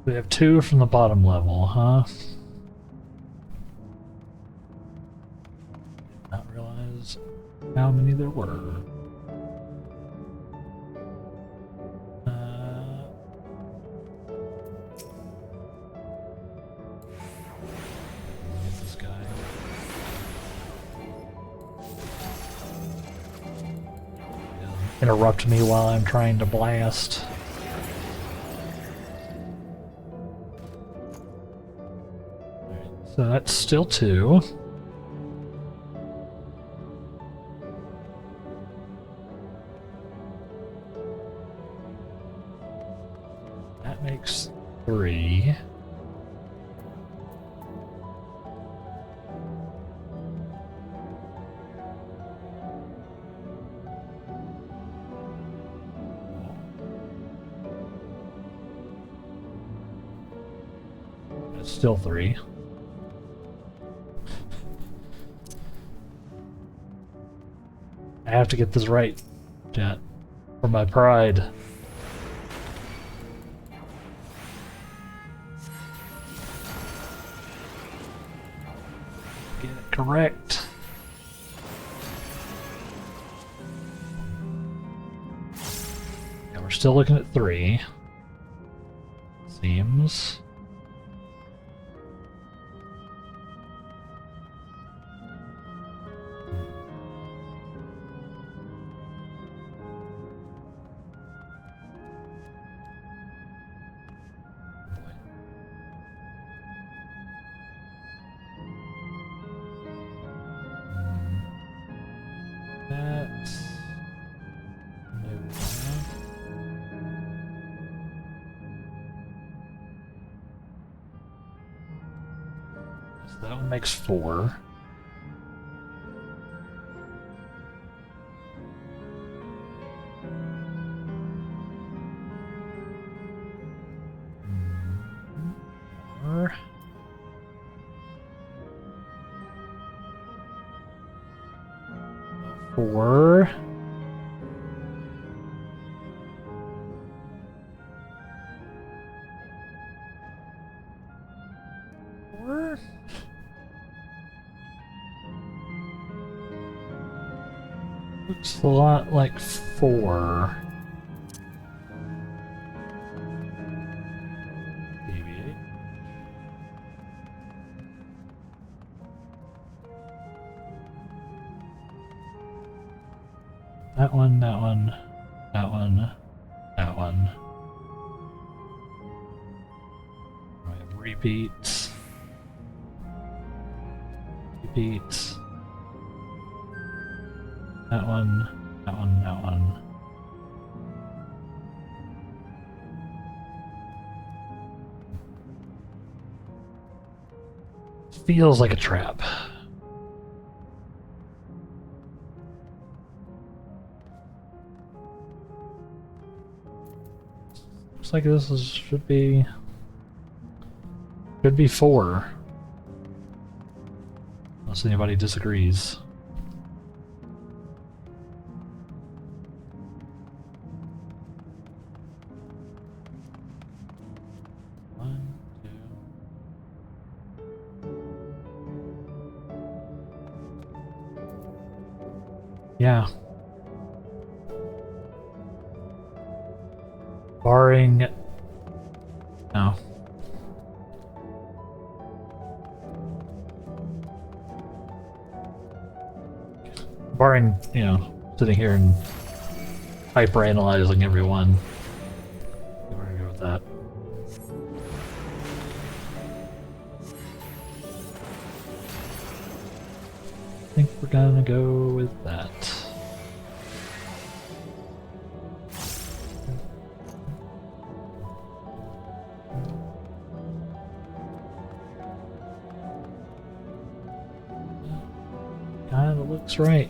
We have 2 from the bottom level, huh? how many there were. This guy. Interrupt me while I'm trying to blast. So that's still 2. That makes 3. That's still 3. I have to get this right, chat. For my pride. Get it correct. And we're still looking at 3. Seems. That's no. So that one makes 4. Four. 4. Looks a lot like 4. Deviate. That one, that one, that one, that one. We have repeats. Repeats. That one, that one, that one. Feels like a trap. Looks like this is, should be 4. Unless anybody disagrees. One, two. Yeah. Barring... No. Barring, you know, sitting here and hyper-analyzing everyone. We're gonna go with that. I think we're gonna go with that. Kinda looks right.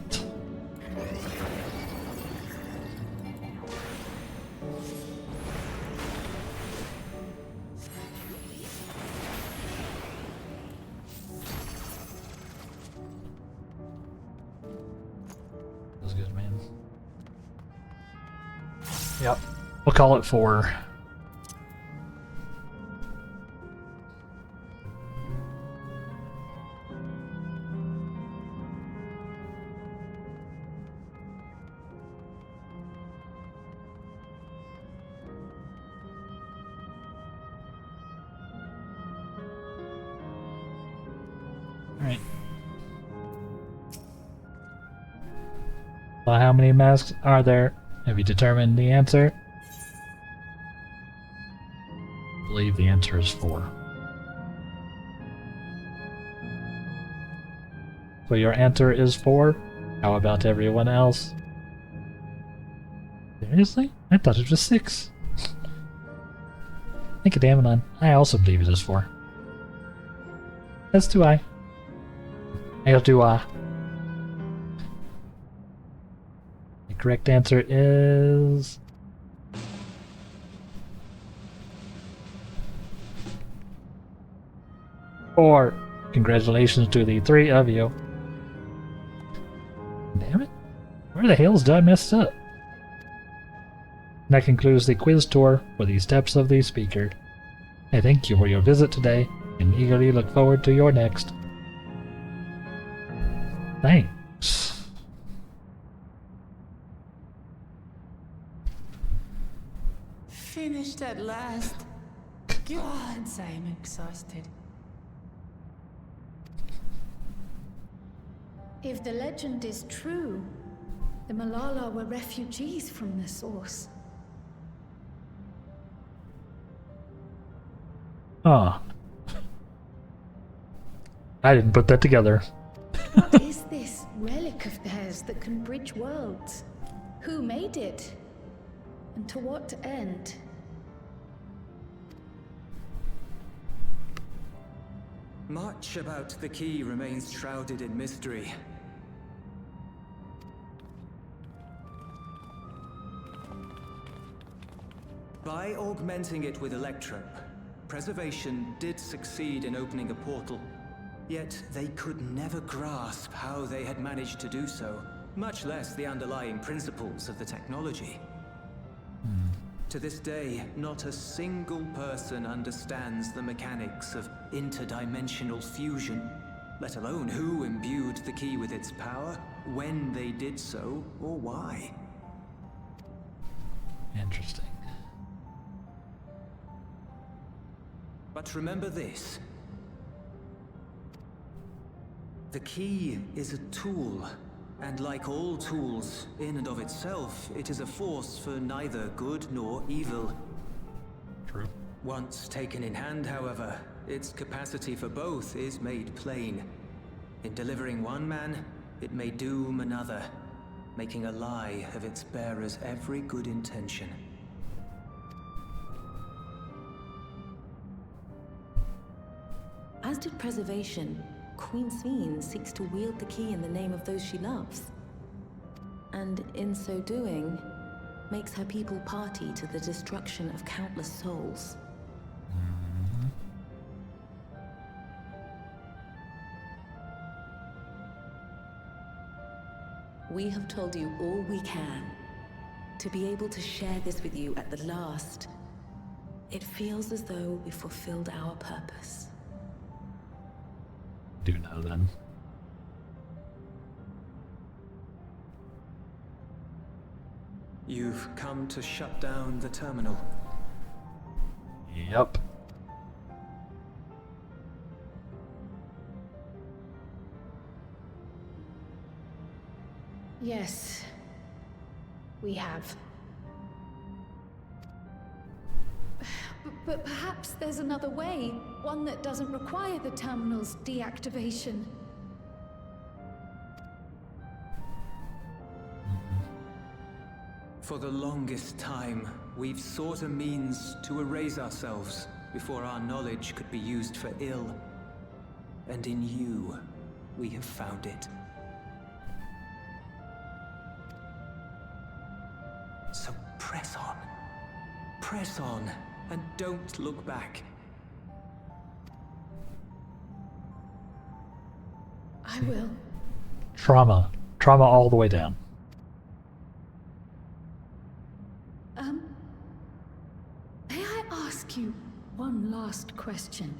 That's good, man. Yep. We'll call it 4. Well, how many masks are there? Have you determined the answer? I believe the answer is 4. So your answer is 4? How about everyone else? Seriously? I thought it was 6. Thank you, Damanon. I also believe it is 4. As do I. As do I. The correct answer is... 4. Congratulations to the 3 of you. Damn it. Where the hell did I mess up? That concludes the quiz tour for the steps of the speaker. I thank you for your visit today and eagerly look forward to your next. Thanks. Finished at last. Gods, I'm exhausted. If the legend is true, the Malala were refugees from the source. Oh. I didn't put that together. What is this relic of theirs that can bridge worlds? Who made it? And to what end? Much about the key remains shrouded in mystery. By augmenting it with Electrum, Preservation did succeed in opening a portal. Yet they could never grasp how they had managed to do so, much less the underlying principles of the technology. To this day, not a single person understands the mechanics of interdimensional fusion, let alone who imbued the key with its power, when they did so, or why. Interesting. But remember this. The key is a tool, and like all tools, in and of itself, it is a force for neither good nor evil. True. Once taken in hand, however, its capacity for both is made plain. In delivering one man, it may doom another, making a lie of its bearer's every good intention. As did Preservation, Queen Sveen seeks to wield the key in the name of those she loves. And in so doing, makes her people party to the destruction of countless souls. We have told you all we can. To be able to share this with you at the last, it feels as though we fulfilled our purpose. Do know then. You've come to shut down the terminal. Yep. Yes, we have. But perhaps there's another way, one that doesn't require the terminal's deactivation. For the longest time, we've sought a means to erase ourselves before our knowledge could be used for ill. And in you, we have found it. So press on. Press on, and don't look back. I will. Trauma. Trauma all the way down. May I ask you one last question?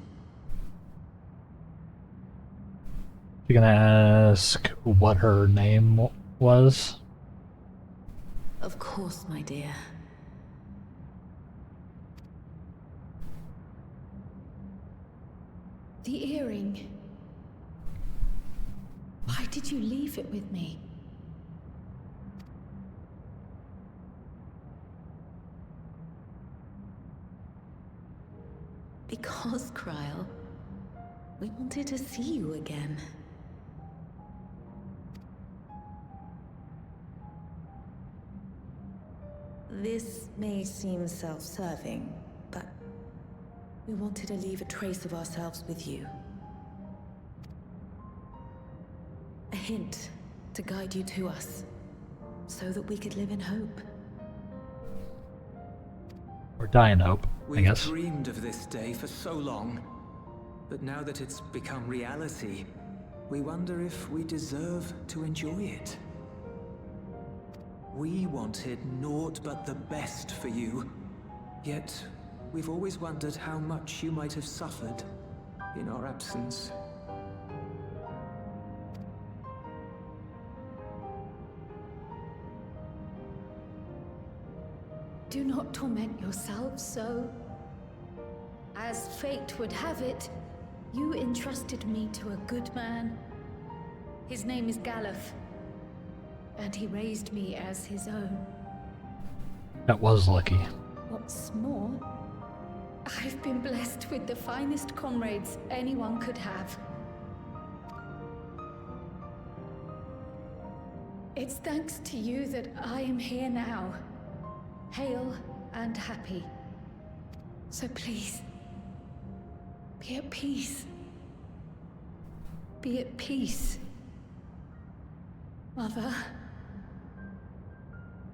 You're gonna ask what her name was? Of course, my dear. The earring. Why did you leave it with me? Because, Kryl, we wanted to see you again. This may seem self-serving, but we wanted to leave a trace of ourselves with you. A hint to guide you to us, so that we could live in hope. Or die in hope, I We've guess. dreamed of this day for so long, but now that it's become reality, we wonder if we deserve to enjoy it. We wanted naught but the best for you, yet we've always wondered how much you might have suffered in our absence. Do not torment yourselves so. As fate would have it, you entrusted me to a good man. His name is Galuf, and he raised me as his own. That was lucky. What's more, I've been blessed with the finest comrades anyone could have. It's thanks to you that I am here now, hale and happy. So please, be at peace. Be at peace. Mother.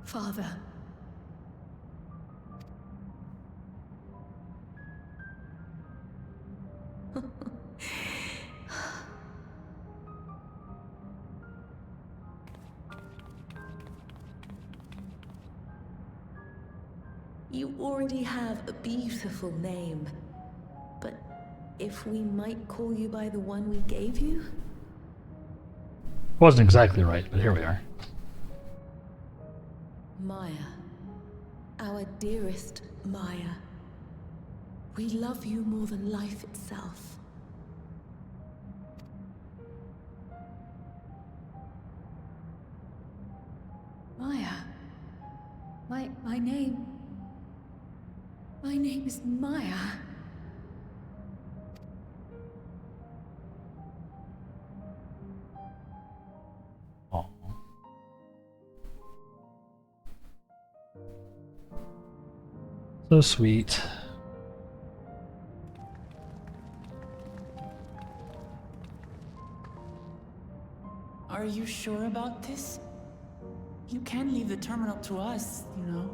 Father. You already have a beautiful name, but if we might call you by the one we gave you? Wasn't exactly right, but here we are. Maya. Our dearest Maya. We love you more than life itself. Maya. My name is Maya. Aw. So sweet. Are you sure about this? You can leave the terminal to us, you know.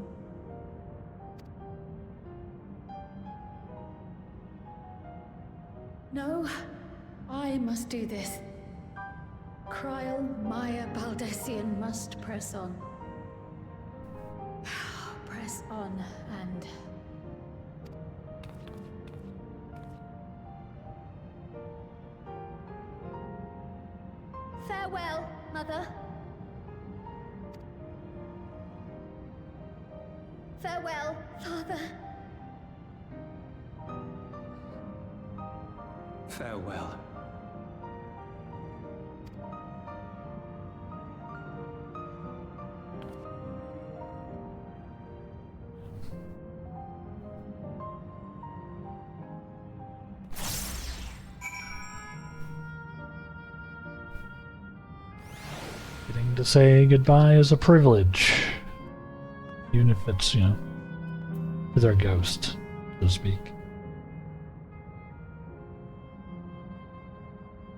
No, I must do this. Kryl, Maya, Baldessian must press on. Press on and... Farewell, Mother. Farewell, Father. Farewell. Getting to say goodbye is a privilege. Even if it's, you know, with our ghost, so to speak.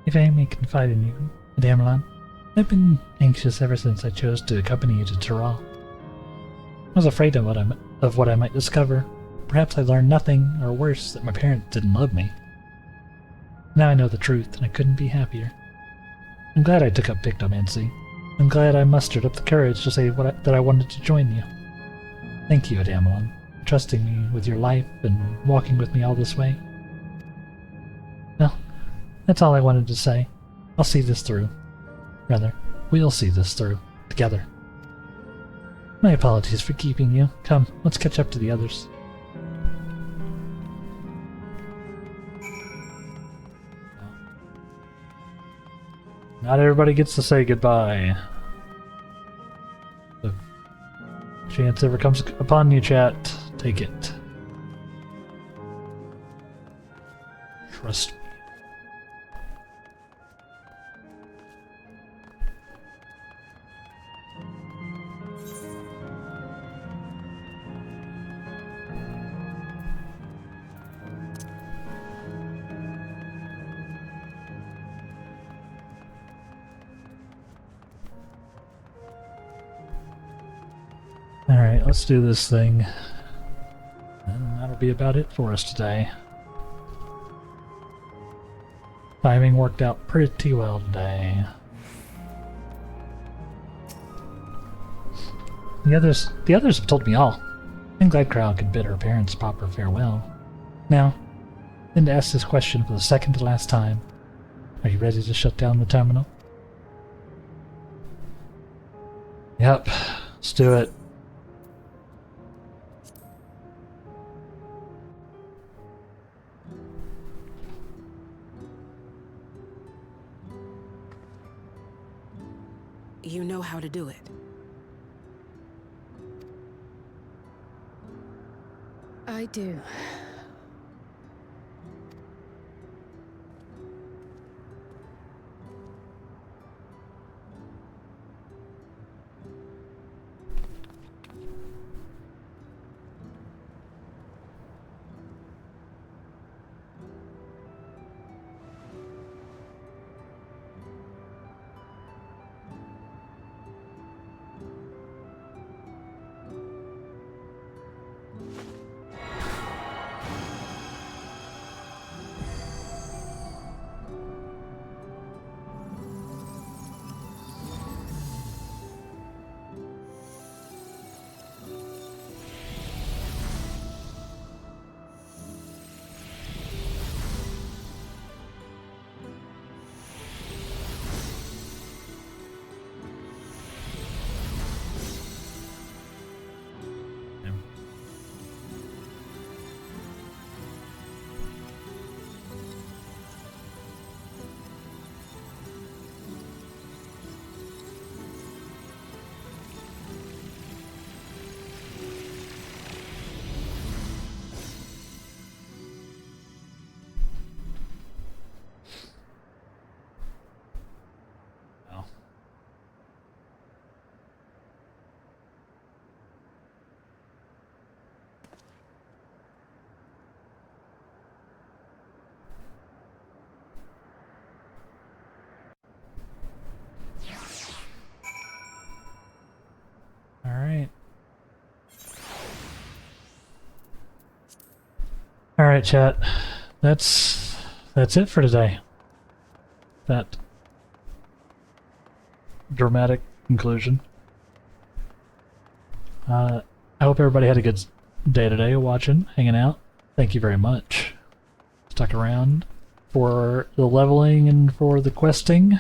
If I may confide in you, Damelon, I've been anxious ever since I chose to accompany you to Tyrrell. I was afraid of what I might discover. Perhaps I learned nothing, or worse, that my parents didn't love me. Now I know the truth, and I couldn't be happier. I'm glad I took up pictomancy. I'm glad I mustered up the courage to say that I wanted to join you. Thank you, Adamelon, for trusting me with your life and walking with me all this way. Well, that's all I wanted to say. I'll see this through. Rather, we'll see this through, together. My apologies for keeping you. Come, let's catch up to the others. Not everybody gets to say goodbye. If chance ever comes upon you, chat, take it. Trust me. Alright, let's do this thing. And that'll be about it for us today. Timing worked out pretty well today. The others have told me all. I'm glad Crowd could bid her parents proper farewell. Now, then to ask this question for the second to last time. Are you ready to shut down the terminal? Yep, let's do it. You know how to do it. I do. Alright, chat. That's it for today. That dramatic conclusion. I hope everybody had a good day today watching, hanging out. Thank you very much. Stuck around for the leveling and for the questing.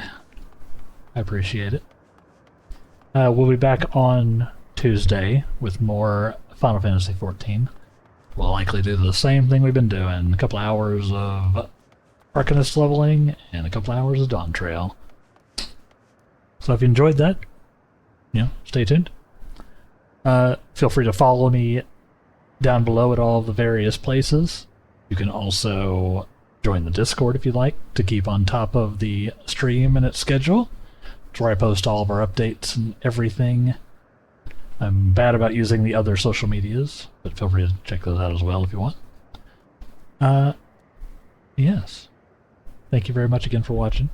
I appreciate it. We'll be back on Tuesday with more Final Fantasy XIV. We'll likely do the same thing we've been doing. A couple hours of Arcanist leveling and a couple hours of Dawntrail. So if you enjoyed that, stay tuned. Feel free to follow me down below at all the various places. You can also join the Discord if you'd like to keep on top of the stream and its schedule. It's where I post all of our updates and everything. I'm bad about using the other social medias, but feel free to check those out as well if you want. Yes. Thank you very much again for watching.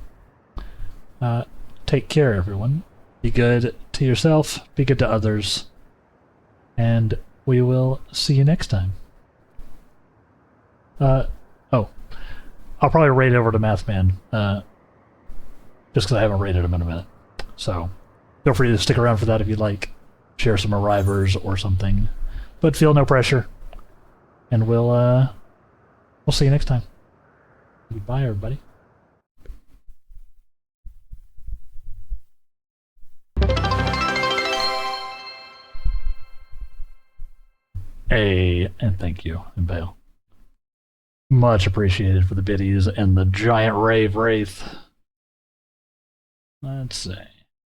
Take care, everyone. Be good to yourself, be good to others, and we will see you next time. I'll probably raid over to Mathman, just because I haven't raided him in a minute. So, feel free to stick around for that if you'd like. Share some arrivers or something. But feel no pressure. And we'll see you next time. Goodbye, everybody. Hey, and thank you, Impale. Much appreciated for the biddies and the giant rave wraith. Let's see.